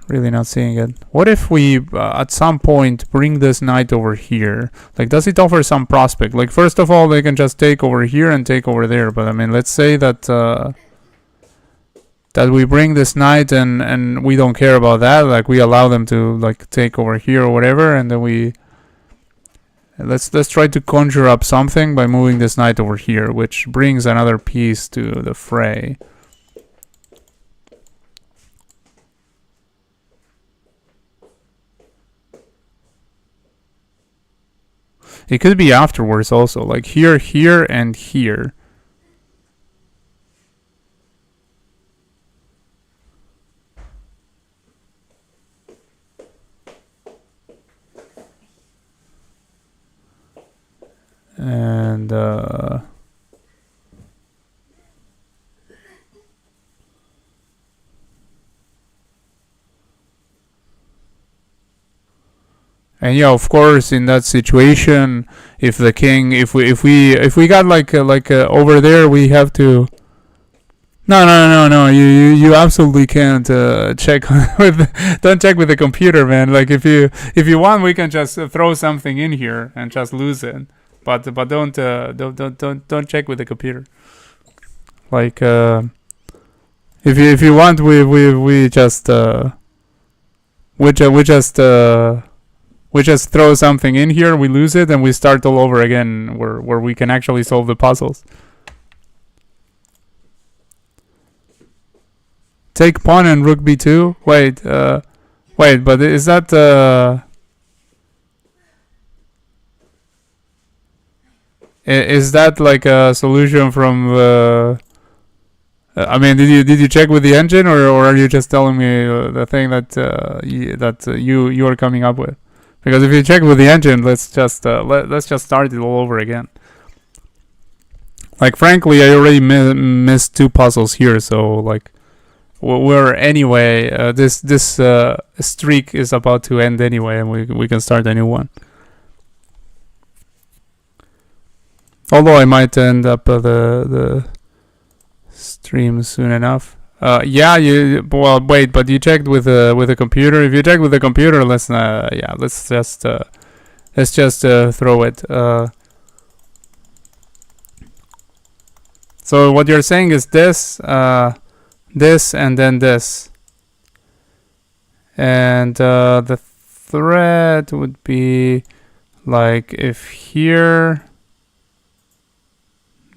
Really not seeing it. What if we, at some point, bring this knight over here? Like, does it offer some prospect? Like, first of all, they can just take over here and take over there. But, I mean, let's say that... that we bring this knight and we don't care about that, like we allow them to like take over here or whatever, and then we let's try to conjure up something by moving this knight over here, which brings another piece to the fray. It could be afterwards also, like here, here, and here. And yeah, of course, in that situation, if the king, if we got like over there, we have to. No. You absolutely can't check with. Don't check with the computer, man. Like if you want, we can just throw something in here and just lose it. But don't check with the computer. Like if you want, we just we just throw something in here, we lose it, and we start all over again, where we can actually solve the puzzles. Take pawn and rook b2. Wait, but is that is that like a solution from the? I mean, did you check with the engine, or are you just telling me the thing that you are coming up with? Because if you check with the engine, let's just start it all over again. Like, frankly, I already missed two puzzles here, so like, we're anyway. This streak is about to end anyway, and we can start a new one. Although I might end up the stream soon enough. Yeah, well, wait, but you checked with the computer. If you check with the computer, let's just throw it. So what you're saying is this, this, and then this, and the thread would be like if here.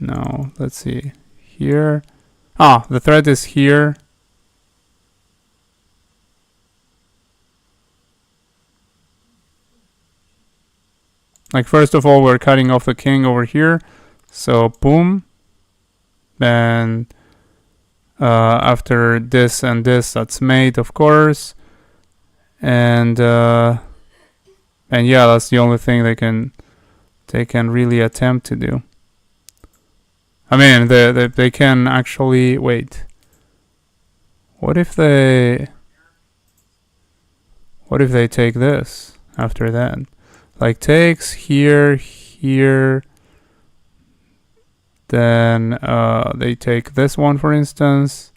No, let's see here. Ah, the thread is here. Like first of all, we're cutting off the king over here. So boom. Then after this and this, that's mate, of course. And yeah, that's the only thing they can really attempt to do. I mean, they can actually wait. What if they take this after that? Like takes here, here. Then they take this one, for instance.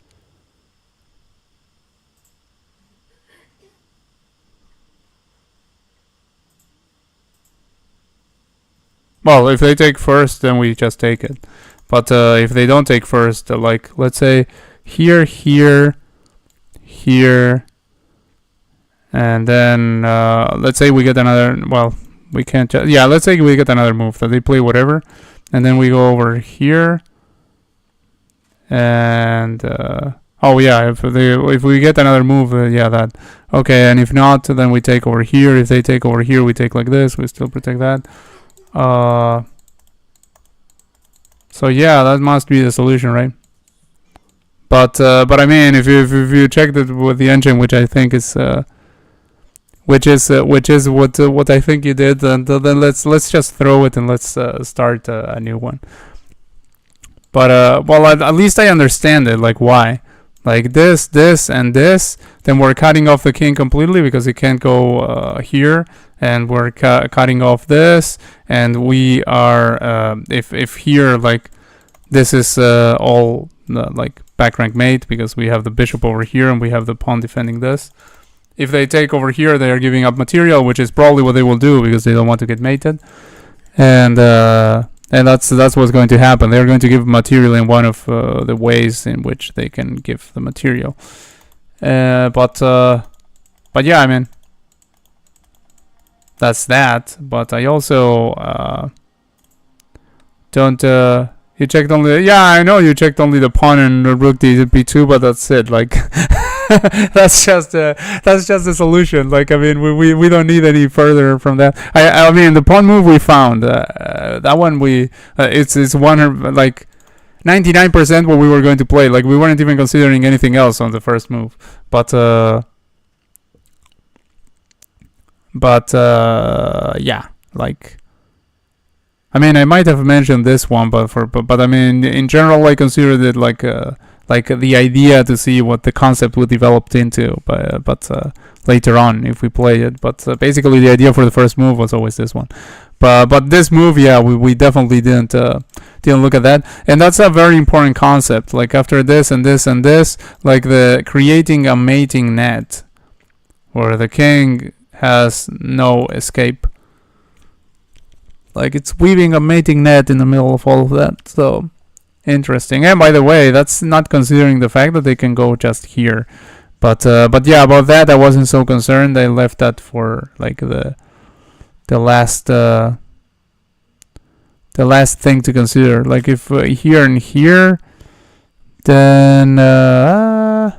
Well, if they take first, then we just take it. But if they don't take first, like let's say here, here, here, and then let's say we get another. Well, we can't. Yeah, let's say we get another move that they play whatever. And then we go over here, and oh yeah, if we get another move, yeah, that okay. And if not, then we take over here. If they take over here, we take like this. We still protect that. So yeah, that must be the solution, right? But I mean, if you checked it with the engine, which I think is which is what I think you did, and then let's just throw it and let's start a new one. But well, at least I understand it, like why, like this, and this. Then we're cutting off the king completely because it can't go here, and we're cutting off this, and we are if here like this is all like back rank mate because we have the bishop over here and we have the pawn defending this. If they take over here, they are giving up material, which is probably what they will do because they don't want to get mated, and that's what's going to happen. They're going to give material in one of the ways in which they can give the material. But yeah, I mean that's that. But I also don't. You checked only. Yeah, I know you checked only the pawn and the rook b2, but that's it. Like. that's just the solution. Like I mean, we don't need any further from that. I mean, the pawn move we found that one it's 100 like 99% what we were going to play. Like we weren't even considering anything else on the first move. But yeah, like I mean, I might have mentioned this one, but I mean, in general, I considered it like the idea to see what the concept would develop into, but later on if we play it. But basically the idea for the first move was always this one. But this move, yeah, we definitely didn't look at that, and that's a very important concept. Like after this and this and this, like the creating a mating net, where the king has no escape. Like it's weaving a mating net in the middle of all of that. So. Interesting. And by the way, that's not considering the fact that they can go just here. But yeah, about that I wasn't so concerned. I left that for like the last thing to consider. Like if here and here, then I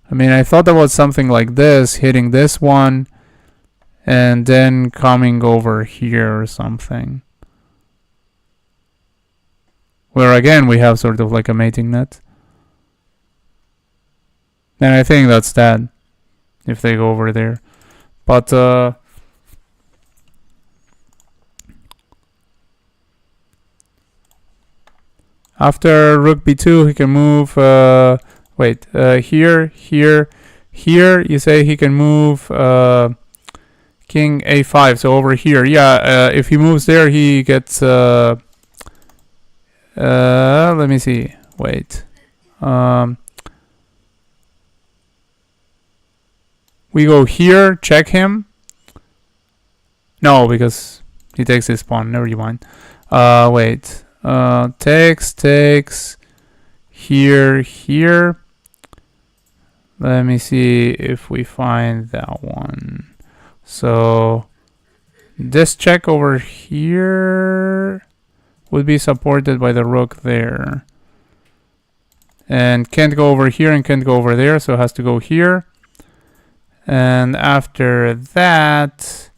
mean, I thought about something like this, hitting this one, and then coming over here or something. Where again we have sort of like a mating net. And I think that's that. If they go over there. But after rook b2 he can move here. You say he can move king a5. So over here, yeah. If he moves there, he gets. Let me see. Wait. We go here, check him. No, because he takes his pawn. Never mind. Wait. Takes. Here. Let me see if we find that one. So this check over here would be supported by the rook there. And can't go over here and can't go over there, so it has to go here. And after that,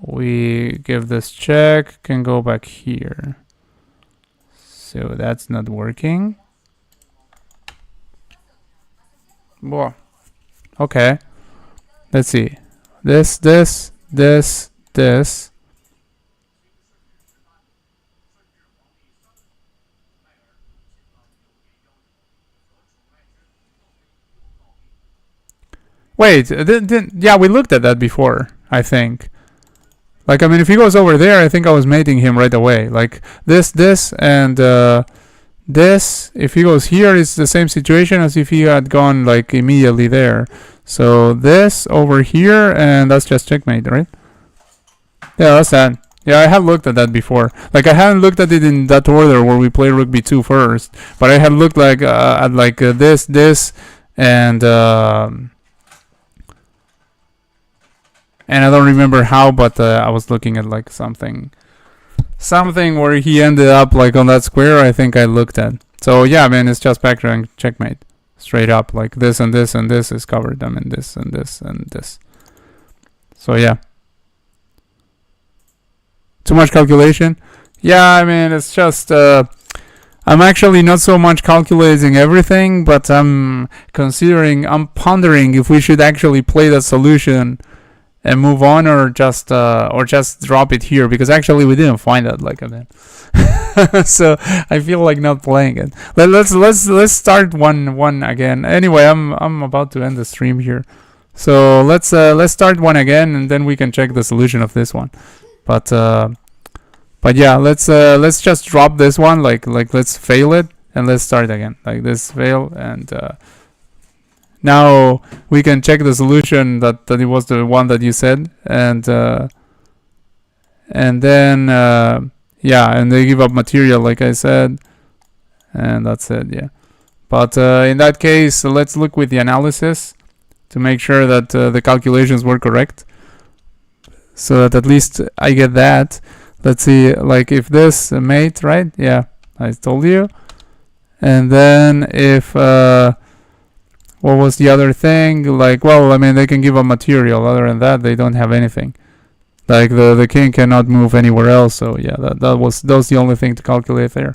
we give this check, can go back here. So that's not working. Whoa. Okay. Let's see. This. Wait, yeah, we looked at that before, I think. Like, I mean, if he goes over there, I think I was mating him right away. Like, this, and this. If he goes here, it's the same situation as if he had gone, like, immediately there. So, this over here, and that's just checkmate, right? Yeah, that's that. Yeah, I have looked at that before. Like, I haven't looked at it in that order where we play rook b2 first. But I have looked, like, at, like, this, and I don't remember how, but I was looking at like something where he ended up like on that square. I think I looked at. So yeah, man, it's just back rank checkmate, straight up. Like this and this and this is covered. I mean this and this and this. So yeah, too much calculation. Yeah, I mean it's just I'm actually not so much calculating everything, but I'm pondering if we should actually play the solution and move on, or just drop it here, because actually we didn't find that, like, I mean. So I feel like not playing it. Let's start one again. Anyway, I'm about to end the stream here, so let's start one again, and then we can check the solution of this one. But yeah, let's just drop this one, like let's fail it and let's start again, like this fail, and now we can check the solution that it was the one that you said, and then yeah, and they give up material, like I said, and that's it. Yeah, but in that case, let's look with the analysis to make sure that the calculations were correct, so that at least I get that. Let's see, like if this mate, right? Yeah, I told you. And then if what was the other thing? Like, well, I mean, they can give up material. Other than that, they don't have anything. Like the king cannot move anywhere else. So yeah, that was the only thing to calculate there.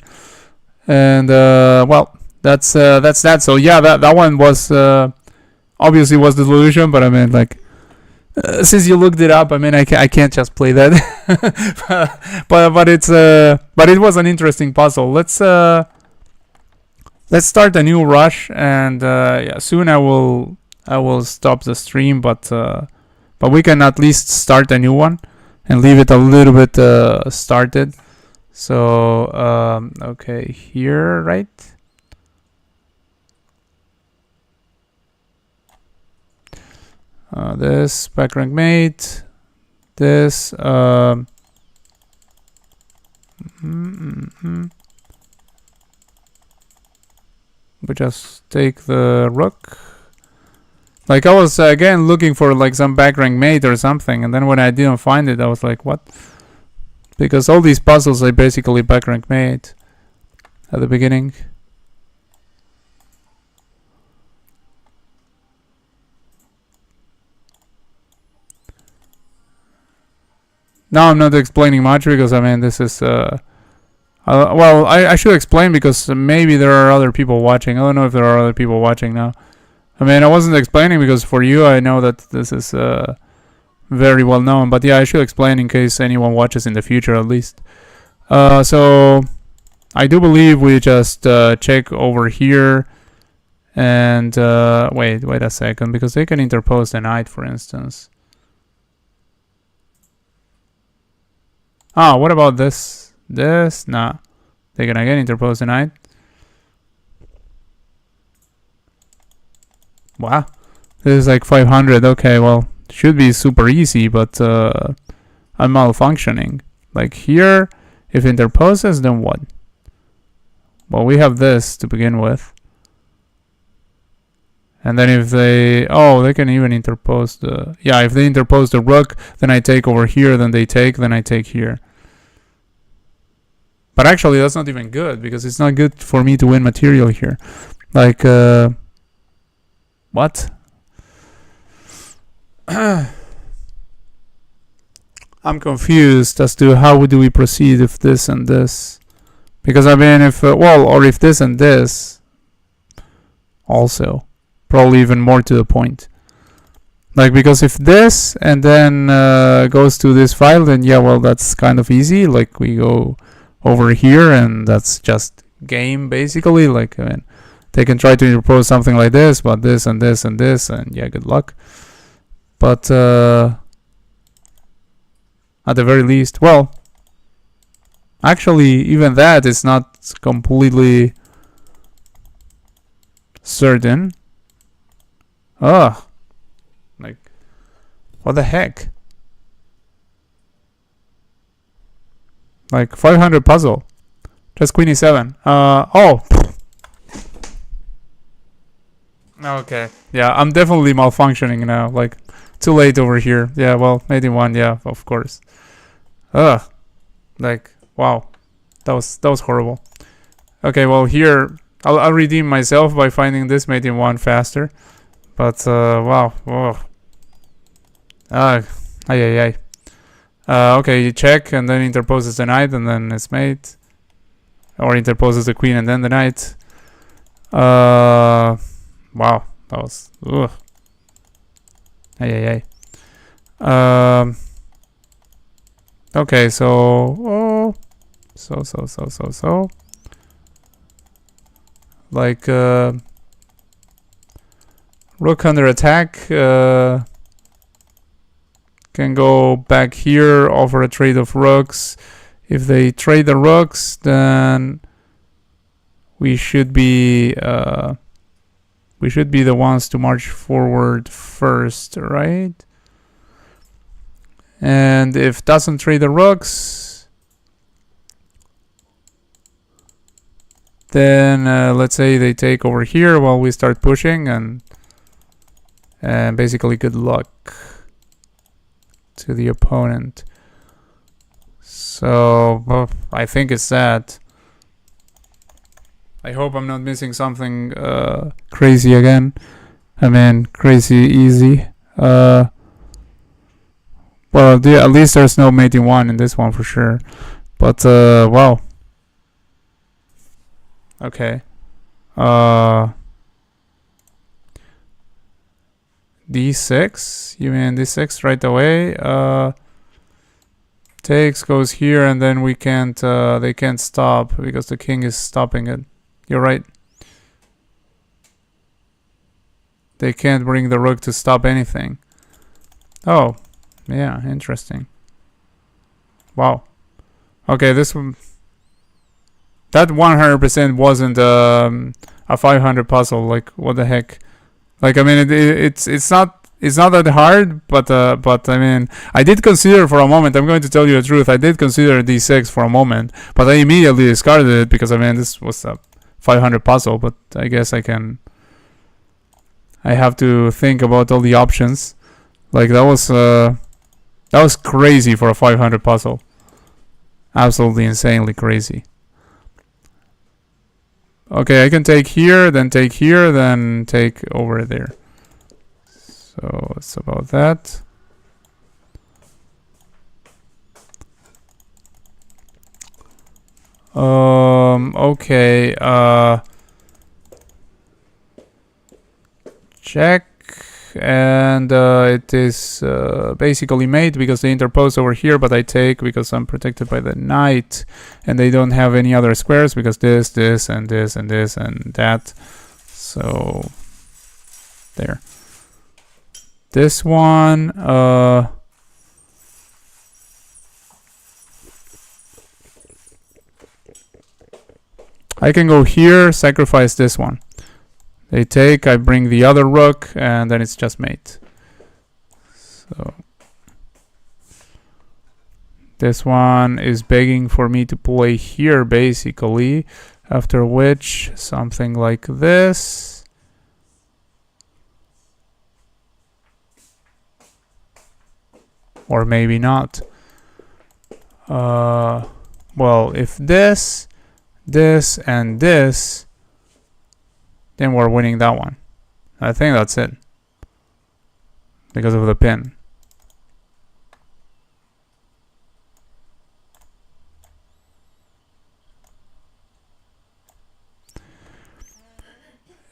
And well, that's that. So yeah, that one was obviously was the solution. But I mean, like, since you looked it up, I mean, I can't just play that. but it's but it was an interesting puzzle. Let's start a new rush, and yeah, soon I will stop the stream, but we can at least start a new one and leave it a little bit started. So okay, here, right? This back rank mate, this we just take the rook. Like, I was again looking for like some back rank mate or something, and then when I didn't find it, I was like, what? Because all these puzzles are basically back rank mate at the beginning. Now I'm not explaining much, because I mean this is well, I should explain, because maybe there are other people watching. I don't know if there are other people watching now. I mean, I wasn't explaining because for you, I know that this is very well known. But yeah, I should explain in case anyone watches in the future, at least. So I do believe we just check over here, and wait a second, because they can interpose the knight, for instance. Ah, what about this? This? Nah. They can again interpose the knight. Wow. This is like 500. Okay, well, should be super easy, but I'm malfunctioning. Like here, if interposes, then what? Well, we have this to begin with. And then if they... Oh, they can even interpose the... Yeah, if they interpose the rook, then I take over here, then they take, then I take here. But actually, that's not even good, because it's not good for me to win material here. Like, what? I'm confused as to how do we proceed if this and this. Because, I mean, if... well, or if this and this... Also. Probably even more to the point. Like, because if this and then goes to this file, then yeah, well, that's kind of easy. Like, we go over here and that's just game, basically. Like, I mean, they can try to interpose something like this, but this and this and this, and yeah, good luck. But at the very least, well, actually, even that is not completely certain. Ugh. Like, what the heck? Like, 500 puzzle. Just queen e7. Oh. Okay. Yeah, I'm definitely malfunctioning now. Like, too late over here. Yeah, well, mate in 1, yeah, of course. Ugh. Like, wow. That was horrible. Okay, well, here, I'll redeem myself by finding this mate in 1 faster. But, wow. Whoa. Okay, you check and then interposes the knight and then it's mate. Or interposes the queen and then the knight. Wow. That was... Ugh. Okay, so... So... Like, rook under attack can go back here, offer a trade of rooks. If they trade the rooks, then we should be the ones to march forward first, right? And if doesn't trade the rooks, then let's say they take over here while we start pushing, and basically good luck to the opponent. So I think it's that. I hope I'm not missing something crazy again. I mean, crazy easy. Well, at least there's no mate in 1 in this one for sure. But wow. Okay. D6? You mean D6 right away? Takes, goes here, and then we can't, they can't stop because the king is stopping it. You're right. They can't bring the rook to stop anything. Oh, yeah, interesting. Wow. Okay, this one... That 100% wasn't a 500 puzzle. Like, what the heck? Like, I mean, it's not that hard, but I mean, I did consider for a moment. I'm going to tell you the truth. I did consider d6 for a moment, but I immediately discarded it because I mean, this was a 500 puzzle. But I guess I have to think about all the options. Like that was crazy for a 500 puzzle. Absolutely insanely crazy. Okay, I can take here, then take here, then take over there. So it's about that. Okay, check, and it is basically mate because they interpose over here, but I take because I'm protected by the knight, and they don't have any other squares because this, and this, and this, and that. So there. This one, I can go here, sacrifice this one. They take, I bring the other rook, and then it's just mate. So this one is begging for me to play here, basically. After which, something like this. Or maybe not. Well, if this, and this, then we're winning that one. I think that's it. Because of the pin.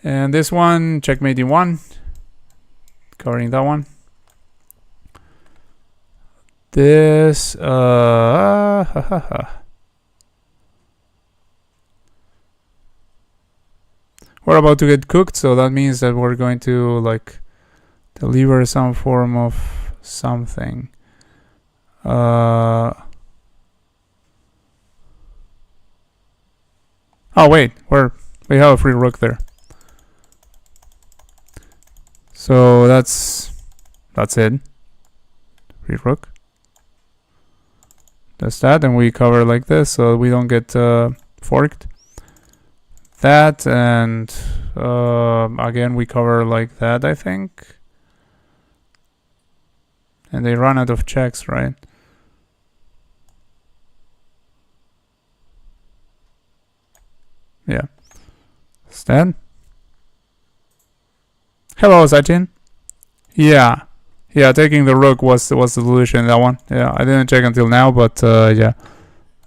And this one, checkmate D1. Covering that one. This, We're about to get cooked, so that means that we're going to like deliver some form of something. Oh wait, we have a free rook there. So that's it. Free rook. That's that, and we cover like this so we don't get forked. That, and again we cover like that, I think. And they run out of checks, right? Yeah. Stand. Hello, Sachin. Yeah. Yeah, taking the rook was the solution in that one. Yeah, I didn't check until now, but yeah.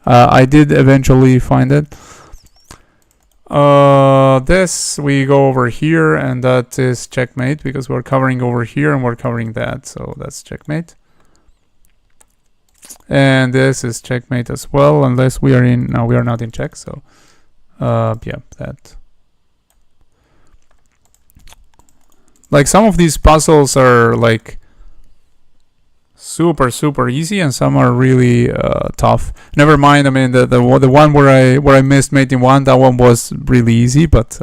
I did eventually find it. This, we go over here, and that is checkmate, because we're covering over here and we're covering that, so that's checkmate. And this is checkmate as well, unless we are in, no, we are not in check, so yeah, that. Like, some of these puzzles are like super easy, and some are really tough. Never mind, I mean the one where I missed mating one, that one was really easy, but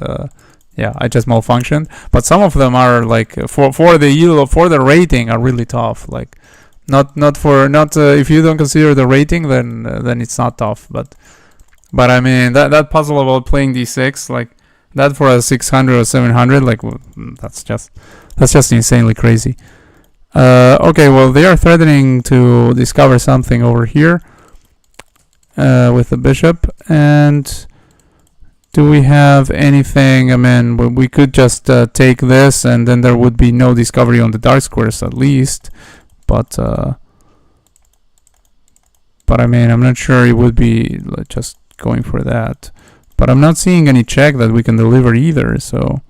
yeah, I just malfunctioned. But some of them are like for the rating are really tough. Like not if you don't consider the rating, then it's not tough. But I mean that puzzle about playing d6, like that for a 600 or 700, like that's just insanely crazy. Okay, well, they are threatening to discover something over here with the bishop. And do we have anything? I mean, we could just take this, and then there would be no discovery on the dark squares at least. But I mean, I'm not sure it would be just going for that. But I'm not seeing any check that we can deliver either, so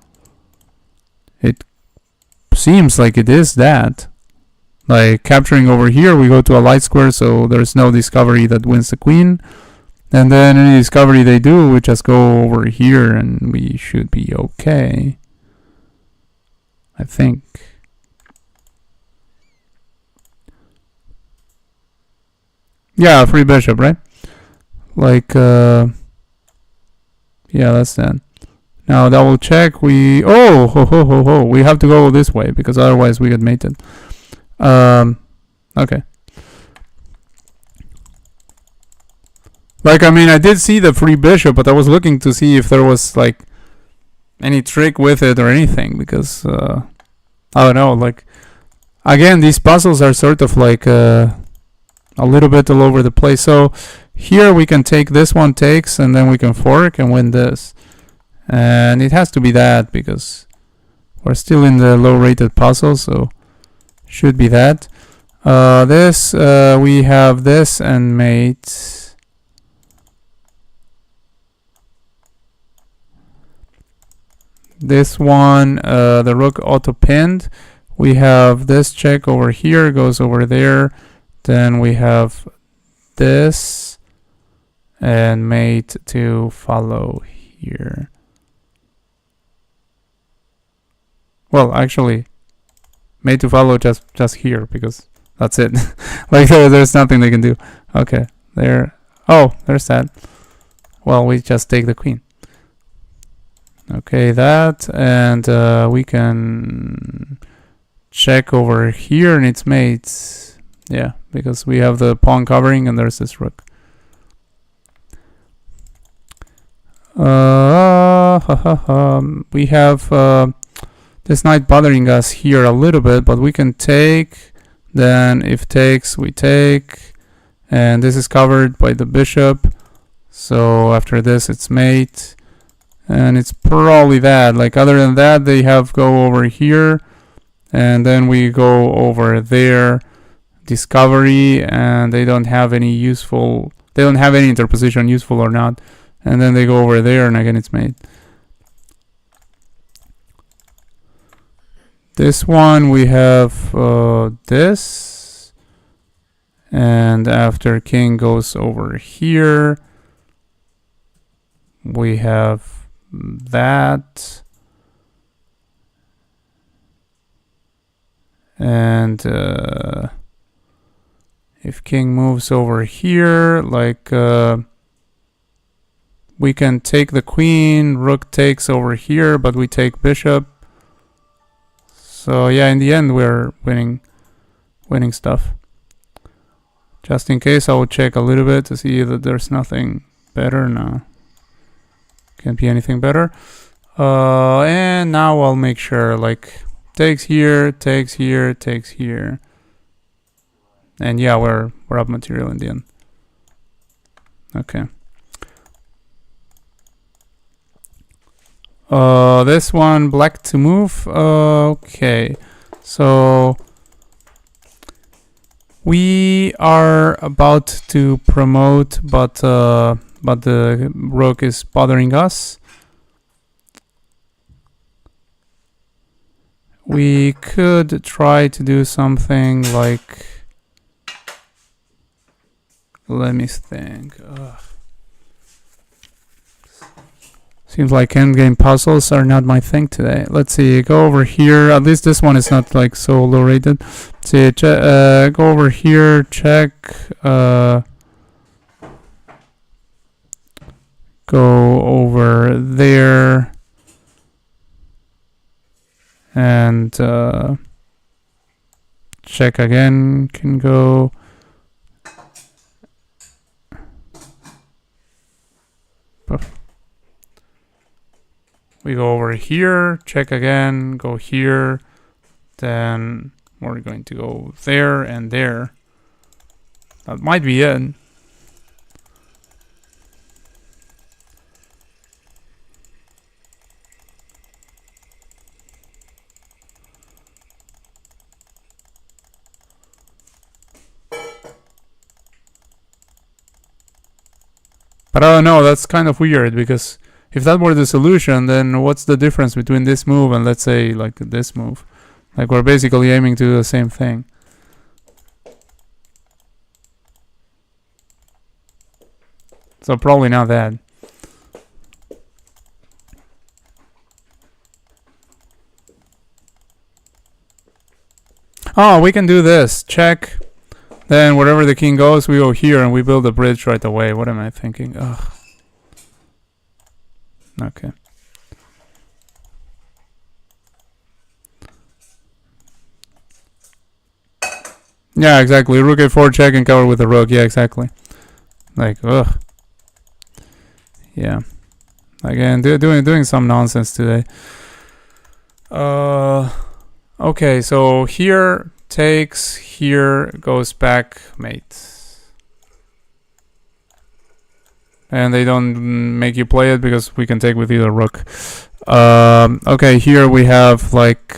it seems like it is that. Like capturing over here, we go to a light square, so there's no discovery that wins the queen. And then any discovery they do, we just go over here and we should be okay, I think. Yeah, free bishop, right? Like, yeah, that's that. Now double check, we have to go this way, because otherwise we get mated. Okay. Like, I mean, I did see the free bishop, but I was looking to see if there was, like, any trick with it or anything, because, I don't know, like, again, these puzzles are sort of like, a little bit all over the place. So, here we can take this one takes, and then we can fork and win this. And it has to be that, because we're still in the low-rated puzzle, so should be that. This, we have this and mate. This one, the rook auto-pinned. We have this check over here, goes over there. Then we have this and mate to follow here. Well, actually, mate to follow just here, because that's it. Like there's nothing they can do. Okay, there. Oh, there's that. Well, we just take the queen. Okay, that, and we can check over here and it's mates. Yeah, because we have the pawn covering and there's this rook. We have this knight bothering us here a little bit, but we can take. Then if takes, we take, and this is covered by the bishop. So after this, it's mate, and it's probably that. Like other than that, they have go over here, and then we go over there, discovery, and they don't have any useful. They don't have any interposition, useful or not, and then they go over there, and again it's mate. This one we have this, and after king goes over here, we have that, and if king moves over here, like we can take the queen, rook takes over here, but we take bishop. So yeah, in the end we're winning stuff. Just in case, I will check a little bit to see that there's nothing better. No, can't be anything better. And now I'll make sure, like, takes here, takes here, takes here, and yeah, we're up material in the end. Okay. This one, black to move. Okay, so we are about to promote, but the rook is bothering us. We could try to do something like, let me think. Seems like endgame puzzles are not my thing today. Let's see, go over here. At least this one is not like so low rated. See, go over here, check. Go over there. And check again, can go. We go over here, check again, go here, then we're going to go there and there. That might be it. But I don't know, that's kind of weird, because if that were the solution, then what's the difference between this move and, let's say, like this move? Like, we're basically aiming to do the same thing. So probably not that. Oh, we can do this. Check. Then wherever the king goes, we go here and we build a bridge right away. What am I thinking? Ugh. Okay. Yeah, exactly. Rook a4, check and cover with the rook. Yeah, exactly. Like, ugh. Yeah. Again, doing some nonsense today. Okay, so here takes, here goes back, mate. And they don't make you play it because we can take with either rook. Okay, here we have like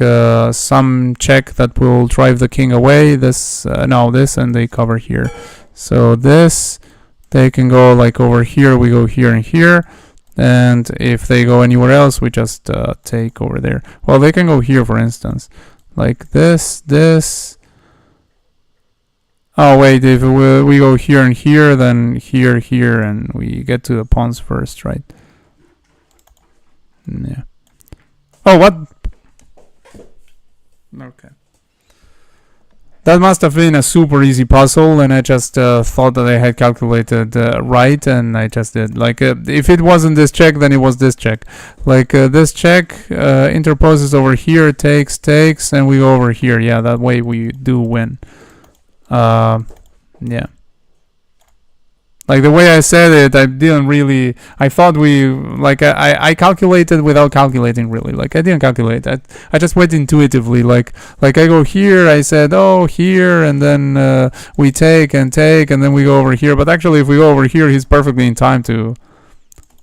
some check that will drive the king away. This, no, this, and they cover here. So this, they can go like over here, we go here and here. And if they go anywhere else, we just take over there. Well, they can go here, for instance. Like this, this. Oh wait, if we go here and here, then here, here, and we get to the pawns first, right? Yeah. Oh, what? Okay. That must have been a super easy puzzle, and I just thought that I had calculated right, and I just did. Like, if it wasn't this check, then it was this check. Like, this check interposes over here, takes, and we go over here. Yeah, that way we do win. Yeah. Like, the way I said it, I didn't really... I thought we... Like, I calculated without calculating, really. Like, I didn't calculate. I just went intuitively. Like I go here, I said, oh, here, and then we take, and then we go over here. But actually, if we go over here, he's perfectly in time to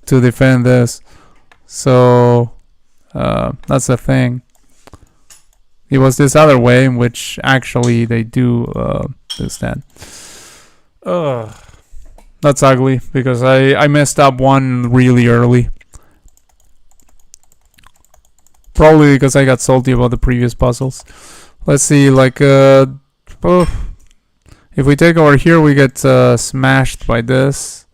defend this. So, that's the thing. It was this other way in which, actually, they do this, that. Ugh. That's ugly, because I messed up one really early. Probably because I got salty about the previous puzzles. Let's see, like, if we take over here, we get smashed by this.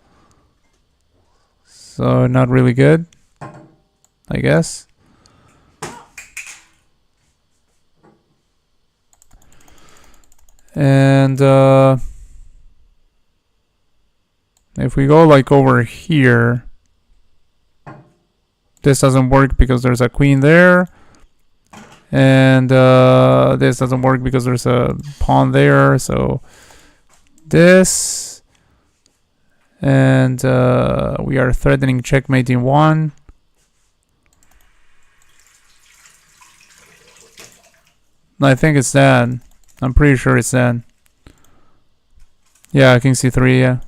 So, not really good, I guess. And, if we go like over here, this doesn't work because there's a queen there, and this doesn't work because there's a pawn there. So this, and we are threatening checkmate in one. I think it's that. I'm pretty sure it's that. Yeah, king c3. Yeah.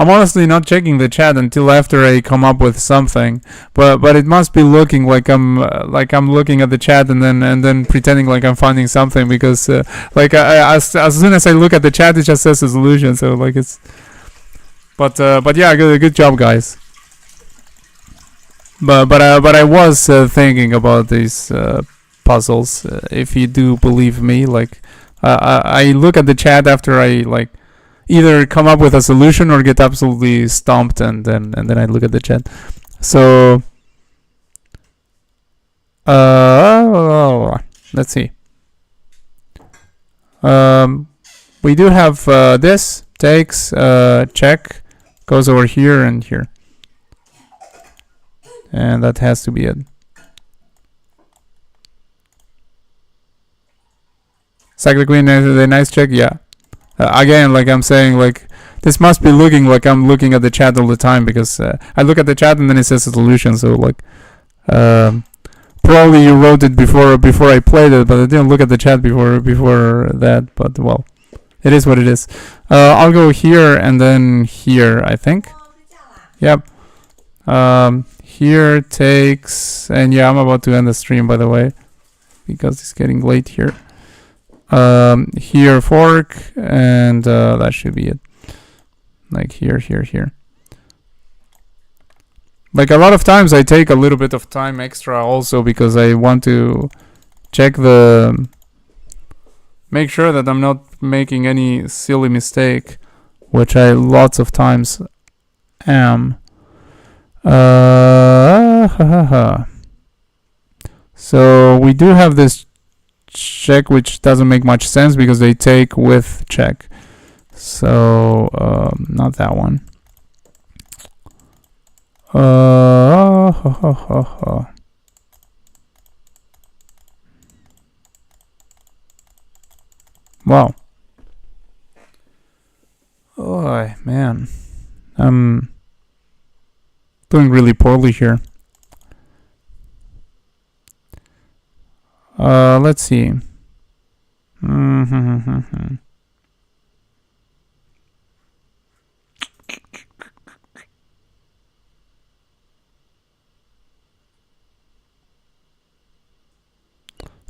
I'm honestly not checking the chat until after I come up with something, but it must be looking like I'm looking at the chat and then pretending like I'm finding something, because like as soon as I look at the chat, it just says a solution. So like it's, but yeah, good job, guys. But I was thinking about these puzzles. If you do believe me, like I look at the chat after I like either come up with a solution or get absolutely stomped, and then I look at the chat. So let's see. We do have this takes check, goes over here and here, and that has to be it. Sack the queen, the nice check, yeah. Again, like I'm saying, like this must be looking like I'm looking at the chat all the time, because I look at the chat and then it says a solution. So like probably you wrote it before I played it, but I didn't look at the chat before that. But well, it is what it is. I'll go here and then here, I think. Yep. Here takes, and yeah, I'm about to end the stream, by the way, because it's getting late here. Here fork, and that should be it. Like here. Like a lot of times I take a little bit of time extra also, because I want to make sure that I'm not making any silly mistake, which I lots of times am. So we do have this check, which doesn't make much sense because they take with check. So not that one. Wow. Oh man, I'm doing really poorly here. Let's see.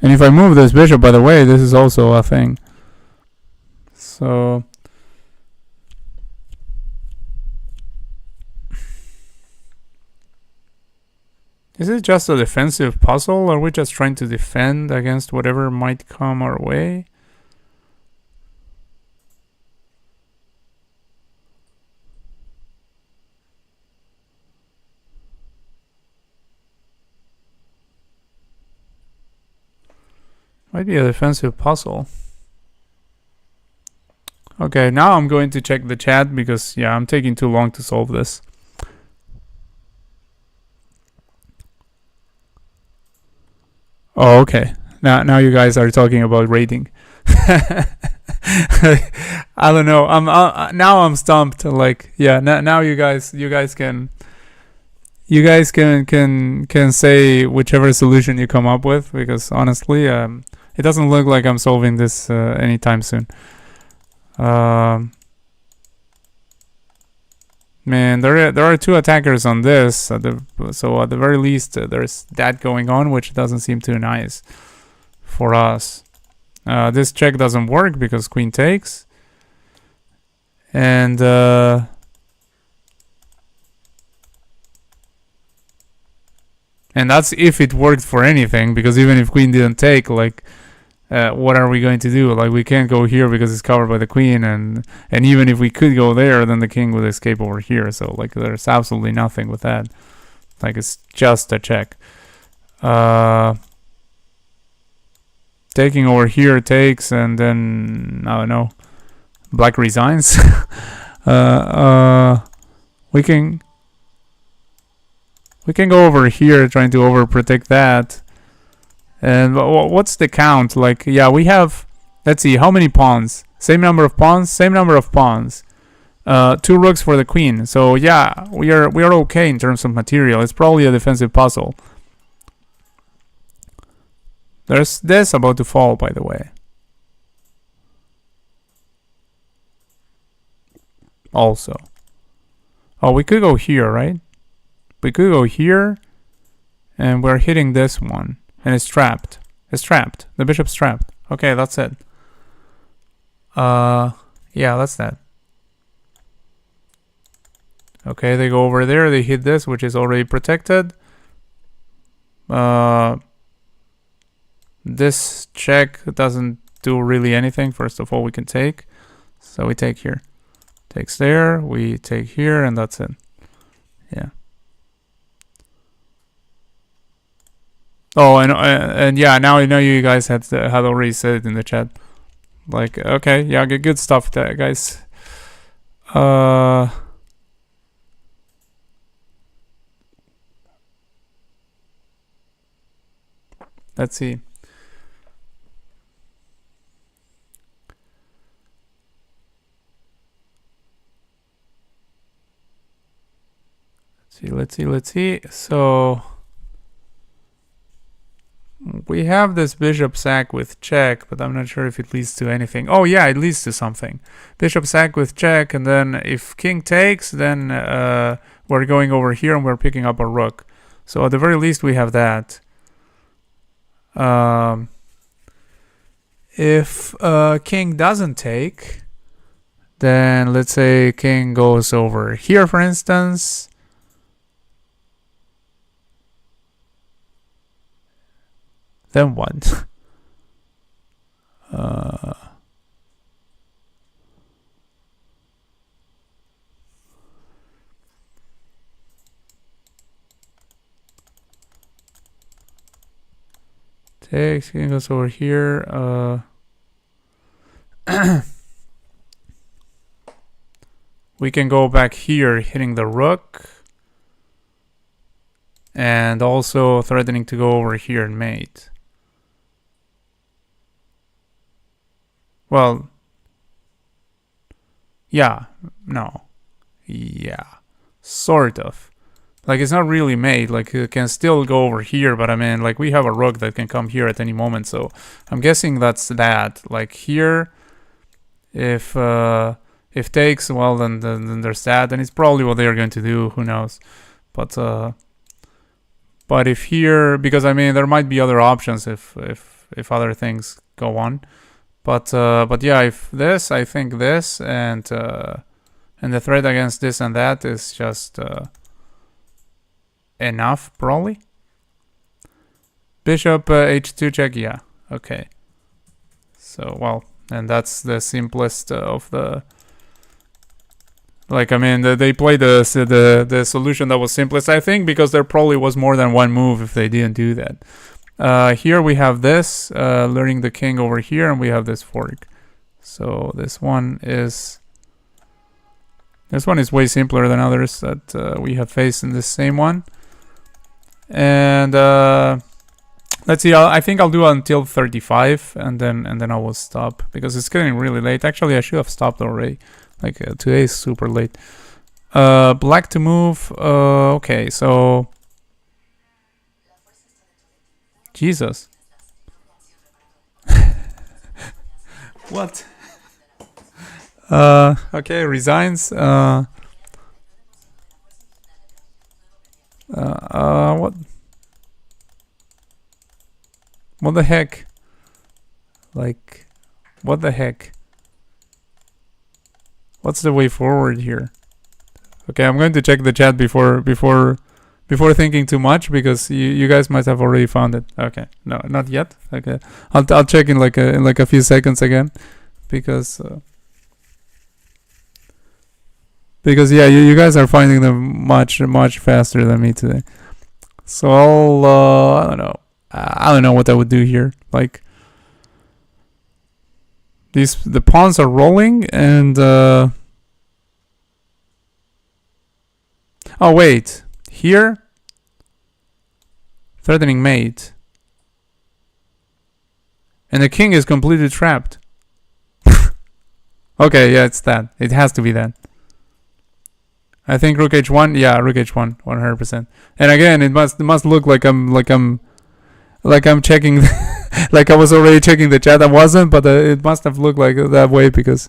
And if I move this bishop, by the way, this is also a thing. So is it just a defensive puzzle, or are we just trying to defend against whatever might come our way? Might be a defensive puzzle. Okay, now I'm going to check the chat because, yeah, I'm taking too long to solve this. Oh, okay. Now you guys are talking about rating. I don't know. Now I'm stumped. Like, yeah. Now you guys can say whichever solution you come up with, because honestly, it doesn't look like I'm solving this anytime soon. Man, there are two attackers on this, so at the very least there's that going on, which doesn't seem too nice for us. This check doesn't work because queen takes, and that's if it worked for anything, because even if queen didn't take, like, what are we going to do? Like, we can't go here because it's covered by the queen, and even if we could go there, then the king would escape over here. So, like, there's absolutely nothing with that. Like, it's just a check. Taking over here takes, and then I don't know, black resigns. We can go over here trying to overprotect that. And what's the count? Like, yeah, we have, let's see, how many pawns? Same number of pawns, same number of pawns. 2 rooks for the queen. So yeah, we are okay in terms of material. It's probably a defensive puzzle. There's this about to fall, by the way. Also. Oh, we could go here, right? We could go here, and we're hitting this one. And it's trapped. It's trapped. The bishop's trapped. Okay, that's it. Yeah, that's that. Okay, they go over there. They hit this, which is already protected. This check doesn't do really anything. First of all, we can take. So we take here. Takes there. We take here, and that's it. Yeah. Oh, and yeah, now I know you guys had already said it in the chat. Like, okay, yeah, good stuff there, guys. Let's see. Let's see. So we have this bishop sack with check, but I'm not sure if it leads to anything. Oh yeah, it leads to something. Bishop sack with check, and then if king takes, then we're going over here and we're picking up a rook. So at the very least we have that. If king doesn't take, then let's say king goes over here, for instance. Then what? Takes, king goes over here. We can go back here, hitting the rook. And also threatening to go over here and mate. Well, yeah, no, yeah, sort of. Like, it's not really made. Like, it can still go over here, but I mean, like, we have a rook that can come here at any moment, so I'm guessing that's that. Like, here, if takes, well, then there's that, and it's probably what they're going to do, who knows. But if here, because I mean, there might be other options if other things go on. But yeah, if this, I think this, and the threat against this and that is just enough, probably. Bishop h2 check, yeah, okay. So, well, and that's the simplest of the... Like, I mean, they played the solution that was simplest, I think, because there probably was more than one move if they didn't do that. Here we have this, luring the king over here, and we have this fork. So this one is way simpler than others that we have faced in this same one. And let's see. I think I'll do until 35, and then I will stop because it's getting really late. Actually, I should have stopped already. Like today is super late. Black to move. Okay, so Jesus. What? Okay, resigns. What? What the heck? Like, what the heck? What's the way forward here? Okay, I'm going to check the chat before thinking too much, because you guys might have already found it. Okay, no, not yet. Okay, I'll check in like a few seconds again, because yeah, you guys are finding them much faster than me today. So I don't know. I don't know what I would do here. Like, the pawns are rolling, and oh wait, here, threatening mate, and the king is completely trapped. Okay, yeah, it's that. It has to be that. I think rook h1. Yeah, rook h1, 100%. And again, it must look like I'm checking, like I was already checking the chat. I wasn't, but it must have looked like that way because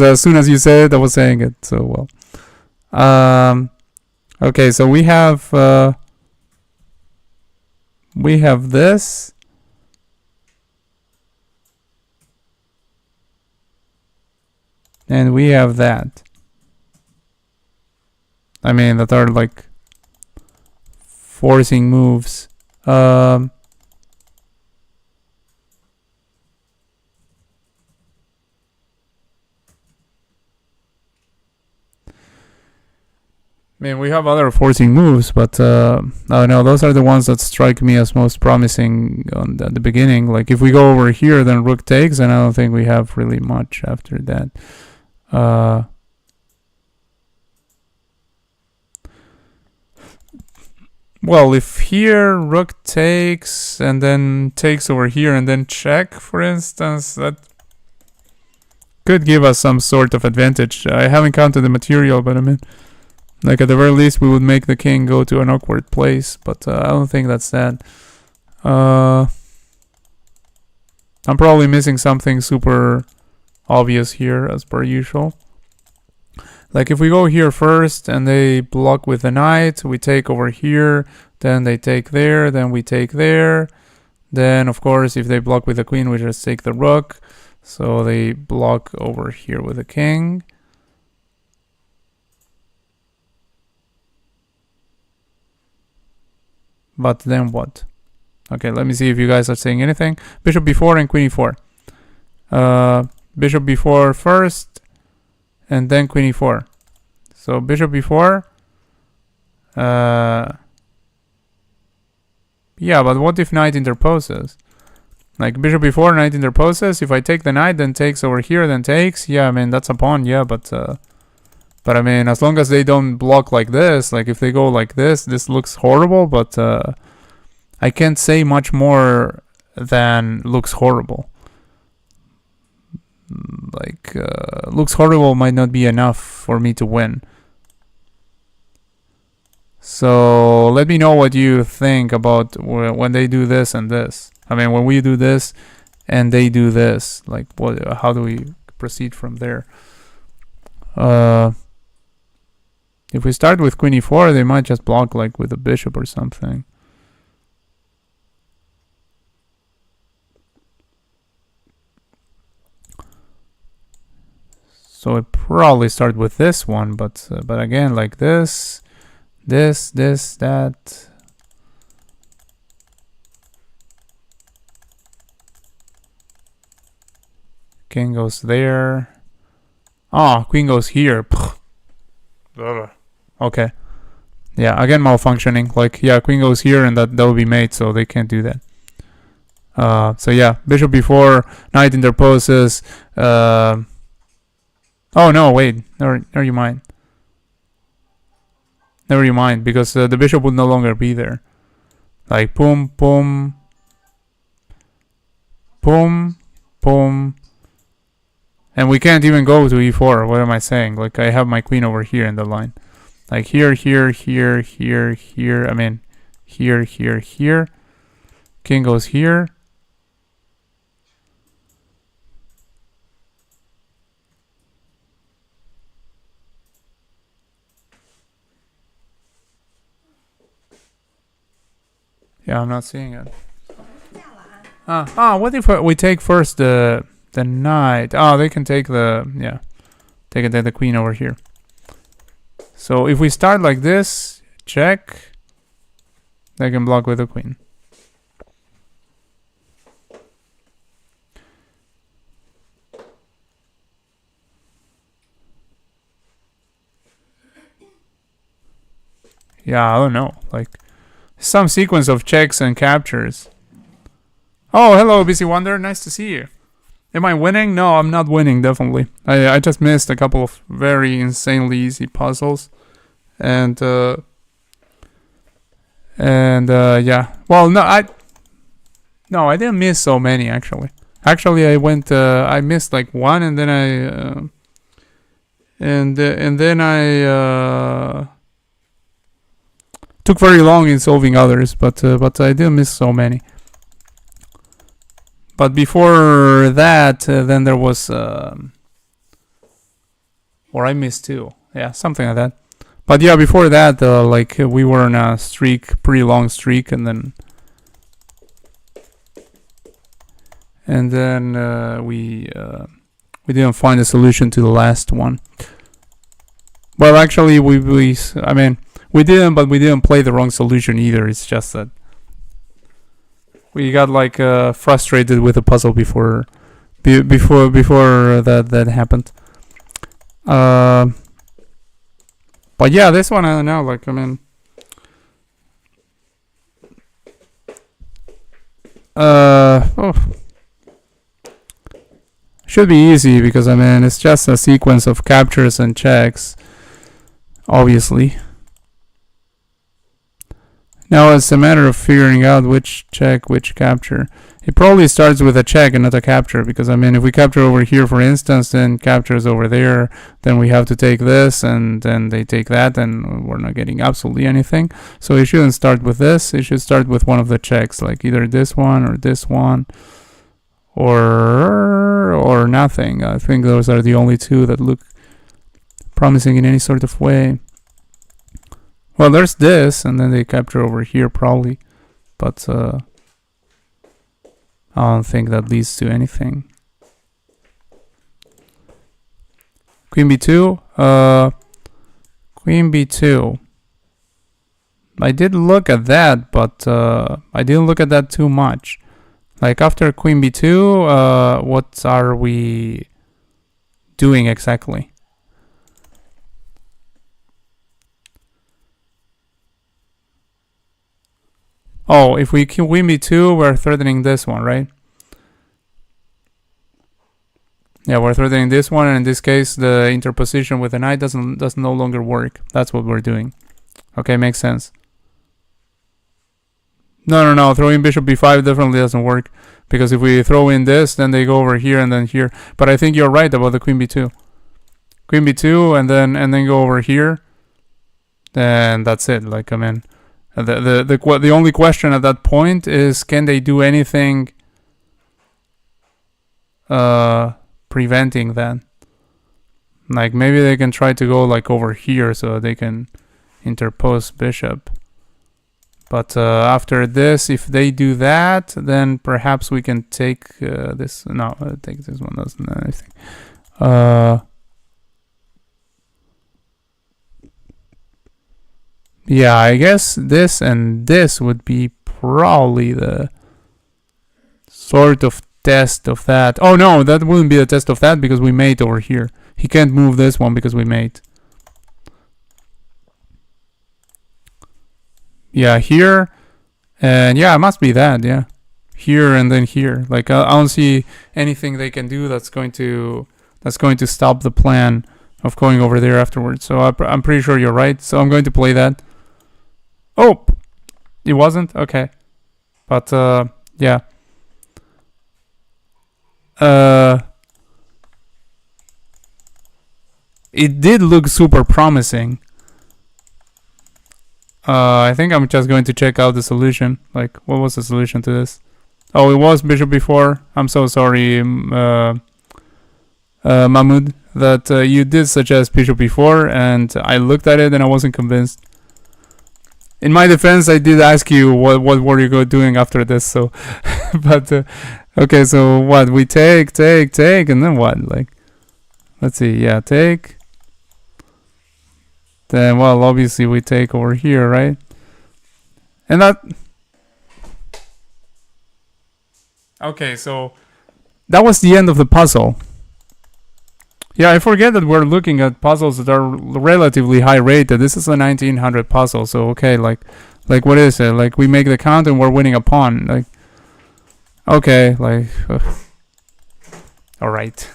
as soon as you said it, I was saying it. So well. Okay, so we have this. And we have that. I mean, that are like forcing moves. I mean, we have other forcing moves, but I don't know. Those are the ones that strike me as most promising at the beginning. Like, if we go over here, then rook takes, and I don't think we have really much after that. Well, if here rook takes and then takes over here and then check, for instance, that could give us some sort of advantage. I haven't counted the material, but I mean, like, at the very least, we would make the king go to an awkward place, but I don't think that's that. I'm probably missing something super obvious here, as per usual. Like, if we go here first and they block with the knight, we take over here, then they take there, then we take there. Then, of course, if they block with the queen, we just take the rook. So they block over here with the king. But then what? Okay, let me see if you guys are saying anything. Bishop b4 and queen e4. Bishop b4 first, and then queen e4. So bishop b4. Yeah, but what if knight interposes? Like, bishop b4, knight interposes. If I take the knight, then takes over here, then takes. Yeah, I mean, that's a pawn, yeah, but I mean, as long as they don't block like this, like if they go like this looks horrible, but I can't say much more than looks horrible. Like, looks horrible might not be enough for me to win. So let me know what you think about when they do this and this. I mean, when we do this and they do this, like, how do we proceed from there? If we start with queen e4, they might just block like with a bishop or something. So I probably start with this one, but again, like this, that. King goes there. Ah, queen goes here. Okay. Yeah, again malfunctioning. Like, yeah, queen goes here and that will be mate, so they can't do that. So yeah, bishop b4, knight interposes. Oh no, wait, never you mind. Never you mind, because the bishop would no longer be there. Like, boom, boom, boom, boom. And we can't even go to e4. What am I saying? Like, I have my queen over here in the line. Like, here, here, here, here, here. I mean, here, here, here. King goes here. Yeah, I'm not seeing it. What if we take first the knight? Oh, they can take the, yeah, take the queen over here. So if we start like this, check, they can block with the queen. Yeah, I don't know, like some sequence of checks and captures. Oh, hello, Busy Wonder. Nice to see you. Am I winning? No, I'm not winning, definitely. I just missed a couple of very insanely easy puzzles. And yeah. Well, no, I didn't miss so many, actually. Actually, I missed like one, and then I took very long in solving others, but I didn't miss so many. But before that, then there was, or I missed two. Yeah, something like that. But yeah, before that, like we were on a streak, pretty long streak, and then we didn't find a solution to the last one. Well, actually, we didn't, but we didn't play the wrong solution either. It's just that we got like frustrated with the puzzle before that happened. But yeah, this one I don't know. Like, I mean, should be easy because I mean it's just a sequence of captures and checks, obviously. Now it's a matter of figuring out which check, which capture. It probably starts with a check and not a capture, because I mean if we capture over here, for instance, then captures over there, then we have to take this, and then they take that, and we're not getting absolutely anything. So it shouldn't start with this. It should start with one of the checks, like either this one, or nothing. I think those are the only two that look promising in any sort of way. Well, there's this, and then they capture over here probably, but I don't think that leads to anything. Queen b2, Queen b2. I did look at that, but I didn't look at that too much. Like after Queen b2, what are we doing exactly? Oh, if we Queen b2, we're threatening this one, right? Yeah, we're threatening this one, and in this case, the interposition with the knight does no longer work. That's what we're doing. Okay, makes sense. No. Throwing bishop b5 definitely doesn't work, because if we throw in this, then they go over here and then here. But I think you're right about the queen b2. Queen b2 and then go over here. Then that's it. Like, I mean, the only question at that point is, can they do anything preventing that? Like maybe they can try to go like over here so they can interpose bishop. But after this, if they do that, then perhaps we can take this. No, take this one. Doesn't do anything. Yeah, I guess this and this would be probably the sort of test of that. Oh no, that wouldn't be the test of that, because we mate over here. He can't move this one because we mate. Yeah, here, and yeah, it must be that. Yeah, here and then here. Like I don't see anything they can do that's going to stop the plan of going over there afterwards. So I'm pretty sure you're right. So I'm going to play that. Oh, it wasn't? Okay. But, yeah. It did look super promising. I think I'm just going to check out the solution. Like, what was the solution to this? Oh, it was bishop before. I'm so sorry, Mahmoud, that you did suggest bishop before, and I looked at it and I wasn't convinced. In my defense, I did ask you what were you doing after this. So, but okay. So what? We take, and then what? Like, let's see. Yeah, take. Then well, obviously we take over here, right? And that. Okay, so that was the end of the puzzle. Yeah, I forget that we're looking at puzzles that are relatively high rated. This is a 1900 puzzle, so okay, like what is it? Like we make the count and we're winning a pawn. Like, okay, like, all right.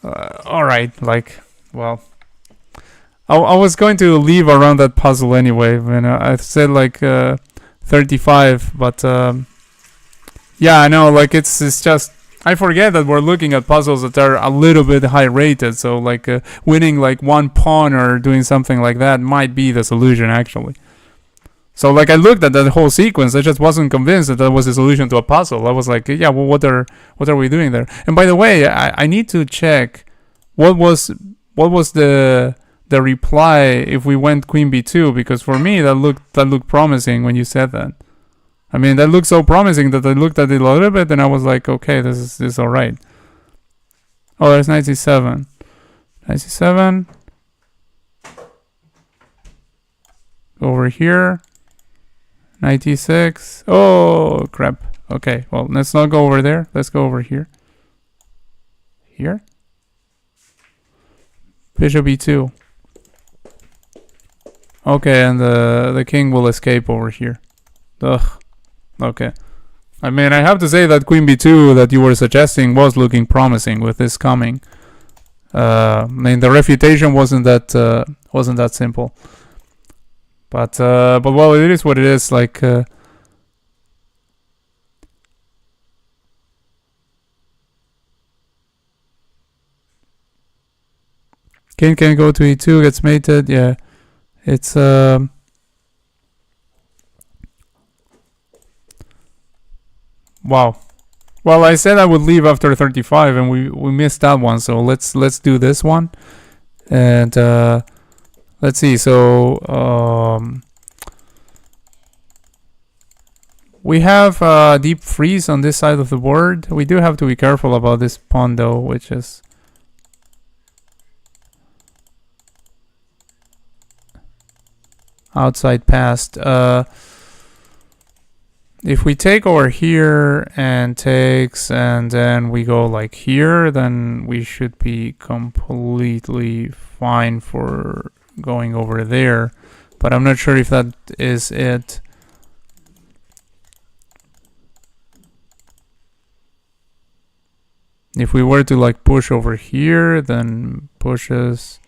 All right, like, well, I was going to leave around that puzzle anyway. When I said like 35, but. Yeah, I know, like it's just I forget that we're looking at puzzles that are a little bit high rated, so like winning like one pawn or doing something like that might be the solution actually. So like I looked at that whole sequence, I just wasn't convinced that that was a solution to a puzzle. I was like, yeah, well, what are we doing there? And by the way, I need to check what was the reply if we went queen b2, because for me that looked promising when you said that. I mean, that looked so promising that I looked at it a little bit and I was like, okay, this is all right. Oh, there's 97. 97. Over here. 96. Oh, crap. Okay, well, let's not go over there. Let's go over here. Here. Bishop e2. Okay, and the king will escape over here. Ugh. Okay. I mean, I have to say that queen b2 that you were suggesting was looking promising with this coming. I mean, the refutation wasn't that simple. But well, it is what it is. Like, king can go to e2, gets mated. Yeah, it's wow. Well, I said I would leave after 35, and we missed that one. So let's do this one, and let's see. So we have deep freeze on this side of the board. We do have to be careful about this pawn though, which is outside passed. If we take over here and takes, and then we go like here, then we should be completely fine for going over there. But I'm not sure if that is it. If we were to like push over here, then pushes.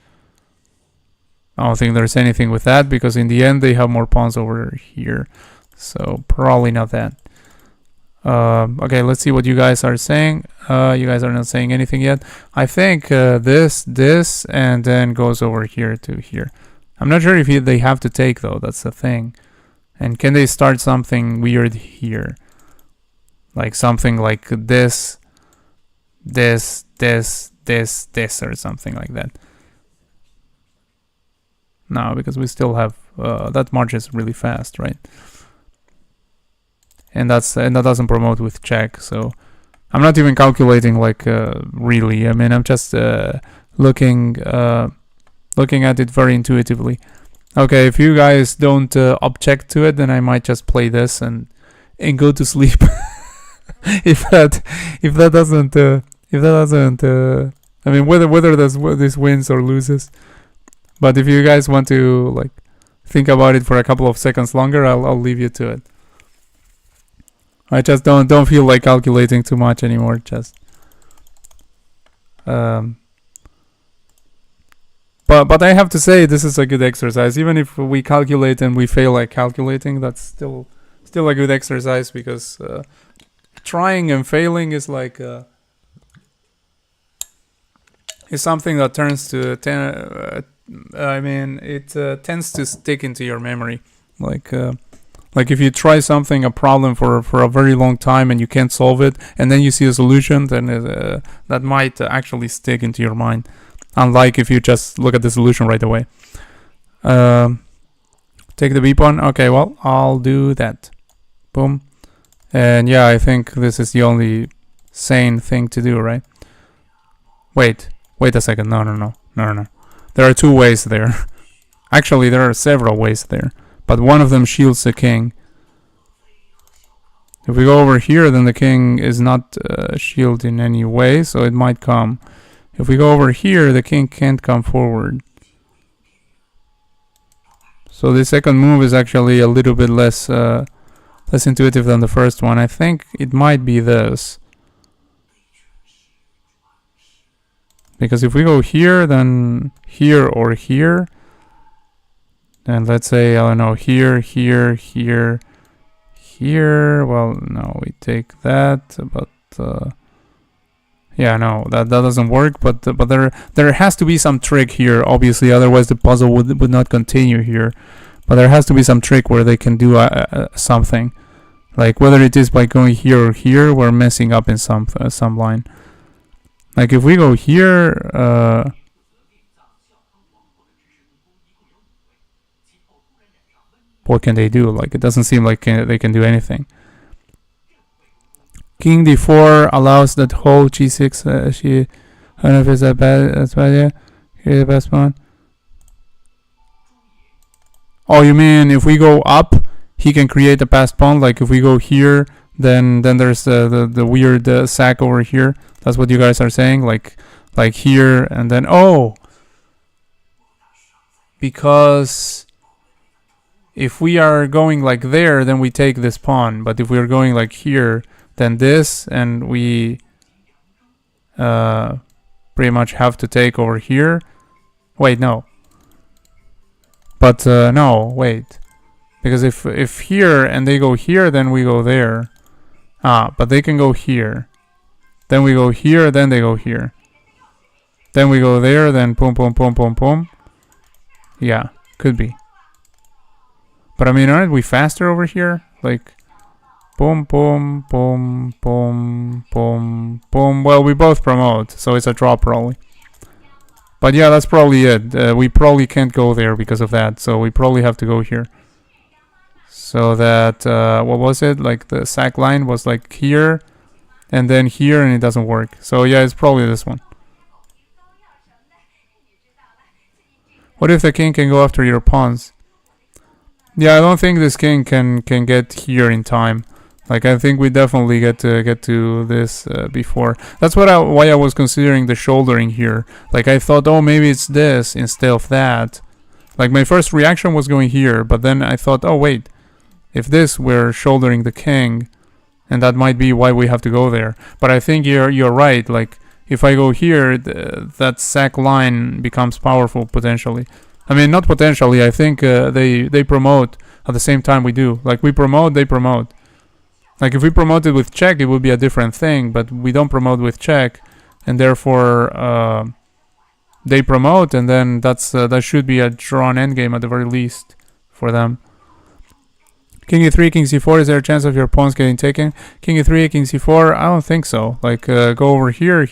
I don't think there's anything with that, because in the end they have more pawns over here. So probably not that. Okay, let's see what you guys are saying. You guys are not saying anything yet. I think this, and then goes over here to here. I'm not sure if they have to take though. That's the thing. And can they start something weird here? Like something like this, or something like that. No, because we still have that marches really fast, right? And that doesn't promote with check, so I'm not even calculating like really. I mean, I'm just looking at it very intuitively. Okay, if you guys don't object to it, then I might just play this and go to sleep. if that doesn't I mean, whether this wins or loses. But if you guys want to like think about it for a couple of seconds longer, I'll leave you to it. I just don't feel like calculating too much anymore. Just but I have to say this is a good exercise. Even if we calculate and we fail at calculating, that's still a good exercise, because trying and failing is like is something that turns to it tends to stick into your memory. Like if you try something, a problem for a very long time and you can't solve it, and then you see a solution, then that might actually stick into your mind. Unlike if you just look at the solution right away. Take the B pawn. Okay, well, I'll do that. Boom. And yeah, I think this is the only sane thing to do, right? Wait a second. No. There are two ways there. Actually, there are several ways there, but one of them shields the king. If we go over here, then the king is not shielded in any way, so it might come. If we go over here, the king can't come forward. So the second move is actually a little bit less intuitive than the first one. I think it might be this. Because if we go here, then here or here, then let's say, I don't know, here. Well, no, we take that, but yeah, no, that doesn't work. But there has to be some trick here, obviously. Otherwise, the puzzle would not continue here. But there has to be some trick where they can do something, like whether it is by going here or here, we're messing up in some line. Like if we go here, what can they do? Like it doesn't seem like they can do anything. King d4 allows that whole g6. I don't know if it's that bad. That's bad. Yeah, here's the best one. Oh, you mean if we go up, he can create a passed pawn? Like if we go here, then there's the weird sack over here. That's what you guys are saying. Like here and then because if we are going like there, then we take this pawn. But if we are going like here, then this, and we pretty much have to take over here. Wait, no. But no, wait. Because if here and they go here, then we go there. But they can go here. Then we go here, then they go here. Then we go there, then boom, boom, boom, boom, boom. Yeah, could be. But I mean, aren't we faster over here? Like, boom, boom, boom, boom, boom, boom. Well, we both promote, so it's a draw probably. But yeah, that's probably it. We probably can't go there because of that, so we probably have to go here. So that, what was it? Like the sack line was like here, and then here, and it doesn't work. So yeah, it's probably this one. What if the king can go after your pawns? Yeah, I don't think this king can get here in time. Like I think we definitely get to this before. That's why I was considering the shouldering here. Like I thought, oh, maybe it's this instead of that. Like my first reaction was going here, but then I thought, oh wait, if this we're shouldering the king, and that might be why we have to go there. But I think you're right. Like if I go here, that sack line becomes powerful potentially. I mean, not potentially. I think they promote at the same time we do. Like we promote, they promote. Like if we promoted with check, it would be a different thing. But we don't promote with check, and therefore they promote, and then that should be a drawn endgame at the very least for them. King e3, king c4. Is there a chance of your pawns getting taken? King e3, king c4. I don't think so. Like go over here,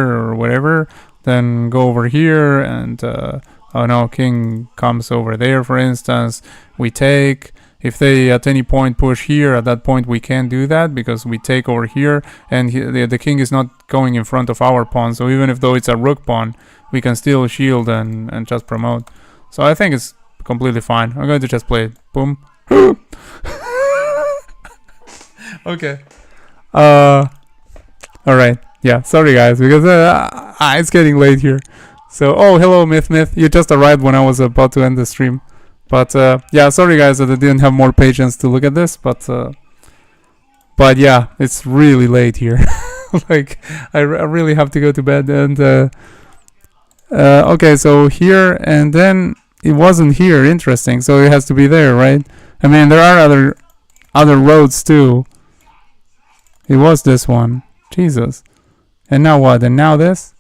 or whatever. Then go over here, and oh no, king comes over there, for instance. We take. If they at any point push here, at that point we can't do that because we take over here, and the king is not going in front of our pawn. So even if though it's a rook pawn, we can still shield and just promote. So I think it's completely fine. I'm going to just play it. Boom. Okay. Alright. Yeah, sorry guys, because it's getting late here. So, oh, hello, Myth. You just arrived when I was about to end the stream. But, yeah, sorry, guys, that I didn't have more patience to look at this. But yeah, it's really late here. Like, I really have to go to bed. And, okay, so here, and then it wasn't here. Interesting. So it has to be there, right? I mean, there are other roads, too. It was this one. Jesus. And now what? And now this?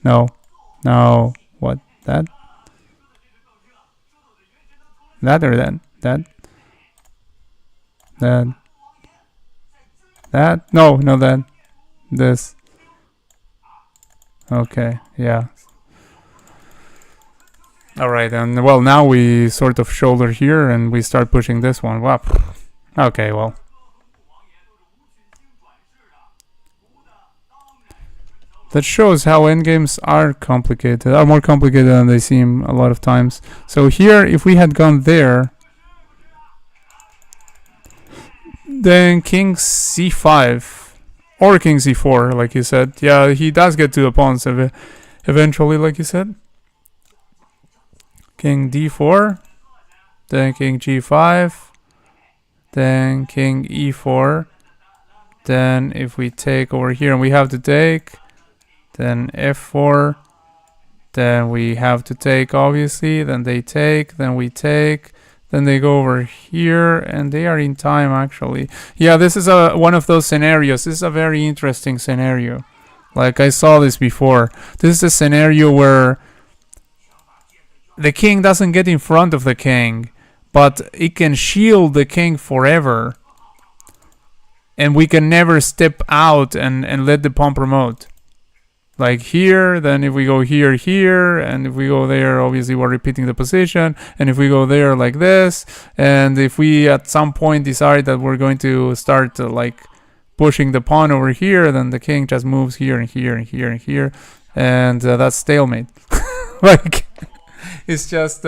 No. What? That? That or that? That? No, that. This. Okay, yeah. Alright, and well, now we sort of shoulder here and we start pushing this one. Wow. Okay, well. That shows how endgames are complicated, are more complicated than they seem a lot of times. So here, if we had gone there, then king c5 or king c4, like you said. Yeah, he does get 2 pawns eventually, like you said. King d4, then king g5, then king e4. Then if we take over here, and we have to take, then f4, then we have to take, obviously, then they take, then we take, then they go over here, and they are in time, actually. Yeah, this is one of those scenarios. This is a very interesting scenario. Like, I saw this before. This is a scenario where the king doesn't get in front of the king, but it can shield the king forever, and we can never step out and let the pawn promote. Like here, then if we go here, and if we go there, obviously we're repeating the position, and if we go there like this, and if we at some point decide that we're going to start like pushing the pawn over here, then the king just moves here and here and here and here, and that's stalemate. Like, it's just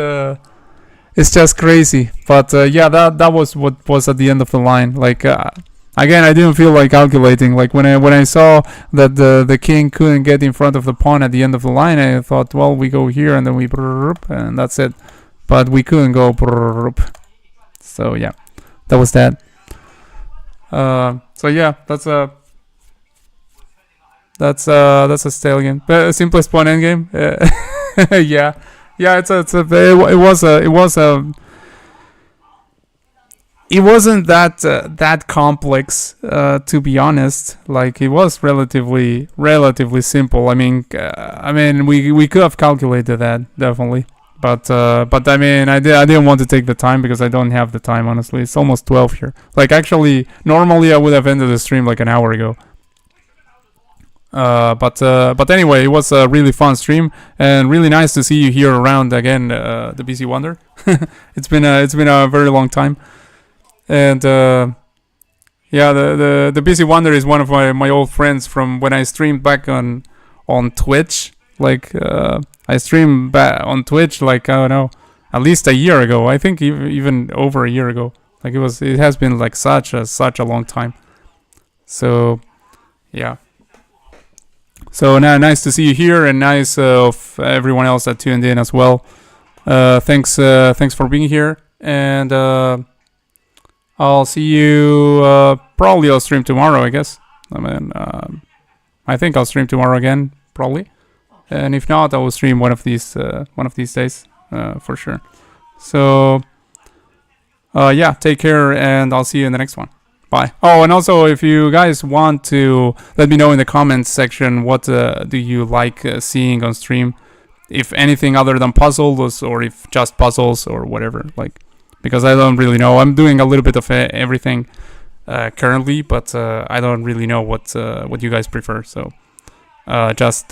crazy. But yeah, that was what was at the end of the line. Like, again, I didn't feel like calculating. Like when I saw that the king couldn't get in front of the pawn at the end of the line, I thought, well, we go here and then we and that's it. But we couldn't go. So yeah, that was that. So yeah, that's a stallion. Simplest pawn endgame. Yeah. It wasn't that complex, to be honest. Like, it was relatively simple. I mean, we could have calculated that, definitely. But I mean, I didn't want to take the time because I don't have the time, honestly. It's almost 12 here. Like, actually, normally I would have ended the stream like an hour ago. But anyway, it was a really fun stream and really nice to see you here around again, the BC Wonder. It's been a very long time. And yeah, the BC Wonder is one of my old friends from when I streamed back on Twitch. Like, I streamed back on Twitch, like, I don't know, at least a year ago. I think even over a year ago. Like, it has been like such a long time. So yeah. So now, nice to see you here, and nice of everyone else that tuned in as well. Thanks for being here, and I'll see you. Probably I'll stream tomorrow, I guess. I mean, I think I'll stream tomorrow again, probably, and if not, I will stream one of these days, for sure. So yeah, take care, and I'll see you in the next one. Bye. Oh, and also, if you guys want to let me know in the comments section what do you like seeing on stream, if anything other than puzzles, or if just puzzles or whatever, like, because I don't really know. I'm doing a little bit of everything currently, but I don't really know what you guys prefer. So just